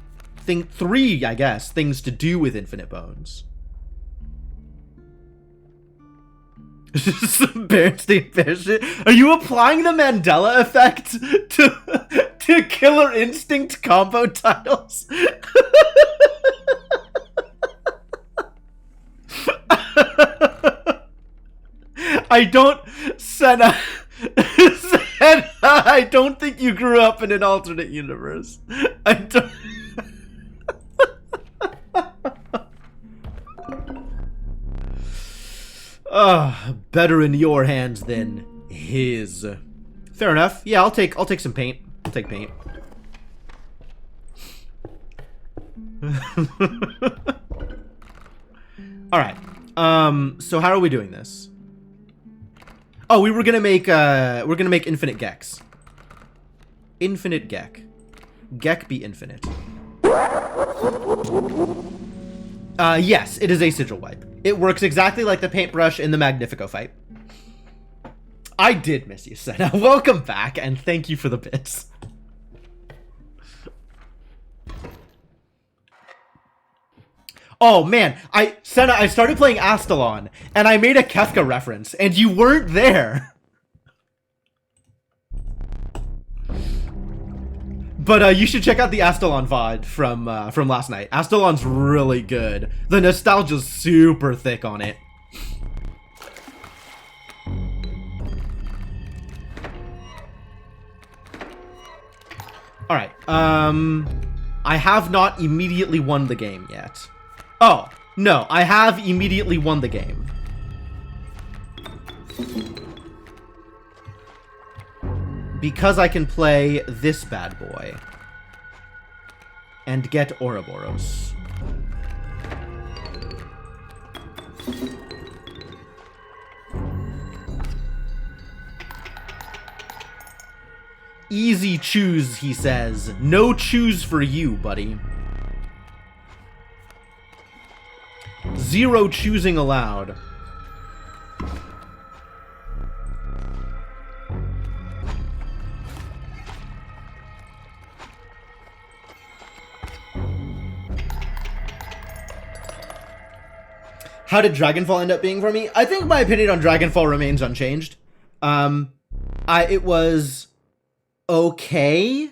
three, I guess, things to do with infinite bones. Bernstein fish. Are you applying the Mandela effect to Killer Instinct combo titles? I don't, Senna, I don't think you grew up in an alternate universe. I don't. Better in your hands than his. Fair enough. Yeah, I'll take some paint. I'll take paint. All right. So how are we doing this? Oh, we're gonna make infinite geks. Infinite gek. Gek be infinite. Yes, it is a sigil wipe. It works exactly like the paintbrush in the Magnifico fight. I did miss you, Senna. Welcome back, and thank you for the bits. Oh, man. Senna, I started playing Astalon, and I made a Kefka reference, and you weren't there. But you should check out the Astalon VOD from last night. Astalon's really good. The nostalgia's super thick on it. Alright, I have not immediately won the game yet. Oh, no, I have immediately won the game. Because I can play this bad boy. And get Ouroboros. Easy choose, he says. No choose for you, buddy. 0 choosing allowed. How did Dragonfall end up being for me? I think my opinion on Dragonfall remains unchanged. It was okay.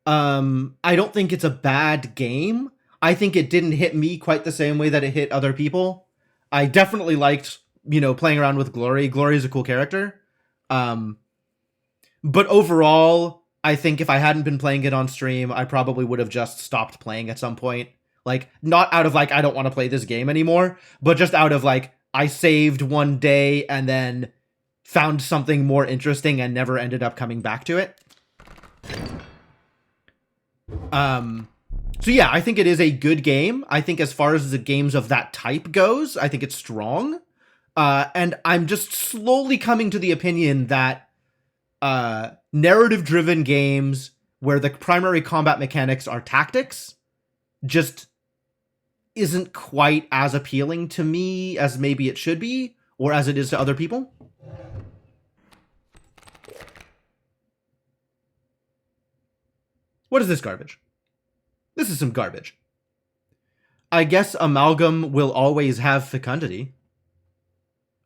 I don't think it's a bad game. I think it didn't hit me quite the same way that it hit other people. I definitely liked, you know, playing around with Glory. Glory is a cool character. But overall, I think if I hadn't been playing it on stream, I probably would have just stopped playing at some point. Like, not out of, like, I don't want to play this game anymore, but just out of, like, I saved one day and then found something more interesting and never ended up coming back to it. So yeah, I think it is a good game. I think as far as the games of that type goes, I think it's strong. And I'm just slowly coming to the opinion that narrative-driven games where the primary combat mechanics are tactics just isn't quite as appealing to me as maybe it should be, or as it is to other people. What is this garbage? This is some garbage. I guess Amalgam will always have fecundity.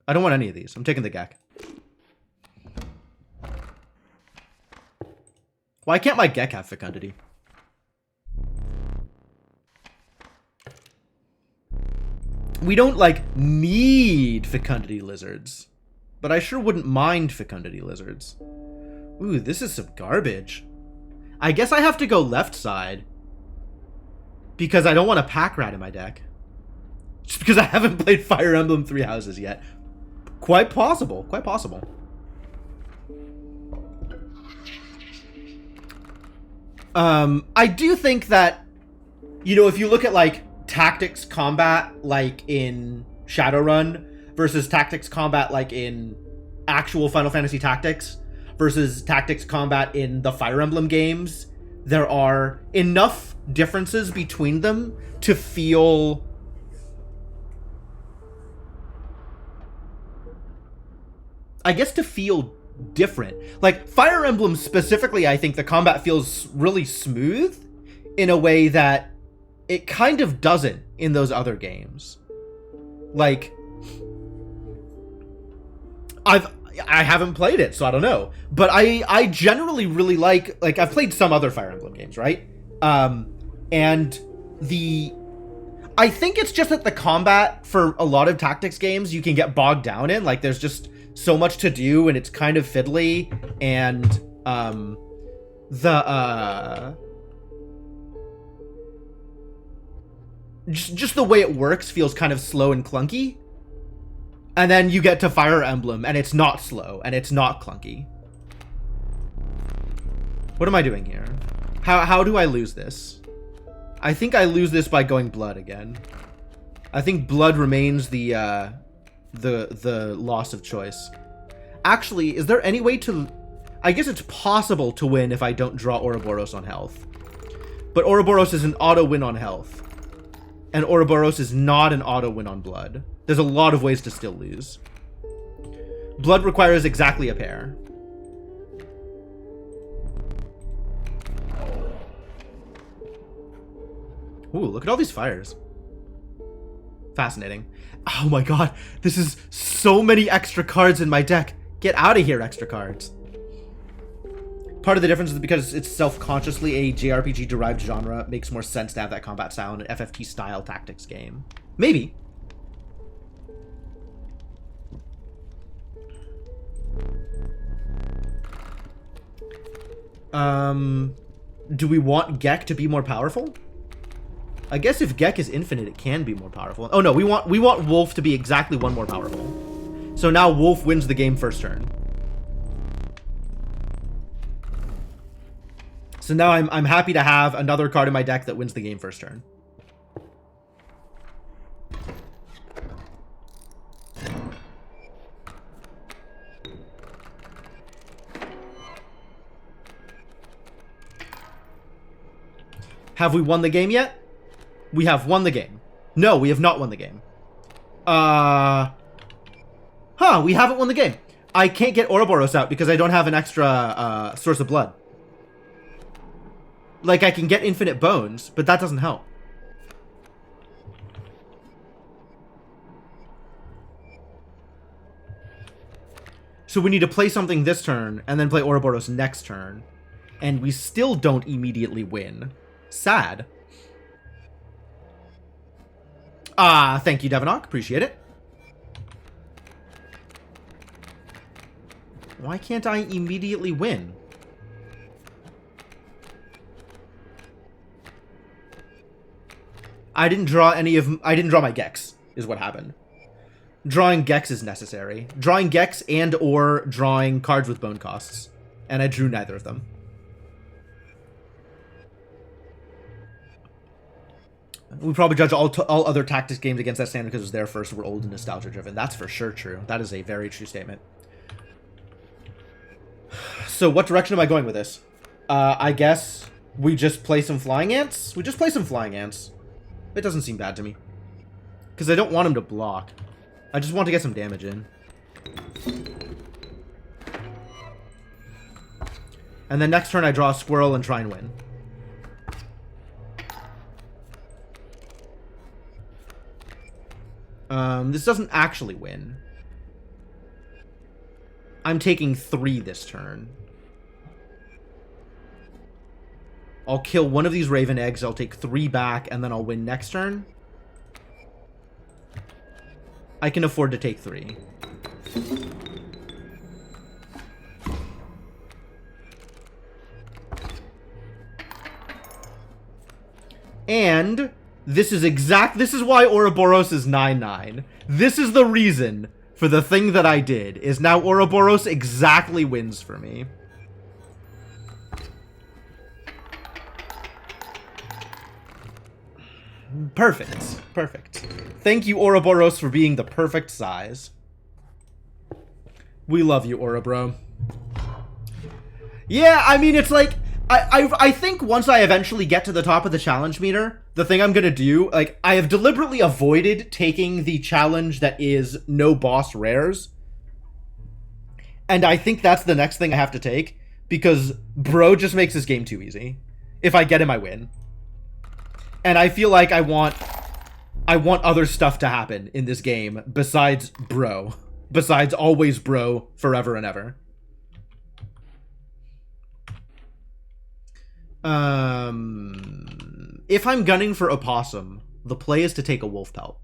I don't want any of these. I'm taking the Gek. Why can't my Gek have fecundity? We don't, like, need fecundity lizards. But I sure wouldn't mind fecundity lizards. Ooh, this is some garbage. I guess I have to go left side. Because I don't want a pack rat in my deck. Just because I haven't played Fire Emblem Three Houses yet. Quite possible. Quite possible. I do think that, you know, if you look at, like, tactics combat, like in Shadowrun, versus tactics combat, like in actual Final Fantasy Tactics, versus tactics combat in the Fire Emblem games, there are enough differences between them to feel different. Like, Fire Emblem specifically, I think the combat feels really smooth in a way that it kind of doesn't in those other games. Like, I haven't played it, so I don't know. But I generally really like I've played some other Fire Emblem games, right? And I think it's just that the combat for a lot of tactics games you can get bogged down in. Like, there's just so much to do, and it's kind of fiddly, and just the way it works feels kind of slow and clunky. And then you get to Fire Emblem, and it's not slow, and it's not clunky. What am I doing here? How do I lose this? I think I lose this by going blood again. I think blood remains the loss of choice. Actually, is there any way to... I guess it's possible to win if I don't draw Ouroboros on health. But Ouroboros is an auto win on health. And Ouroboros is not an auto win on blood. There's a lot of ways to still lose. Blood requires exactly a pair. Ooh, look at all these fires. Fascinating. Oh my god, this is so many extra cards in my deck. Get out of here, extra cards. Part of the difference is because it's self-consciously a JRPG-derived genre. It makes more sense to have that combat style in an FFT-style tactics game. Maybe. Do we want Gek to be more powerful? I guess if Gek is infinite, it can be more powerful. Oh no, we want Wolf to be exactly one more powerful. So now Wolf wins the game first turn. So now I'm happy to have another card in my deck that wins the game first turn. Have we won the game yet? We have won the game. No, we have not won the game. We haven't won the game. I can't get Ouroboros out because I don't have an extra source of blood. Like, I can get infinite bones, but that doesn't help. So we need to play something this turn, and then play Ouroboros next turn. And we still don't immediately win. Sad. Thank you, Devanok. Appreciate it. Why can't I immediately win? I didn't draw my Gex, is what happened. Drawing Gex is necessary. Drawing Gex and or drawing cards with bone costs. And I drew neither of them. We probably judge all other Tactics games against that standard because it was there first. We're old and nostalgia driven. That's for sure true. That is a very true statement. So what direction am I going with this? I guess we just play some Flying Ants? We just play some Flying Ants. It doesn't seem bad to me. Because I don't want him to block. I just want to get some damage in. And then next turn I draw a squirrel and try and win. This doesn't actually win. I'm taking 3 this turn. I'll kill one of these Raven Eggs, I'll take 3 back, and then I'll win next turn. I can afford to take 3. And this is why Ouroboros is 9/9. This is the reason for the thing that I did, is now Ouroboros exactly wins for me. Perfect. Perfect. Thank you, Ouroboros, for being the perfect size. We love you, Ourobro. Yeah, I mean, it's like, I think once I eventually get to the top of the challenge meter, the thing I'm gonna do, like, I have deliberately avoided taking the challenge that is no boss rares. And I think that's the next thing I have to take, because bro just makes this game too easy. If I get him, I win. And I feel like I want other stuff to happen in this game besides bro. Besides always bro, forever and ever. If I'm gunning for opossum, the play is to take a wolf pelt.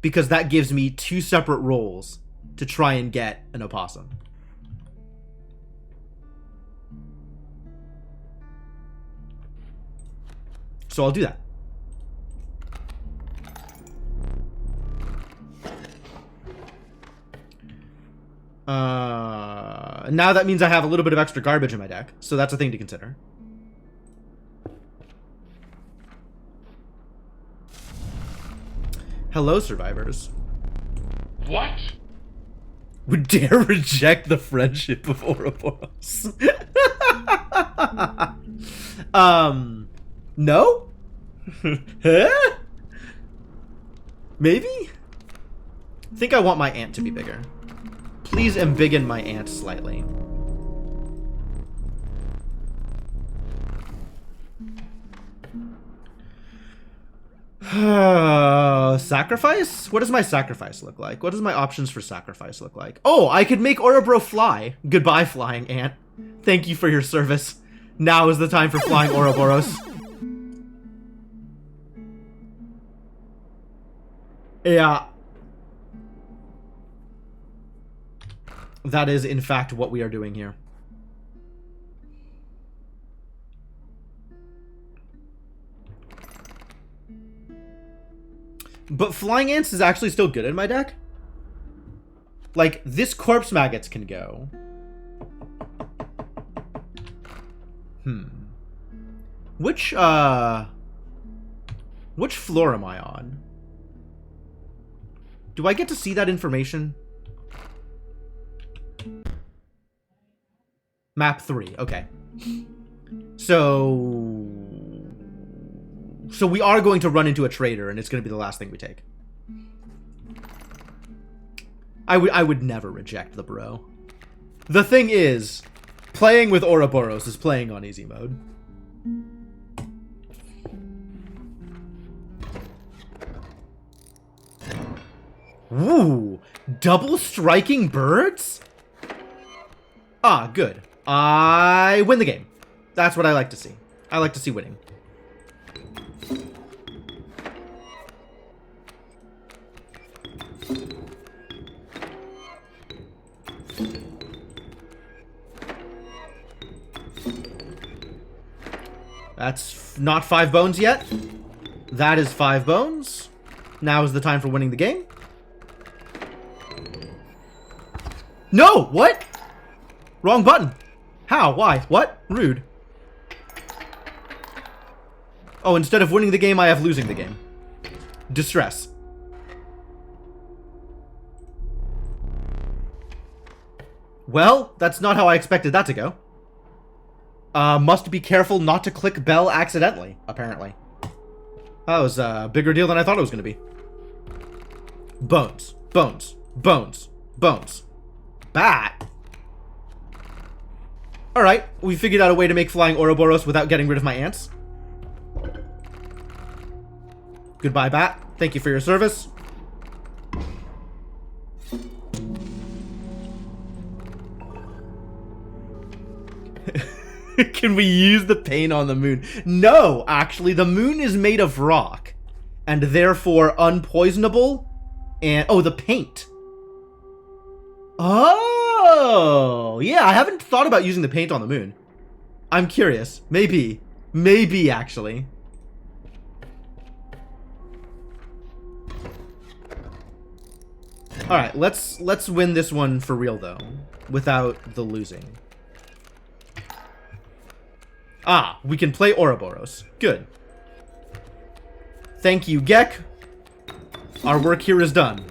Because that gives me 2 separate rolls to try and get an opossum. So I'll do that. Now that means I have a little bit of extra garbage in my deck, so that's a thing to consider. Hello, survivors. What? Would dare reject the friendship of Ouroboros. No? Huh? Maybe? I think I want my ant to be bigger. Please embiggen my ant slightly. Sacrifice? What does my sacrifice look like? What does my options for sacrifice look like? Oh, I could make Ourobro fly. Goodbye, flying ant. Thank you for your service. Now is the time for flying Ouroboros. Yeah. That is, in fact, what we are doing here. But Flying Ants is actually still good in my deck. Like, this Corpse Maggots can go. Which floor am I on? Do I get to see that information? Map 3, okay. So we are going to run into a trader, and it's going to be the last thing we take. I would never reject the bro. The thing is, playing with Ouroboros is playing on easy mode. Woo! Double striking birds? Ah, good. I win the game. That's what I like to see. I like to see winning. That's not 5 bones yet. That is 5 bones. Now is the time for winning the game. No! What? Wrong button. How? Why? What? Rude. Oh, instead of winning the game, I have losing the game. Distress. Well, that's not how I expected that to go. Must be careful not to click bell accidentally, apparently. That was a bigger deal than I thought it was going to be. Bones. Bones. Bones. Bones. Bat. Alright, we figured out a way to make flying Ouroboros without getting rid of my ants. Goodbye, bat. Thank you for your service. Can we use the paint on the moon? No, actually, the moon is made of rock and therefore unpoisonable. And oh, the paint. Oh, yeah, I haven't thought about using the paint on the moon. I'm curious. Maybe actually. All right, let's win this one for real though, without the losing. Ah, we can play Ouroboros. Good. Thank you, Gek. Our work here is done.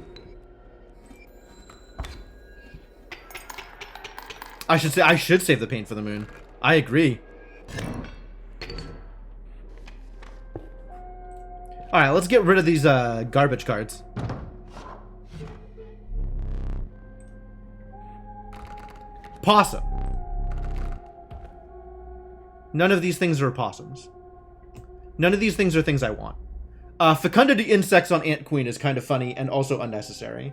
I should save the paint for the moon. I agree. Alright, let's get rid of these garbage cards. Possum. None of these things are possums. None of these things are things I want. Fecundity insects on Ant Queen is kind of funny and also unnecessary.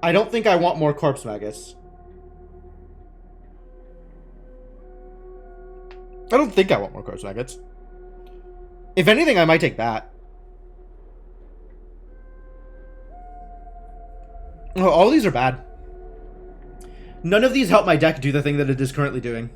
I don't think I want more corpse maggots. I don't think I want more corpse maggots. If anything, I might take that. Oh, all these are bad. None of these help my deck do the thing that it is currently doing.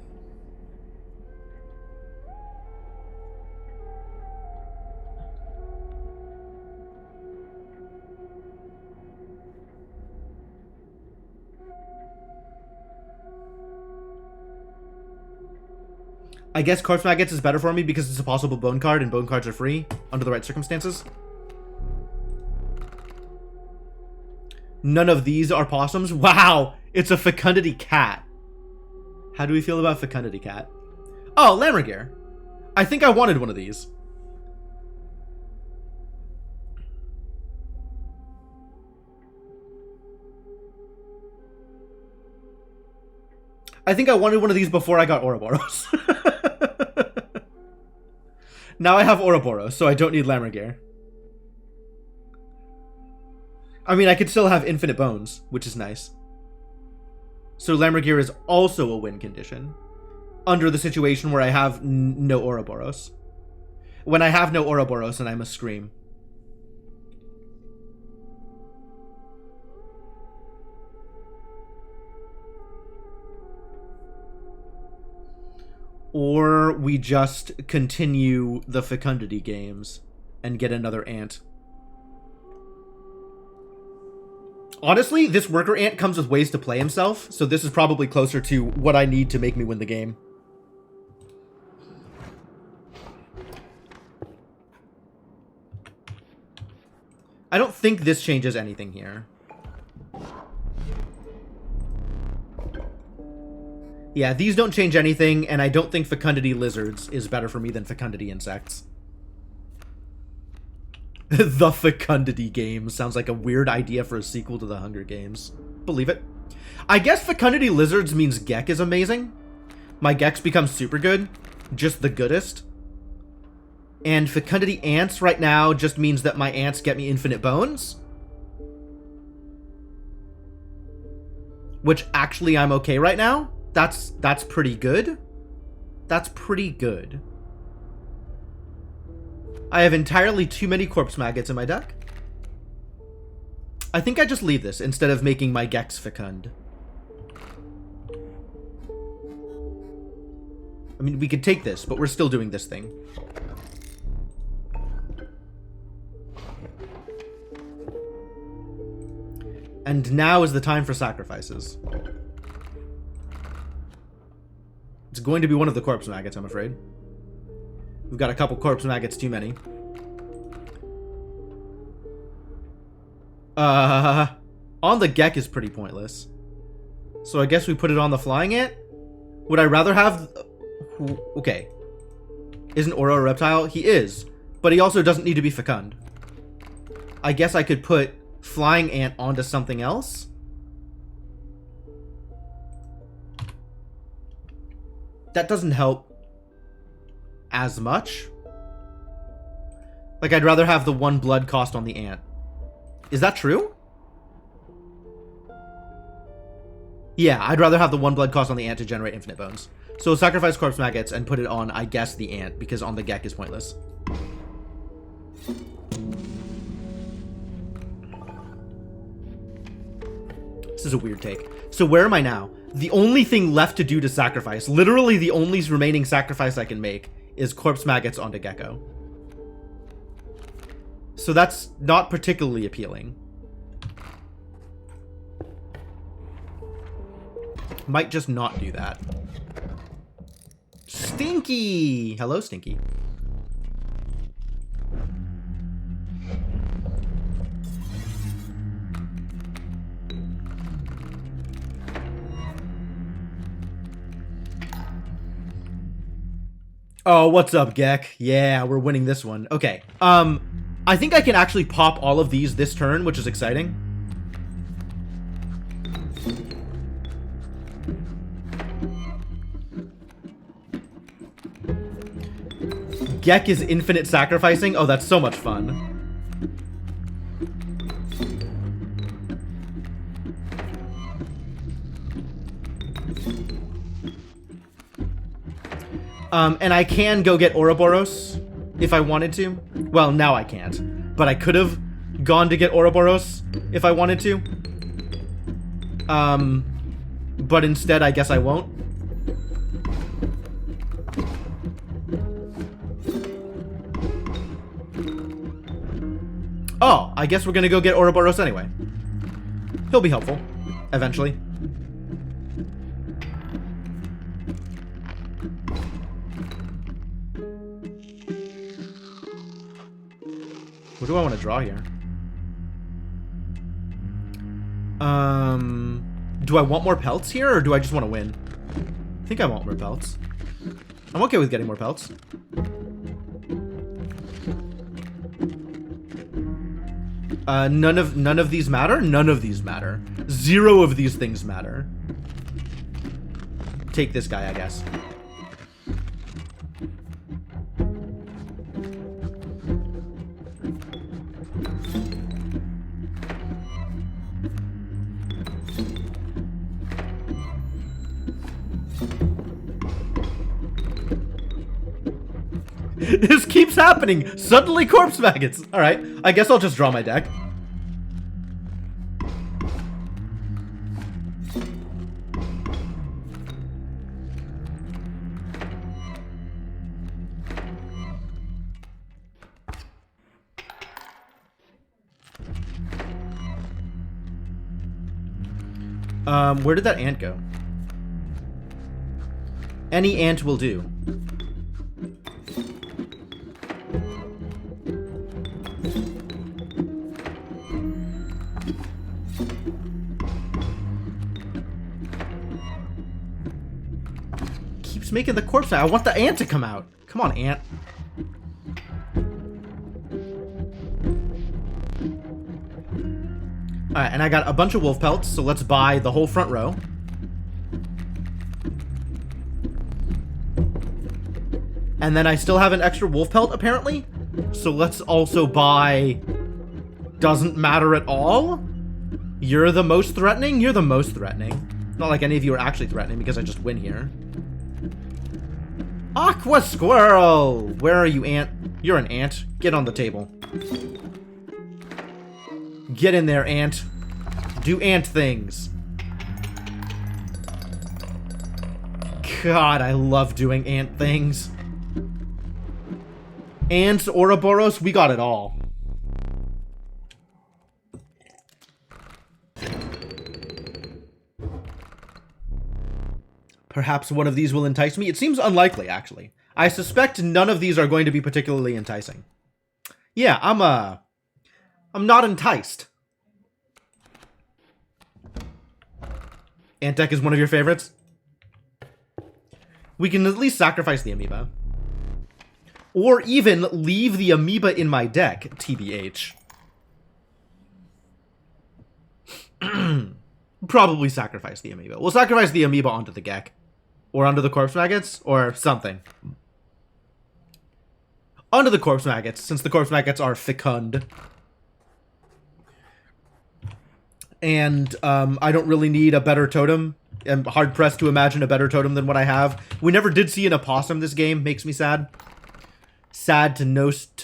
I guess Corpse Maggots is better for me because it's a possible bone card and bone cards are free under the right circumstances. None of these are possums. Wow! It's a Fecundity Cat. How do we feel about Fecundity Cat? Oh, Lammergeier. I think I wanted one of these. I think I wanted one of these before I got Ouroboros. Now I have Ouroboros, so I don't need Lammergeier. I mean, I could still have infinite bones, which is nice. So Lammergeier is also a win condition. Under the situation where I have no Ouroboros. When I have no Ouroboros, and I must scream. Or we just continue the Fecundity games and get another ant. Honestly, this worker ant comes with ways to play himself, so this is probably closer to what I need to make me win the game. I don't think this changes anything here. Yeah, these don't change anything, and I don't think Fecundity Lizards is better for me than Fecundity Insects. The Fecundity Games sounds like a weird idea for a sequel to the Hunger Games. Believe it. I guess Fecundity Lizards means Gek is amazing. My Geks become super good. Just the goodest. And Fecundity Ants right now just means that my ants get me infinite bones. Which actually I'm okay right now. That's pretty good. That's pretty good. I have entirely too many corpse maggots in my deck. I think I just leave this instead of making my Geks fecund. I mean, we could take this, but we're still doing this thing. And now is the time for sacrifices. It's going to be one of the corpse maggots, I'm afraid. We've got a couple corpse maggots too many. On the Gek is pretty pointless. So I guess we put it on the flying ant? Would I rather have... Okay. Isn't Oro a reptile? He is. But he also doesn't need to be fecund. I guess I could put flying ant onto something else? That doesn't help as much. Like, I'd rather have the 1 blood cost on the ant. Is that true? Yeah, I'd rather have the 1 blood cost on the ant to generate infinite bones. So sacrifice corpse maggots and put it on, I guess, the ant, because on the Gek is pointless. This is a weird take. So where am I now? The only thing left to do to sacrifice, literally the only remaining sacrifice I can make, is corpse maggots onto Gecko. So that's not particularly appealing. Might just not do that. Stinky! Hello, Stinky. Oh, what's up, Gek? Yeah, we're winning this one. Okay. I think I can actually pop all of these this turn, which is exciting. Gek is infinite sacrificing. Oh, that's so much fun. And I can go get Ouroboros if I wanted to. Well, now I can't. But I could have gone to get Ouroboros if I wanted to. But instead, I guess I won't. Oh, I guess we're gonna go get Ouroboros anyway. He'll be helpful, eventually. What do I want to draw here? Do I want more pelts here, or do I just want to win? I think I want more pelts. I'm okay with getting more pelts. None of these matter? None of these matter. 0 of these things matter. Take this guy, I guess. This keeps happening. Suddenly corpse maggots. All right, I guess I'll just draw my deck. Where did that ant go? Any ant will do. keeps making the corpse. I want the ant to come out. Come on, ant. Alright, and I got a bunch of wolf pelts, so let's buy the whole front row. And then I still have an extra wolf pelt, apparently. So let's also buy... Doesn't matter at all? You're the most threatening? You're the most threatening. Not like any of you are actually threatening because I just win here. Aqua Squirrel! Where are you, ant? You're an ant. Get on the table. Get in there, ant. Do ant things. God, I love doing ant things. Ants, Ouroboros, we got it all. Perhaps one of these will entice me. It seems unlikely, actually. I suspect none of these are going to be particularly enticing. Yeah, I'm not enticed. Ant deck is one of your favorites? We can at least sacrifice the amoeba. Or even leave the amoeba in my deck, TBH. Probably sacrifice the amoeba. We'll sacrifice the amoeba onto the Gek. Or onto the corpse maggots, or something. Onto the corpse maggots, since the corpse maggots are fecund. And I don't really need a better totem. I'm hard-pressed to imagine a better totem than what I have. We never did see an opossum this game. Makes me sad. Sad to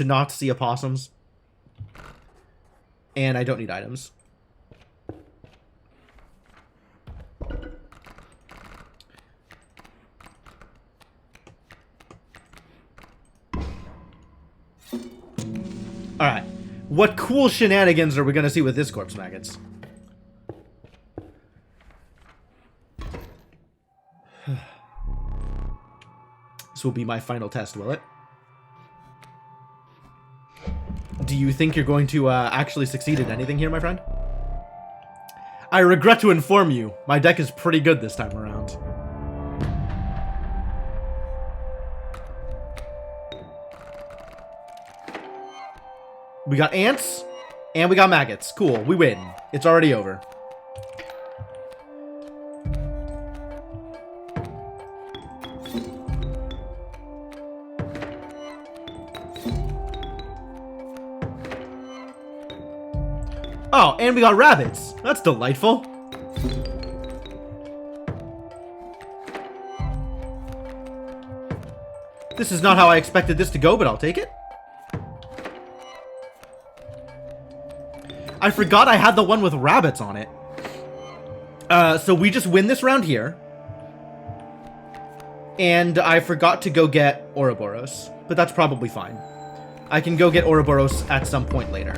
not see opossums. And I don't need items. Alright. What cool shenanigans are we gonna see with this corpse maggots? This will be my final test, will it? Do you think you're going to actually succeed at anything here, my friend? I regret to inform you, my deck is pretty good this time around. We got ants, and we got maggots. Cool, we win. It's already over. Oh, and we got rabbits. That's delightful. This is not how I expected this to go, but I'll take it. I forgot I had the one with rabbits on it. So we just win this round here. And I forgot to go get Ouroboros, but that's probably fine. I can go get Ouroboros at some point later.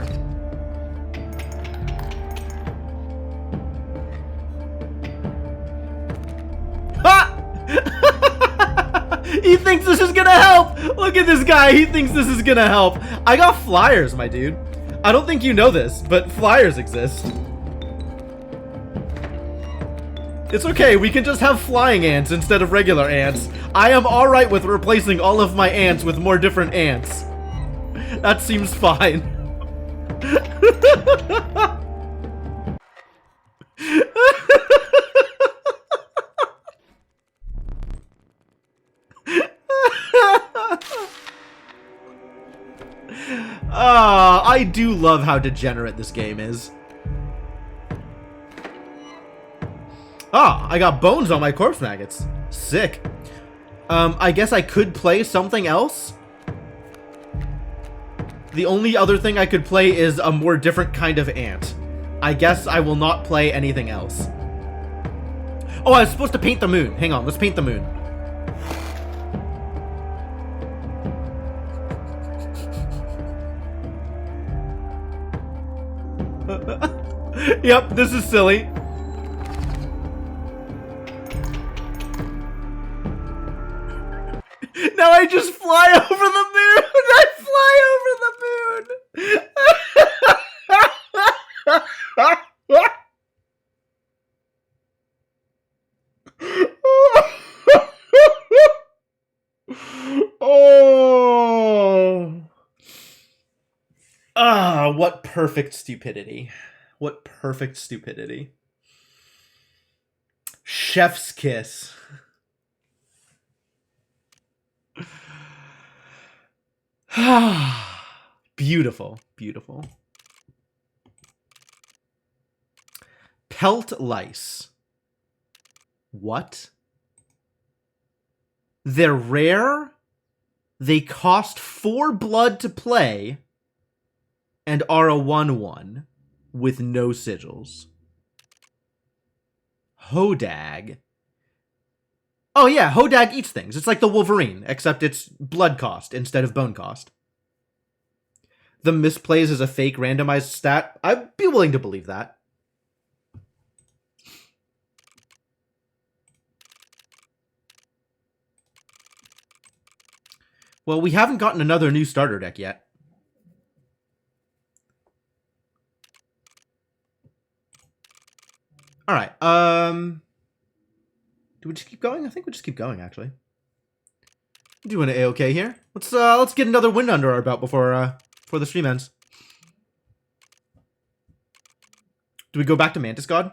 Ha! He thinks this is gonna help! Look at this guy, he thinks this is gonna help. I got flyers, my dude. I don't think you know this, but flyers exist. It's okay, we can just have flying ants instead of regular ants. I am alright with replacing all of my ants with more different ants. That seems fine. I do love how degenerate this game is. I got bones on my corpse maggots. Sick. I guess I could play something else. The only other thing I could play is a more different kind of ant. I guess I will not play anything else. Oh, I was supposed to paint the moon. Hang on, let's paint the moon. Yep, this is silly. Now I just fly over the moon! I fly over the moon! perfect stupidity. What perfect stupidity. Chef's kiss. Beautiful, beautiful. Pelt lice. What? They're rare. They cost 4 blood to play. And are a 1/1 with no sigils. Hodag. Oh yeah, Hodag eats things. It's like the Wolverine, except it's blood cost instead of bone cost. The misplays is a fake randomized stat. I'd be willing to believe that. Well, we haven't gotten another new starter deck yet. All right. Do we just keep going? I think we just keep going, actually. Doing an A-okay here. Let's get another win under our belt before the stream ends. Do we go back to Mantis God?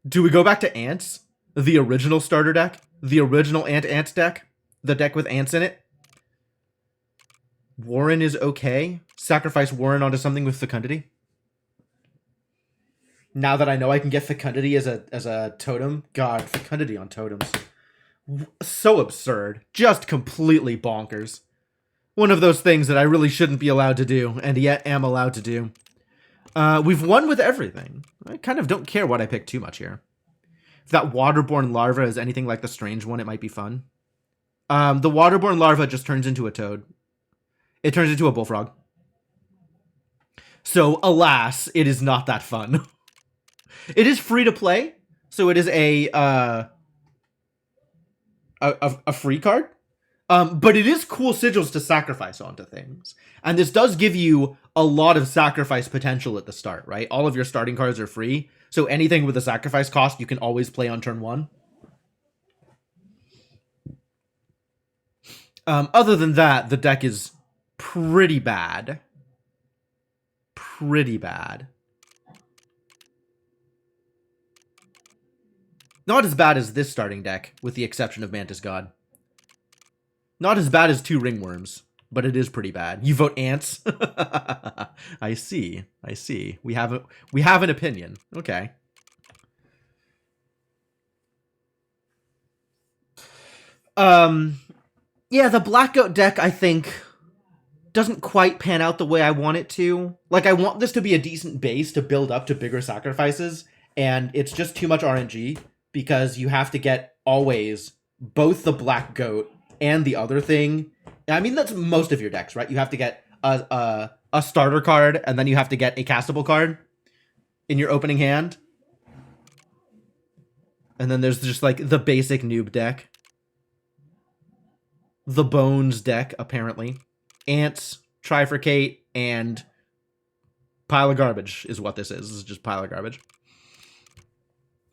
Do we go back to Ants? The original starter deck? The original Ants deck? The deck with ants in it? Warren is okay. Sacrifice Warren onto something with Fecundity. Now that I know I can get Fecundity as a totem. God, Fecundity on totems. So absurd. Just completely bonkers. One of those things that I really shouldn't be allowed to do, and yet am allowed to do. We've won with everything. I kind of don't care what I pick too much here. If that waterborne larva is anything like the strange one, it might be fun. The waterborne larva just turns into a toad. It turns into a bullfrog. So, alas, it is not that fun. It is free to play, so it is a free card. But it is cool sigils to sacrifice onto things. And this does give you a lot of sacrifice potential at the start, right? All of your starting cards are free, so anything with a sacrifice cost you can always play on turn 1. Other than that, the deck is pretty bad. Pretty bad. Not as bad as this starting deck, with the exception of Mantis God. Not as bad as 2 ringworms, but it is pretty bad. You vote ants? I see. I see. We have an opinion. Okay. Yeah, the Black Goat deck, I think, doesn't quite pan out the way I want it to. Like, I want this to be a decent base to build up to bigger sacrifices, and it's just too much RNG, because you have to get always both the Black Goat and the other thing. I mean, that's most of your decks, right? You have to get a starter card, and then you have to get a castable card in your opening hand. And then there's just, like, the basic noob deck. The Bones deck, apparently. Ants, Trifurcate, and Pile of Garbage is what this is. This is just Pile of Garbage.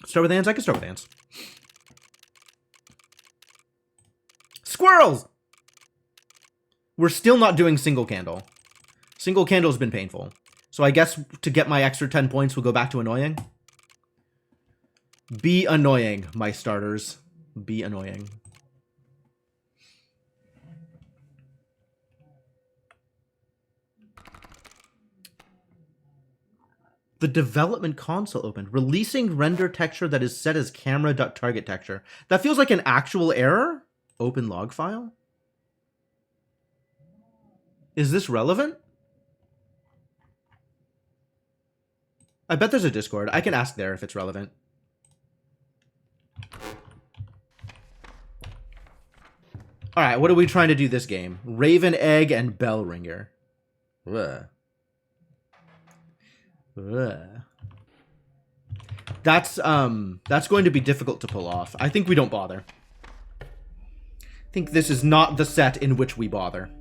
Start with ants? I can start with ants. Squirrels! We're still not doing single candle. Single candle has been painful. So I guess to get my extra 10 points, we'll go back to annoying. Be annoying, my starters. Be annoying. The development console opened. Releasing render texture that is set as camera.target texture. That feels like an actual error. Open log file. Is this relevant? I bet there's a Discord. I can ask there if it's relevant. Alright, what are we trying to do this game? Raven Egg and Bell Ringer. Ugh. Ugh. That's going to be difficult to pull off. I think we don't bother. I think this is not the set in which we bother.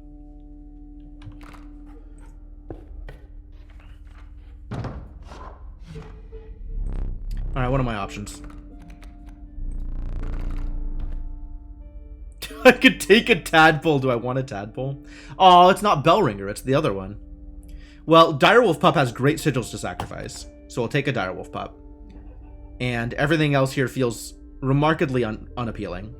Alright, what are my options? I could take a tadpole. Do I want a tadpole? Oh, it's not Bellringer, it's the other one. Well, Direwolf Pup has great sigils to sacrifice, so I'll take a Direwolf Pup. And everything else here feels remarkably unappealing.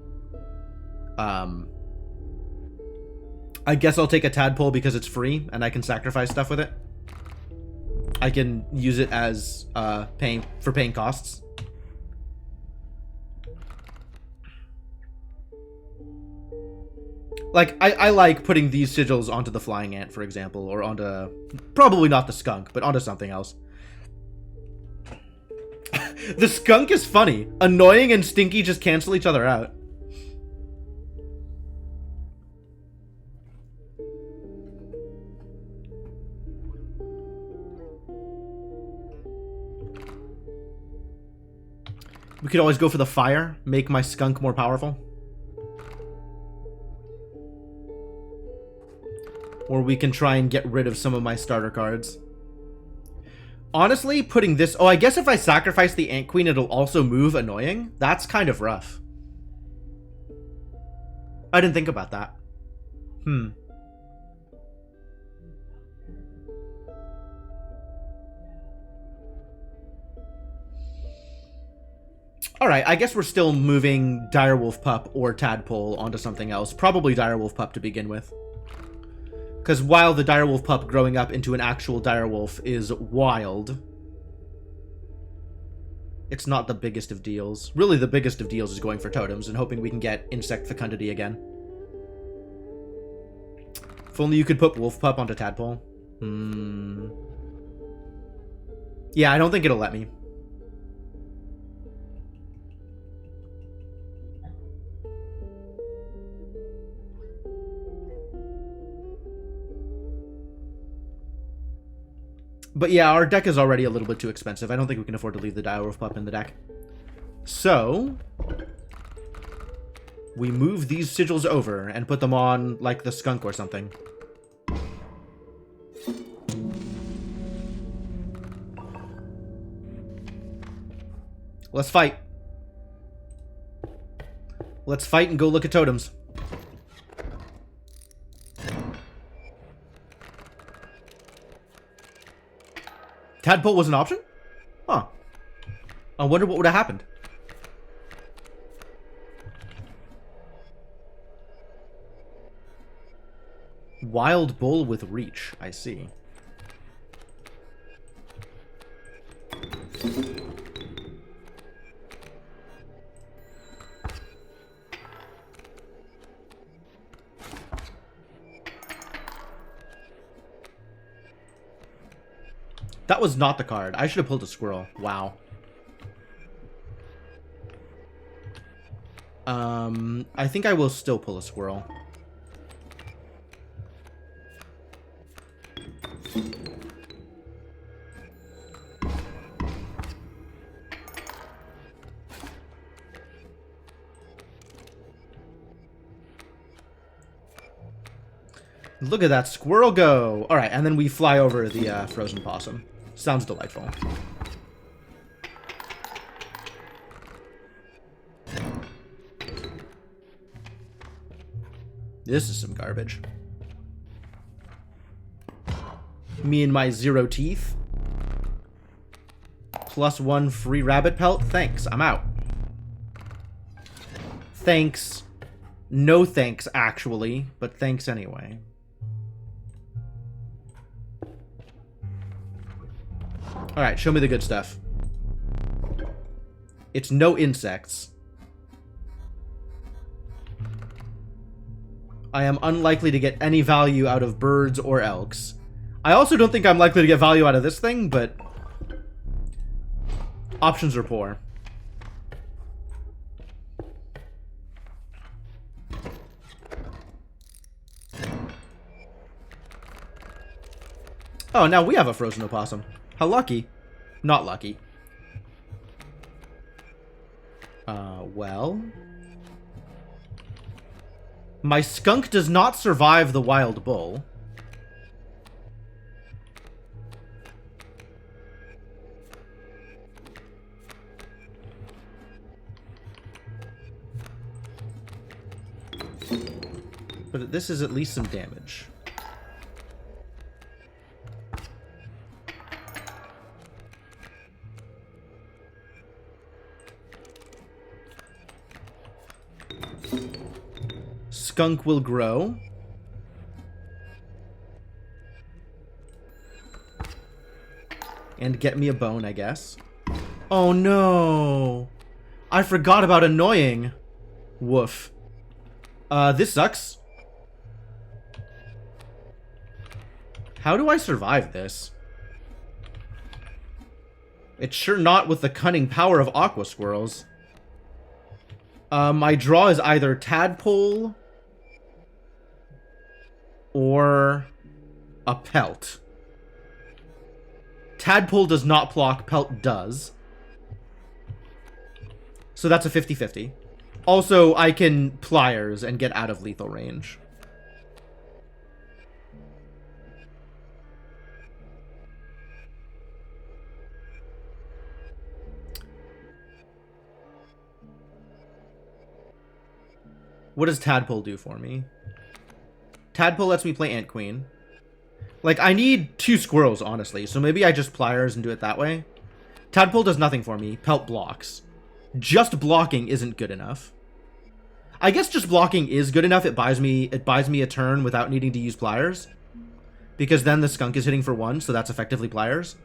I guess I'll take a Tadpole because it's free, and I can sacrifice stuff with it. I can use it as paying costs. Like, I like putting these sigils onto the Flying Ant, for example, or onto... Probably not the Skunk, but onto something else. The Skunk is funny. Annoying and Stinky just cancel each other out. We could always go for the Fire, make my Skunk more powerful. Or we can try and get rid of some of my starter cards. Honestly, putting this... Oh, I guess if I sacrifice the Ant Queen, it'll also move Annoying. That's kind of rough. I didn't think about that. Alright, I guess we're still moving Direwolf Pup or Tadpole onto something else. Probably Direwolf Pup to begin with. Because while the Direwolf Pup growing up into an actual Direwolf is wild, it's not the biggest of deals. Really, the biggest of deals is going for totems and hoping we can get Insect Fecundity again. If only you could put Wolf Pup onto Tadpole. Yeah, I don't think it'll let me. But yeah, our deck is already a little bit too expensive. I don't think we can afford to leave the Direwolf Pup in the deck. So, we move these sigils over and put them on, like, the Skunk or something. Let's fight. Let's fight and go look at totems. Tadpole was an option? Huh. I wonder what would have happened. Wild Bull with Reach, I see. That was not the card. I should have pulled a Squirrel. Wow. I think I will still pull a Squirrel. Look at that Squirrel go! Alright, and then we fly over the Frozen Possum. Sounds delightful. This is some garbage. Me and my 0 teeth. +1 free rabbit pelt. Thanks, I'm out. Thanks. No thanks, actually, but thanks anyway. Alright, show me the good stuff. It's no insects. I am unlikely to get any value out of birds or elks. I also don't think I'm likely to get value out of this thing, but options are poor. Oh, now we have a frozen opossum. How lucky. Not lucky. Well. My skunk does not survive the wild bull. But this is at least some damage. skunk will grow. And get me a bone, I guess. Oh no! I forgot about annoying. Woof. This sucks. How do I survive this? It's sure not with the cunning power of aqua squirrels. My draw is either tadpole or a pelt. Tadpole does not block, pelt does. So that's a 50-50. Also, I can pliers and get out of lethal range. What does Tadpole do for me? Tadpole lets me play Ant Queen. Like, I need 2 squirrels, honestly, so maybe I just pliers and do it that way. Tadpole does nothing for me. Pelt blocks. Just blocking isn't good enough. I guess just blocking is good enough. It buys me a turn without needing to use pliers. Because then the skunk is hitting for 1, so that's effectively pliers.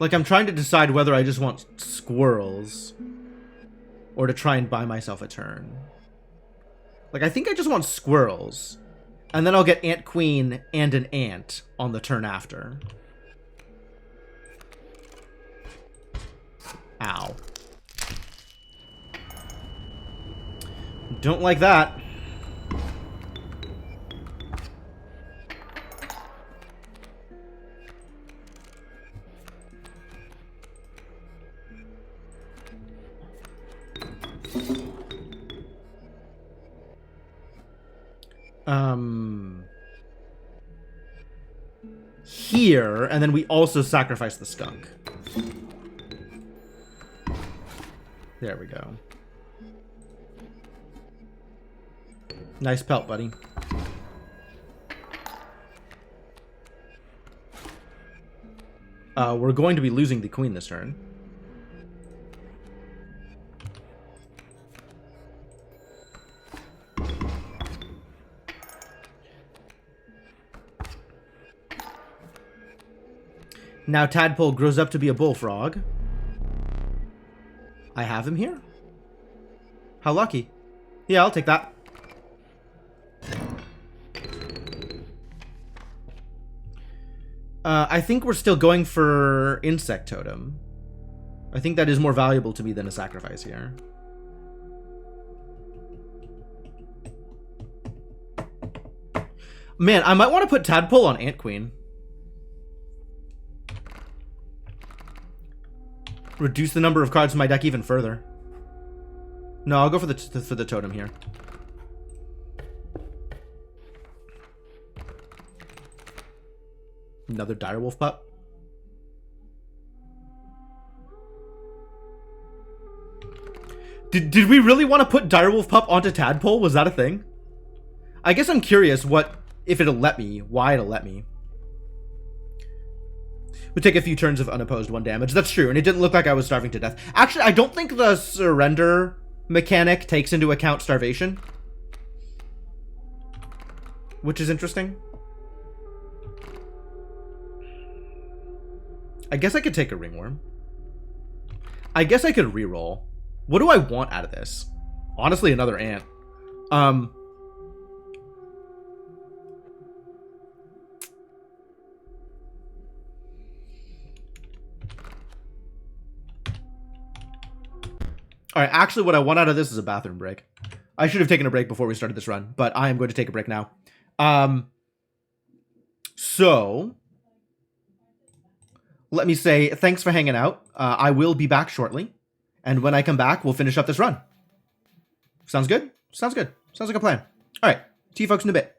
Like, I'm trying to decide whether I just want squirrels or to try and buy myself a turn. Like, I think I just want squirrels. And then I'll get Ant Queen and an ant on the turn after. Ow. Don't like that. Here, and then we also sacrifice the skunk. There we go. Nice pelt, buddy. We're going to be losing the queen this turn. Now Tadpole grows up to be a bullfrog. I have him here. How lucky. Yeah, I'll take that. I think we're still going for Insect Totem. I think that is more valuable to me than a sacrifice here. Man, I might want to put Tadpole on Ant Queen. Reduce the number of cards in my deck even further. No, I'll go for the totem here. Another direwolf pup. Did we really want to put direwolf pup onto Tadpole? Was that a thing? I guess I'm curious if it'll let me, why it'll let me. Would take a few turns of unopposed 1 damage. That's true, and it didn't look like I was starving to death. Actually, I don't think the surrender mechanic takes into account starvation. Which is interesting. I guess I could take a ringworm. I guess I could reroll. What do I want out of this? Honestly, another ant. Alright, actually what I want out of this is a bathroom break. I should have taken a break before we started this run, but I am going to take a break now. So, let me say thanks for hanging out. I will be back shortly. And when I come back, we'll finish up this run. Sounds good? Sounds good. Sounds like a plan. Alright, see you folks in a bit.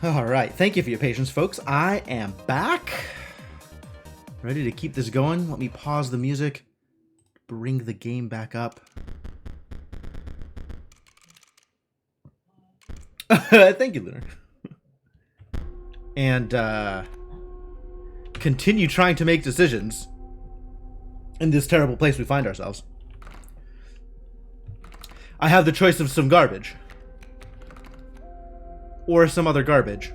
All right, thank you for your patience, folks. I am back. Ready to keep this going. Let me pause the music, bring the game back up. Thank you, Lunar. And continue trying to make decisions in this terrible place we find ourselves. I have the choice of some garbage. Or some other garbage.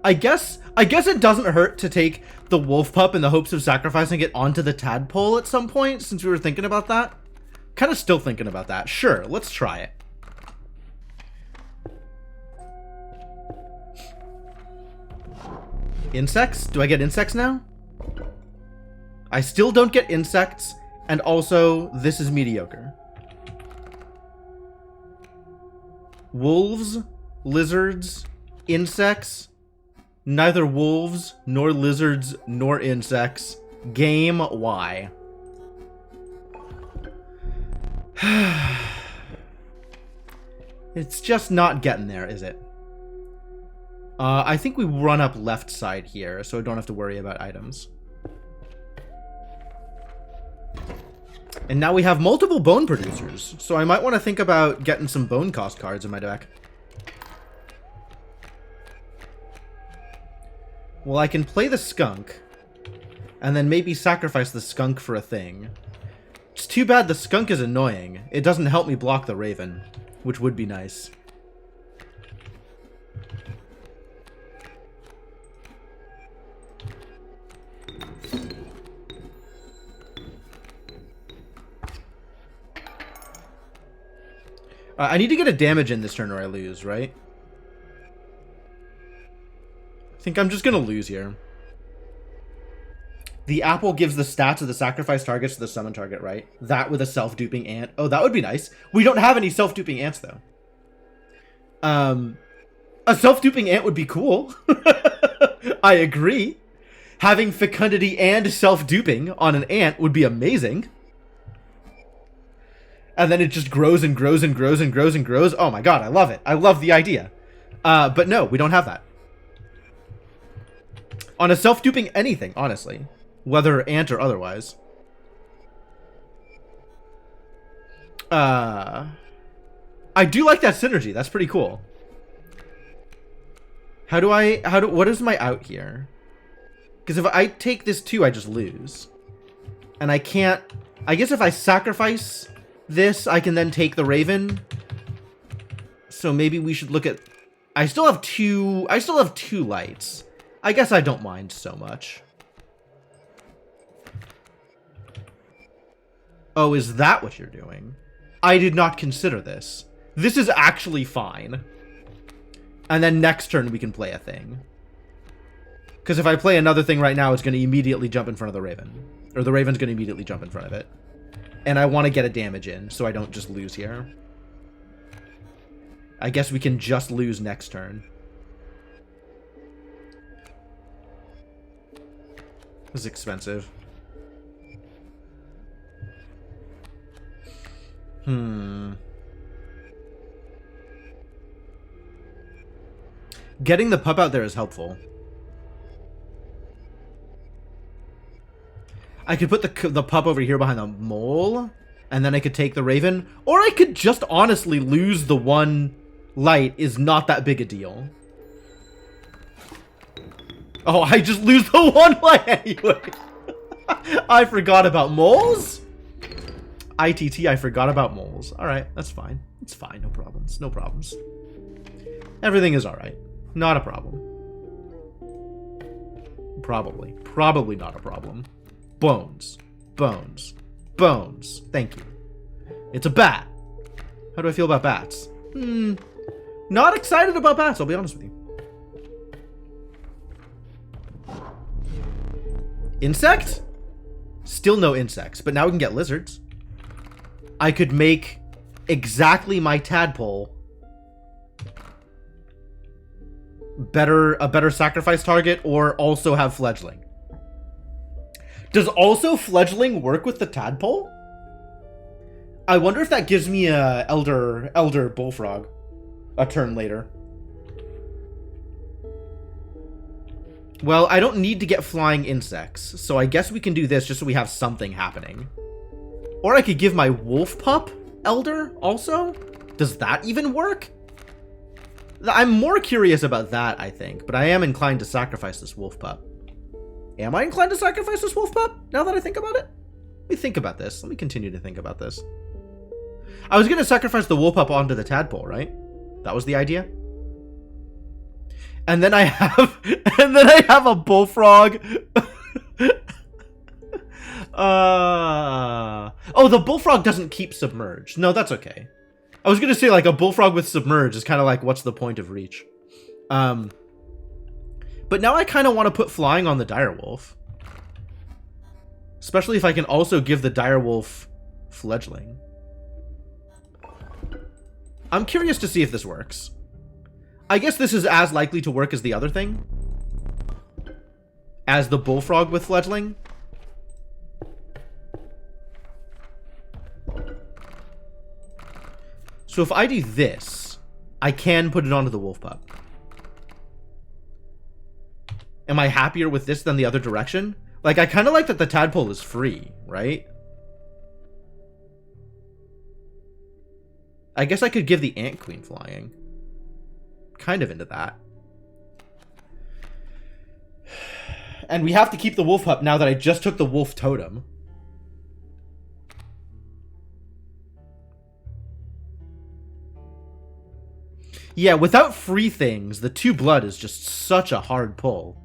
I guess it doesn't hurt to take the wolf pup in the hopes of sacrificing it onto the tadpole at some point, since we were thinking about that. Kind of still thinking about that. Sure, let's try it. Insects? Do I get insects now? I still don't get insects, and also, this is mediocre. Wolves, lizards, insects, neither wolves, nor lizards, nor insects. Game Y. It's just not getting there, is it? I think we run up left side here, so I don't have to worry about items. And now we have multiple bone producers, so I might want to think about getting some bone cost cards in my deck. Well, I can play the skunk, and then maybe sacrifice the skunk for a thing. It's too bad the skunk is annoying. It doesn't help me block the raven, which would be nice. I need to get a damage in this turn or I lose, right? I think I'm just going to lose here. The apple gives the stats of the sacrifice targets to the summon target, right? That with a self-duping ant. Oh, that would be nice. We don't have any self-duping ants, though. A self-duping ant would be cool. I agree. Having fecundity and self-duping on an ant would be amazing. And then it just grows and grows and grows and grows and grows. Oh my god, I love it. I love the idea. But no, we don't have that. On a self-duping anything, honestly. Whether ant or otherwise. I do like that synergy. That's pretty cool. What is my out here? Because if I take this too, I just lose. And I can't... I guess if I sacrifice this, I can then take the raven. So maybe we should look at... I still have two lights. I guess I don't mind so much. Oh, is that what you're doing? I did not consider this. This is actually fine. And then next turn we can play a thing. Because if I play another thing right now, it's going to immediately jump in front of the raven. Or the raven's going to immediately jump in front of it. And I want to get a damage in, so I don't just lose here. I guess we can just lose next turn. This is expensive. Getting the pup out there is helpful. I could put the pup over here behind the mole, and then I could take the raven. Or I could just honestly lose the one light. Is not that big a deal. Oh, I just lose the one light anyway. I forgot about moles. ITT, I forgot about moles. Alright, that's fine. It's fine, no problems. No problems. Everything is alright. Not a problem. Probably. Probably not a problem. Bones. Bones. Bones. Thank you. It's a bat. How do I feel about bats? Not excited about bats, I'll be honest with you. Insect? Still no insects, but now we can get lizards. I could make exactly my tadpole a better sacrifice target, or also have fledgling. Does also fledgling work with the tadpole? I wonder if that gives me a elder bullfrog a turn later. Well, I don't need to get flying insects, so I guess we can do this just so we have something happening. Or I could give my wolf pup elder also? Does that even work? I'm more curious about that, I think, but I am inclined to sacrifice this wolf pup. Am I inclined to sacrifice this wolf pup, now that I think about it? Let me think about this. Let me continue to think about this. I was going to sacrifice the wolf pup onto the tadpole, right? That was the idea? And then I have... and then I have a bullfrog. Oh, the bullfrog doesn't keep submerged. No, that's okay. I was going to say, like, a bullfrog with submerge is kind of like, what's the point of reach? But now I kind of want to put flying on the direwolf. Especially if I can also give the direwolf fledgling. I'm curious to see if this works. I guess this is as likely to work as the other thing. As the bullfrog with fledgling. So if I do this, I can put it onto the wolf pup. Am I happier with this than the other direction? Like, I kind of like that the tadpole is free, right? I guess I could give the ant queen flying. Kind of into that. And we have to keep the wolf pup now that I just took the wolf totem. Yeah, without free things, the 2 blood is just such a hard pull.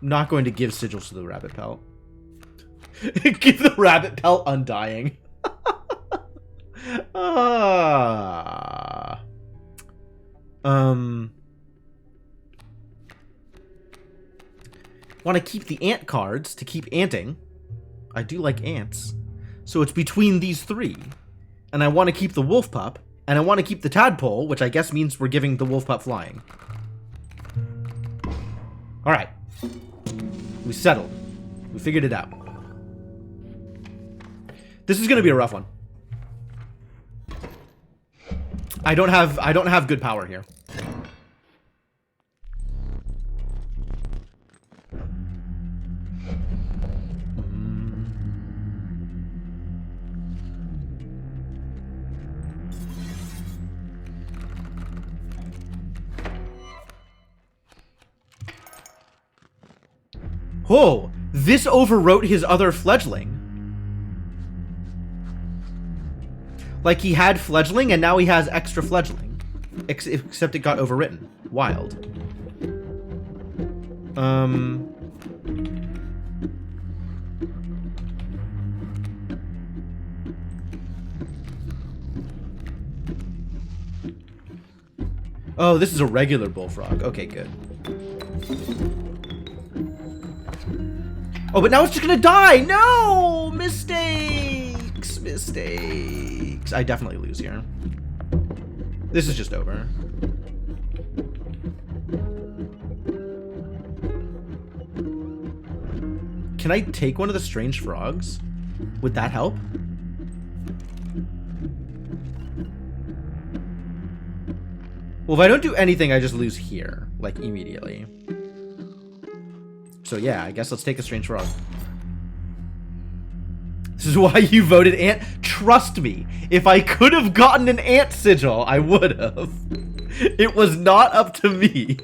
Not going to give sigils to the rabbit pelt. Give the rabbit pelt undying. Want to keep the ant cards to keep anting. I do like ants. So it's between these 3. And I want to keep the wolf pup. And I want to keep the tadpole, which I guess means we're giving the wolf pup flying. Alright. We settled. We figured it out. This is going to be a rough one. I don't have good power here. Oh, this overwrote his other fledgling. Like, he had fledgling, and now he has extra fledgling. Except it got overwritten. Wild. Oh, this is a regular bullfrog. Okay, good. Oh, but now it's just gonna die! No! Mistakes! Mistakes. I definitely lose here. This is just over. Can I take one of the strange frogs? Would that help? Well, if I don't do anything, I just lose here. Like, immediately. So yeah, I guess let's take a strange frog. This is why you voted ant. Trust me, if I could have gotten an ant sigil, I would have. It was not up to me.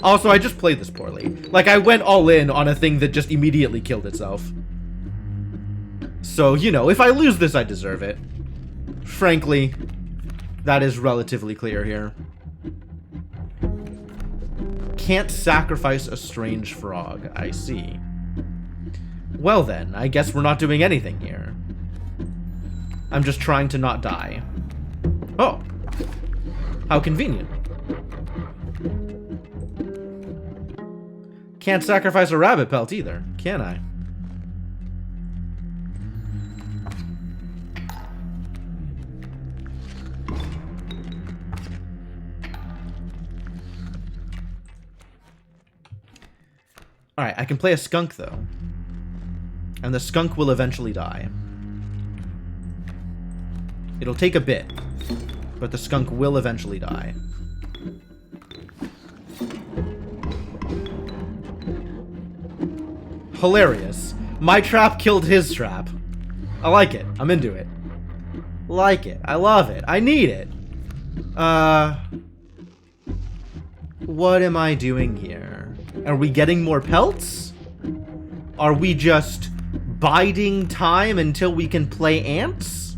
Also, I just played this poorly. Like, I went all in on a thing that just immediately killed itself. So, you know, if I lose this, I deserve it. Frankly, that is relatively clear here. Can't sacrifice a strange frog. I see. Well then, I guess we're not doing anything here. I'm just trying to not die. Oh. How convenient. Can't sacrifice a rabbit pelt either, can I? Alright, I can play a skunk, though. And the skunk will eventually die. It'll take a bit. But the skunk will eventually die. Hilarious. My trap killed his trap. I like it. I'm into it. Like it. I love it. I need it. What am I doing here? Are we getting more pelts? Are we just biding time until we can play ants?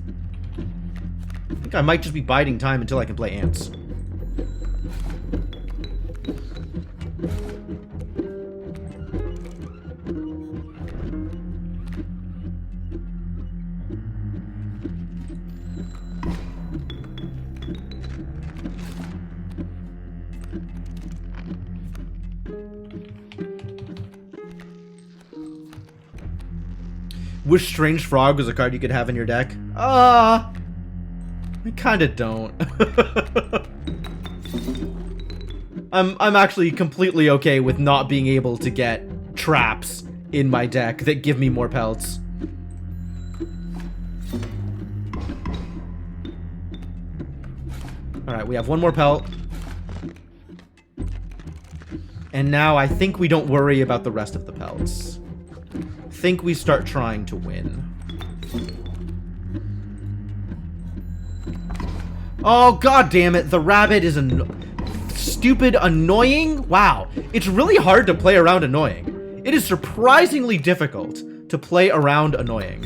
I think I might just be biding time until I can play ants. Wish Strange Frog was a card you could have in your deck. I kinda don't. I'm actually completely okay with not being able to get traps in my deck that give me more pelts. Alright, we have one more pelt. And now I think we don't worry about the rest of the pelts. Think we start trying to win. Oh, god damn it. The rabbit is stupid, annoying. Wow. It's really hard to play around annoying. It is surprisingly difficult to play around annoying.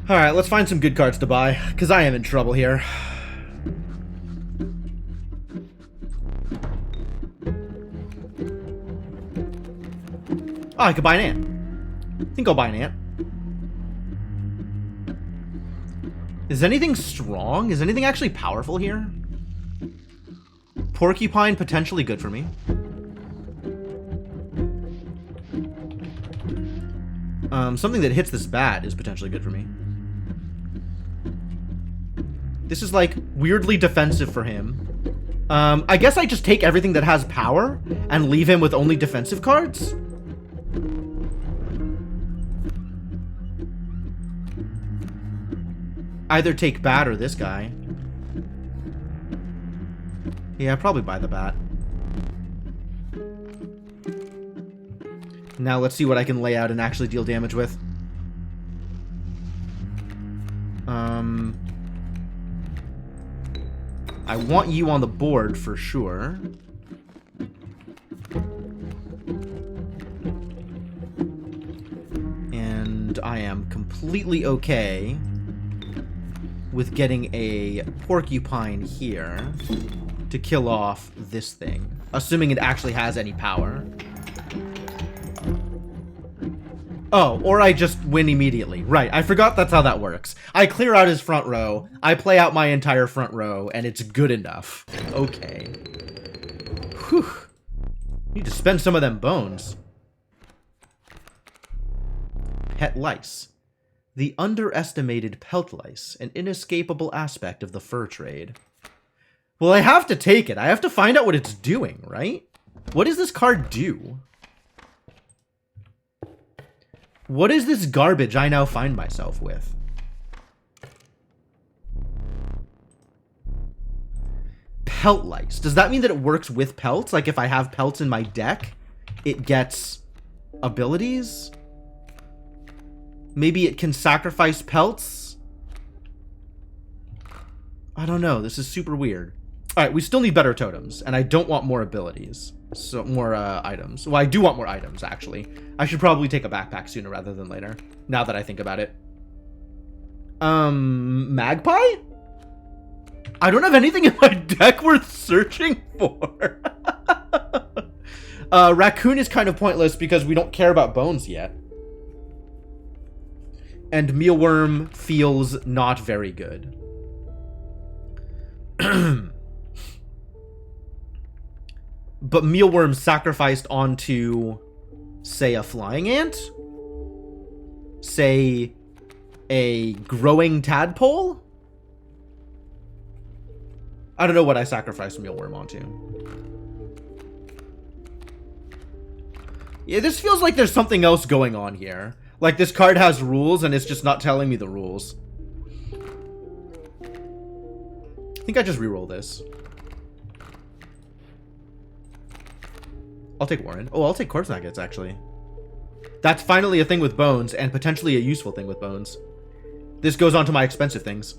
Alright, let's find some good cards to buy, because I am in trouble here. Oh, I could buy an ant. I think I'll buy an ant. Is anything strong? Is anything actually powerful here? Porcupine, potentially good for me. Something that hits this bat is potentially good for me. This is, like, weirdly defensive for him. I guess I just take everything that has power and leave him with only defensive cards? Either take bat or this guy. Yeah, I'd probably buy the bat. Now let's see what I can lay out and actually deal damage with. I want you on the board for sure. And I am completely okay with getting a porcupine here to kill off this thing, assuming it actually has any power. Oh, or I just win immediately. Right, I forgot that's how that works. I clear out his front row, I play out my entire front row, and it's good enough. Okay. Whew. Need to spend some of them bones. Pet lice. The underestimated pelt lice, an inescapable aspect of the fur trade. Well, I have to take it. I have to find out what it's doing, right? What does this card do? What is this garbage I now find myself with? Pelt lice. Does that mean that it works with pelts? Like if I have pelts in my deck, it gets abilities? Maybe it can sacrifice pelts? I don't know. This is super weird. Alright, we still need better totems, and I don't want more abilities. So, more items. Well, I do want more items, actually. I should probably take a backpack sooner rather than later, now that I think about it. Magpie? I don't have anything in my deck worth searching for. Raccoon is kind of pointless because we don't care about bones yet. And mealworm feels not very good. But mealworm sacrificed onto, say, a flying ant? Say, a growing tadpole? I don't know what I sacrificed Mealworm onto. Yeah, this feels like there's something else going on here. Like this card has rules and it's just not telling me the rules. I think I just reroll this. I'll take Warren. Oh, I'll take Corpse Maggots, actually. That's finally a thing with bones, and potentially a useful thing with bones. This goes on to my expensive things.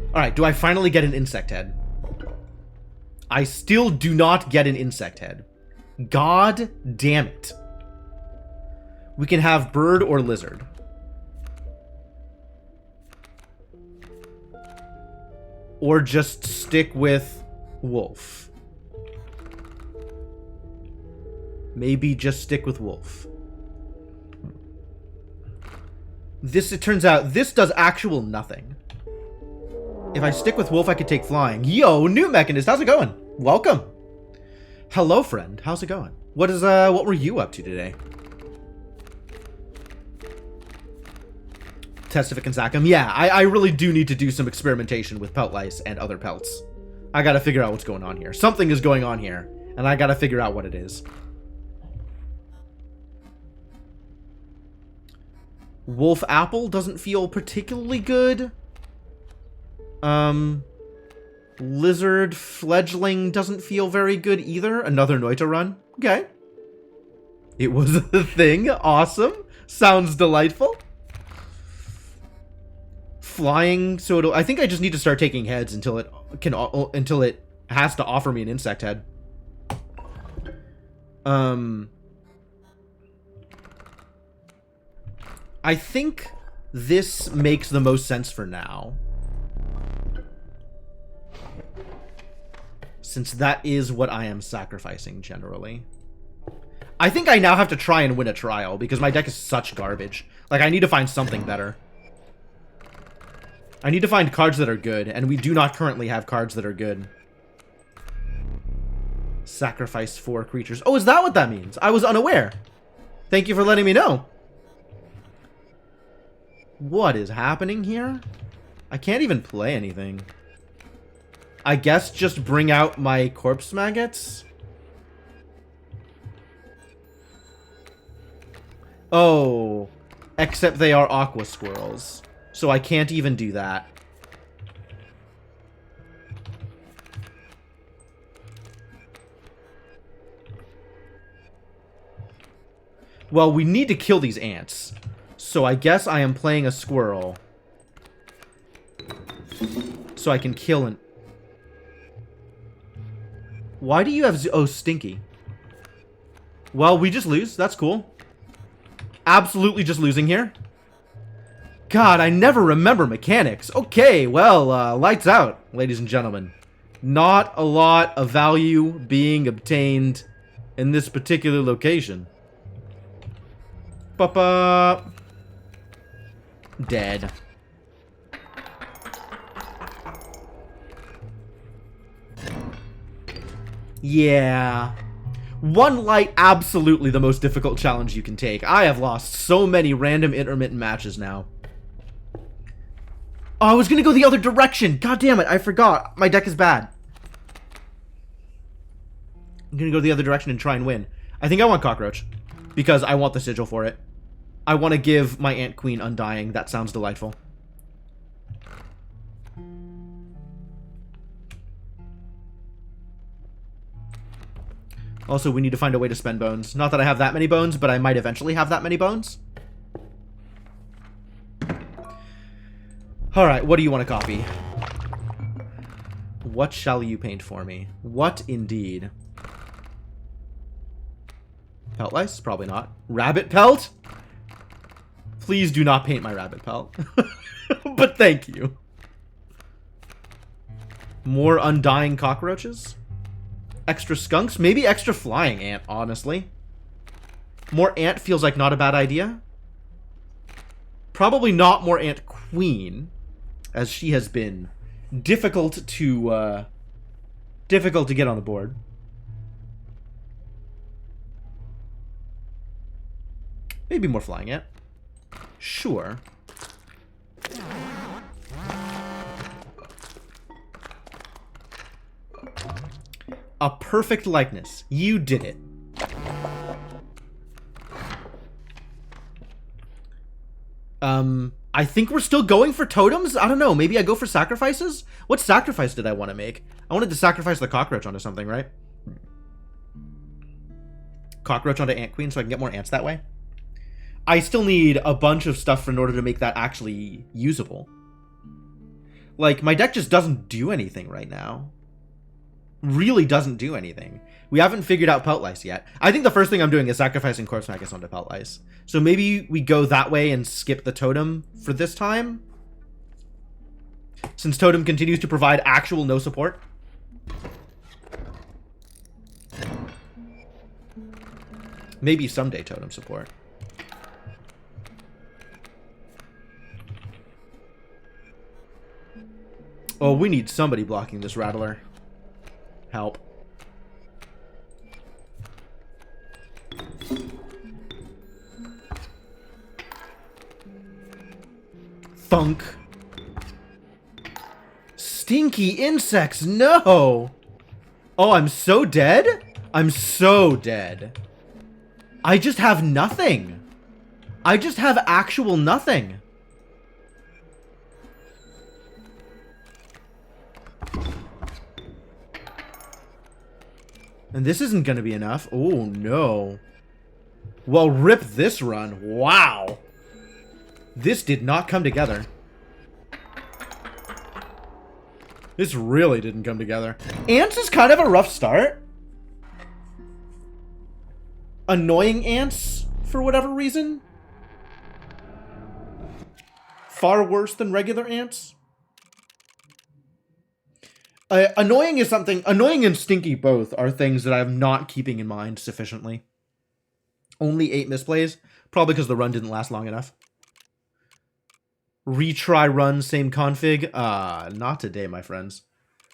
Alright, do I finally get an insect head? I still do not get an insect head. God damn it. We can have bird or lizard. Or just stick with wolf. Maybe just stick with wolf. This, it turns out, this does actual nothing. If I stick with wolf, I could take flying. Yo, new mechanist, how's it going? Welcome. Hello, friend. How's it going? What were you up to today? Test if it can sack him. Yeah, I really do need to do some experimentation with pelt lice and other pelts. I gotta figure out what's going on here. Something is going on here, and I gotta figure out what it is. Wolf Apple doesn't feel particularly good. Lizard Fledgling doesn't feel very good either. Another Noita run. Okay. It was a thing. Awesome. Sounds delightful. Flying, so I think I just need to start taking heads until it has to offer me an insect head. I think this makes the most sense for now. Since that is what I am sacrificing generally. I think I now have to try and win a trial because my deck is such garbage. Like, I need to find something better. I need to find cards that are good, and we do not currently have cards that are good. Sacrifice 4 creatures. Oh, is that what that means? I was unaware. Thank you for letting me know. What is happening here? I can't even play anything. I guess just bring out my Corpse Maggots? Oh, except they are Aqua Squirrels. So I can't even do that. Well, we need to kill these ants. So I guess I am playing a squirrel. So I can kill an... Why do you have... Oh, Stinky. Well, we just lose. That's cool. Absolutely just losing here. God, I never remember mechanics. Okay, well, lights out, ladies and gentlemen. Not a lot of value being obtained in this particular location. Ba-ba. Dead. Yeah. One light, absolutely the most difficult challenge you can take. I have lost so many random intermittent matches now. Oh, I was gonna go the other direction. God damn it, I forgot. My deck is bad. I'm gonna go the other direction and try and win. I think I want Cockroach. Because I want the sigil for it. I want to give my Ant Queen Undying. That sounds delightful. Also, we need to find a way to spend bones. Not that I have that many bones, but I might eventually have that many bones. Alright, what do you want to copy? What shall you paint for me? What indeed? Pelt lice? Probably not. Rabbit pelt? Please do not paint my rabbit pelt. But thank you. More undying cockroaches? Extra skunks? Maybe extra flying ant, honestly. More ant feels like not a bad idea. Probably not more ant queen, as she has been difficult to get on the board. Maybe more flying it. Sure. A perfect likeness. You did it. I think we're still going for totems? I don't know. Maybe I go for sacrifices? What sacrifice did I want to make? I wanted to sacrifice the cockroach onto something, right? Cockroach onto Ant Queen so I can get more ants that way. I still need a bunch of stuff in order to make that actually usable. Like, my deck just doesn't do anything right now. Really doesn't do anything. We haven't figured out Pelt Lice yet. I think the first thing I'm doing is sacrificing Corpse Magus onto Pelt Lice. So maybe we go that way and skip the Totem for this time. Since Totem continues to provide actual no support. Maybe someday Totem support. Oh, we need somebody blocking this Rattler. Help. Thunk. Stinky insects, no! Oh, I'm so dead? I'm so dead. I just have nothing. I just have actual nothing. And this isn't going to be enough. Oh, no. Well, rip this run. Wow. This did not come together. This really didn't come together. Ants is kind of a rough start. Annoying ants, for whatever reason. Far worse than regular ants. Annoying is something... Annoying and stinky both are things that I'm not keeping in mind sufficiently. Only 8 misplays. Probably because the run didn't last long enough. Retry run, same config. Not today, my friends.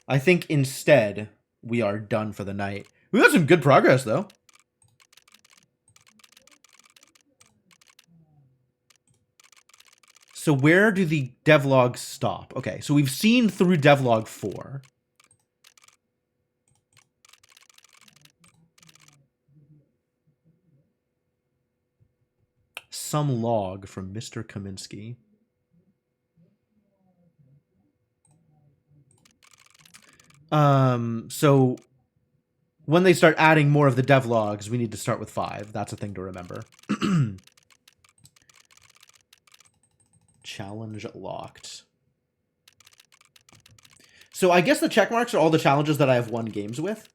I think instead, we are done for the night. We got some good progress, though. So where do the devlogs stop? Okay, so we've seen through devlog 4. Some log from Mr. Kaminsky. So when they start adding more of the devlogs, we need to start with 5. That's a thing to remember. Challenge locked. So I guess the check marks are all the challenges that I have won games with.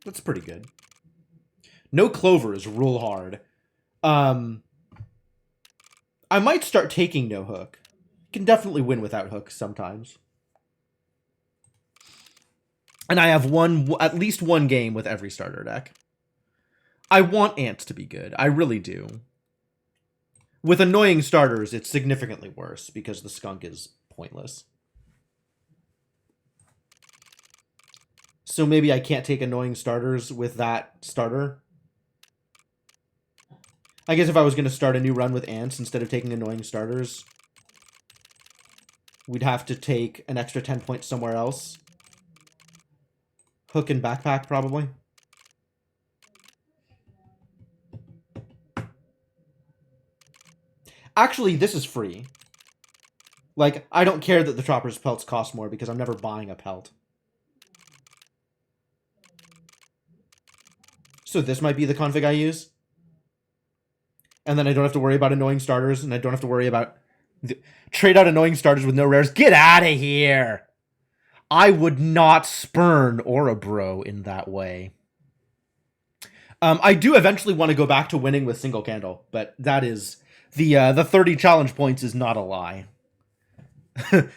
That's pretty good. No Clover is real hard. I might start taking no hook. Can definitely win without hook sometimes. And I have at least one game with every starter deck. I want ants to be good. I really do. With annoying starters, it's significantly worse because the skunk is pointless. So maybe I can't take annoying starters with that starter. I guess if I was going to start a new run with ants instead of taking annoying starters, we'd have to take an extra 10 points somewhere else. Hook and backpack, probably. Actually, this is free. Like, I don't care that the Tropper's pelts cost more because I'm never buying a pelt. So this might be the config I use. And then I don't have to worry about annoying starters, and I don't have to worry about... Trade out annoying starters with no rares. Get out of here! I would not spurn Orabro in that way. I do eventually want to go back to winning with single candle, but that is... The 30 challenge points is not a lie.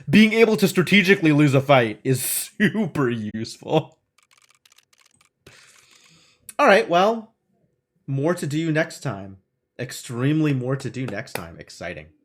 Being able to strategically lose a fight is super useful. Alright, well, more to do next time. Extremely more to do next time. Exciting.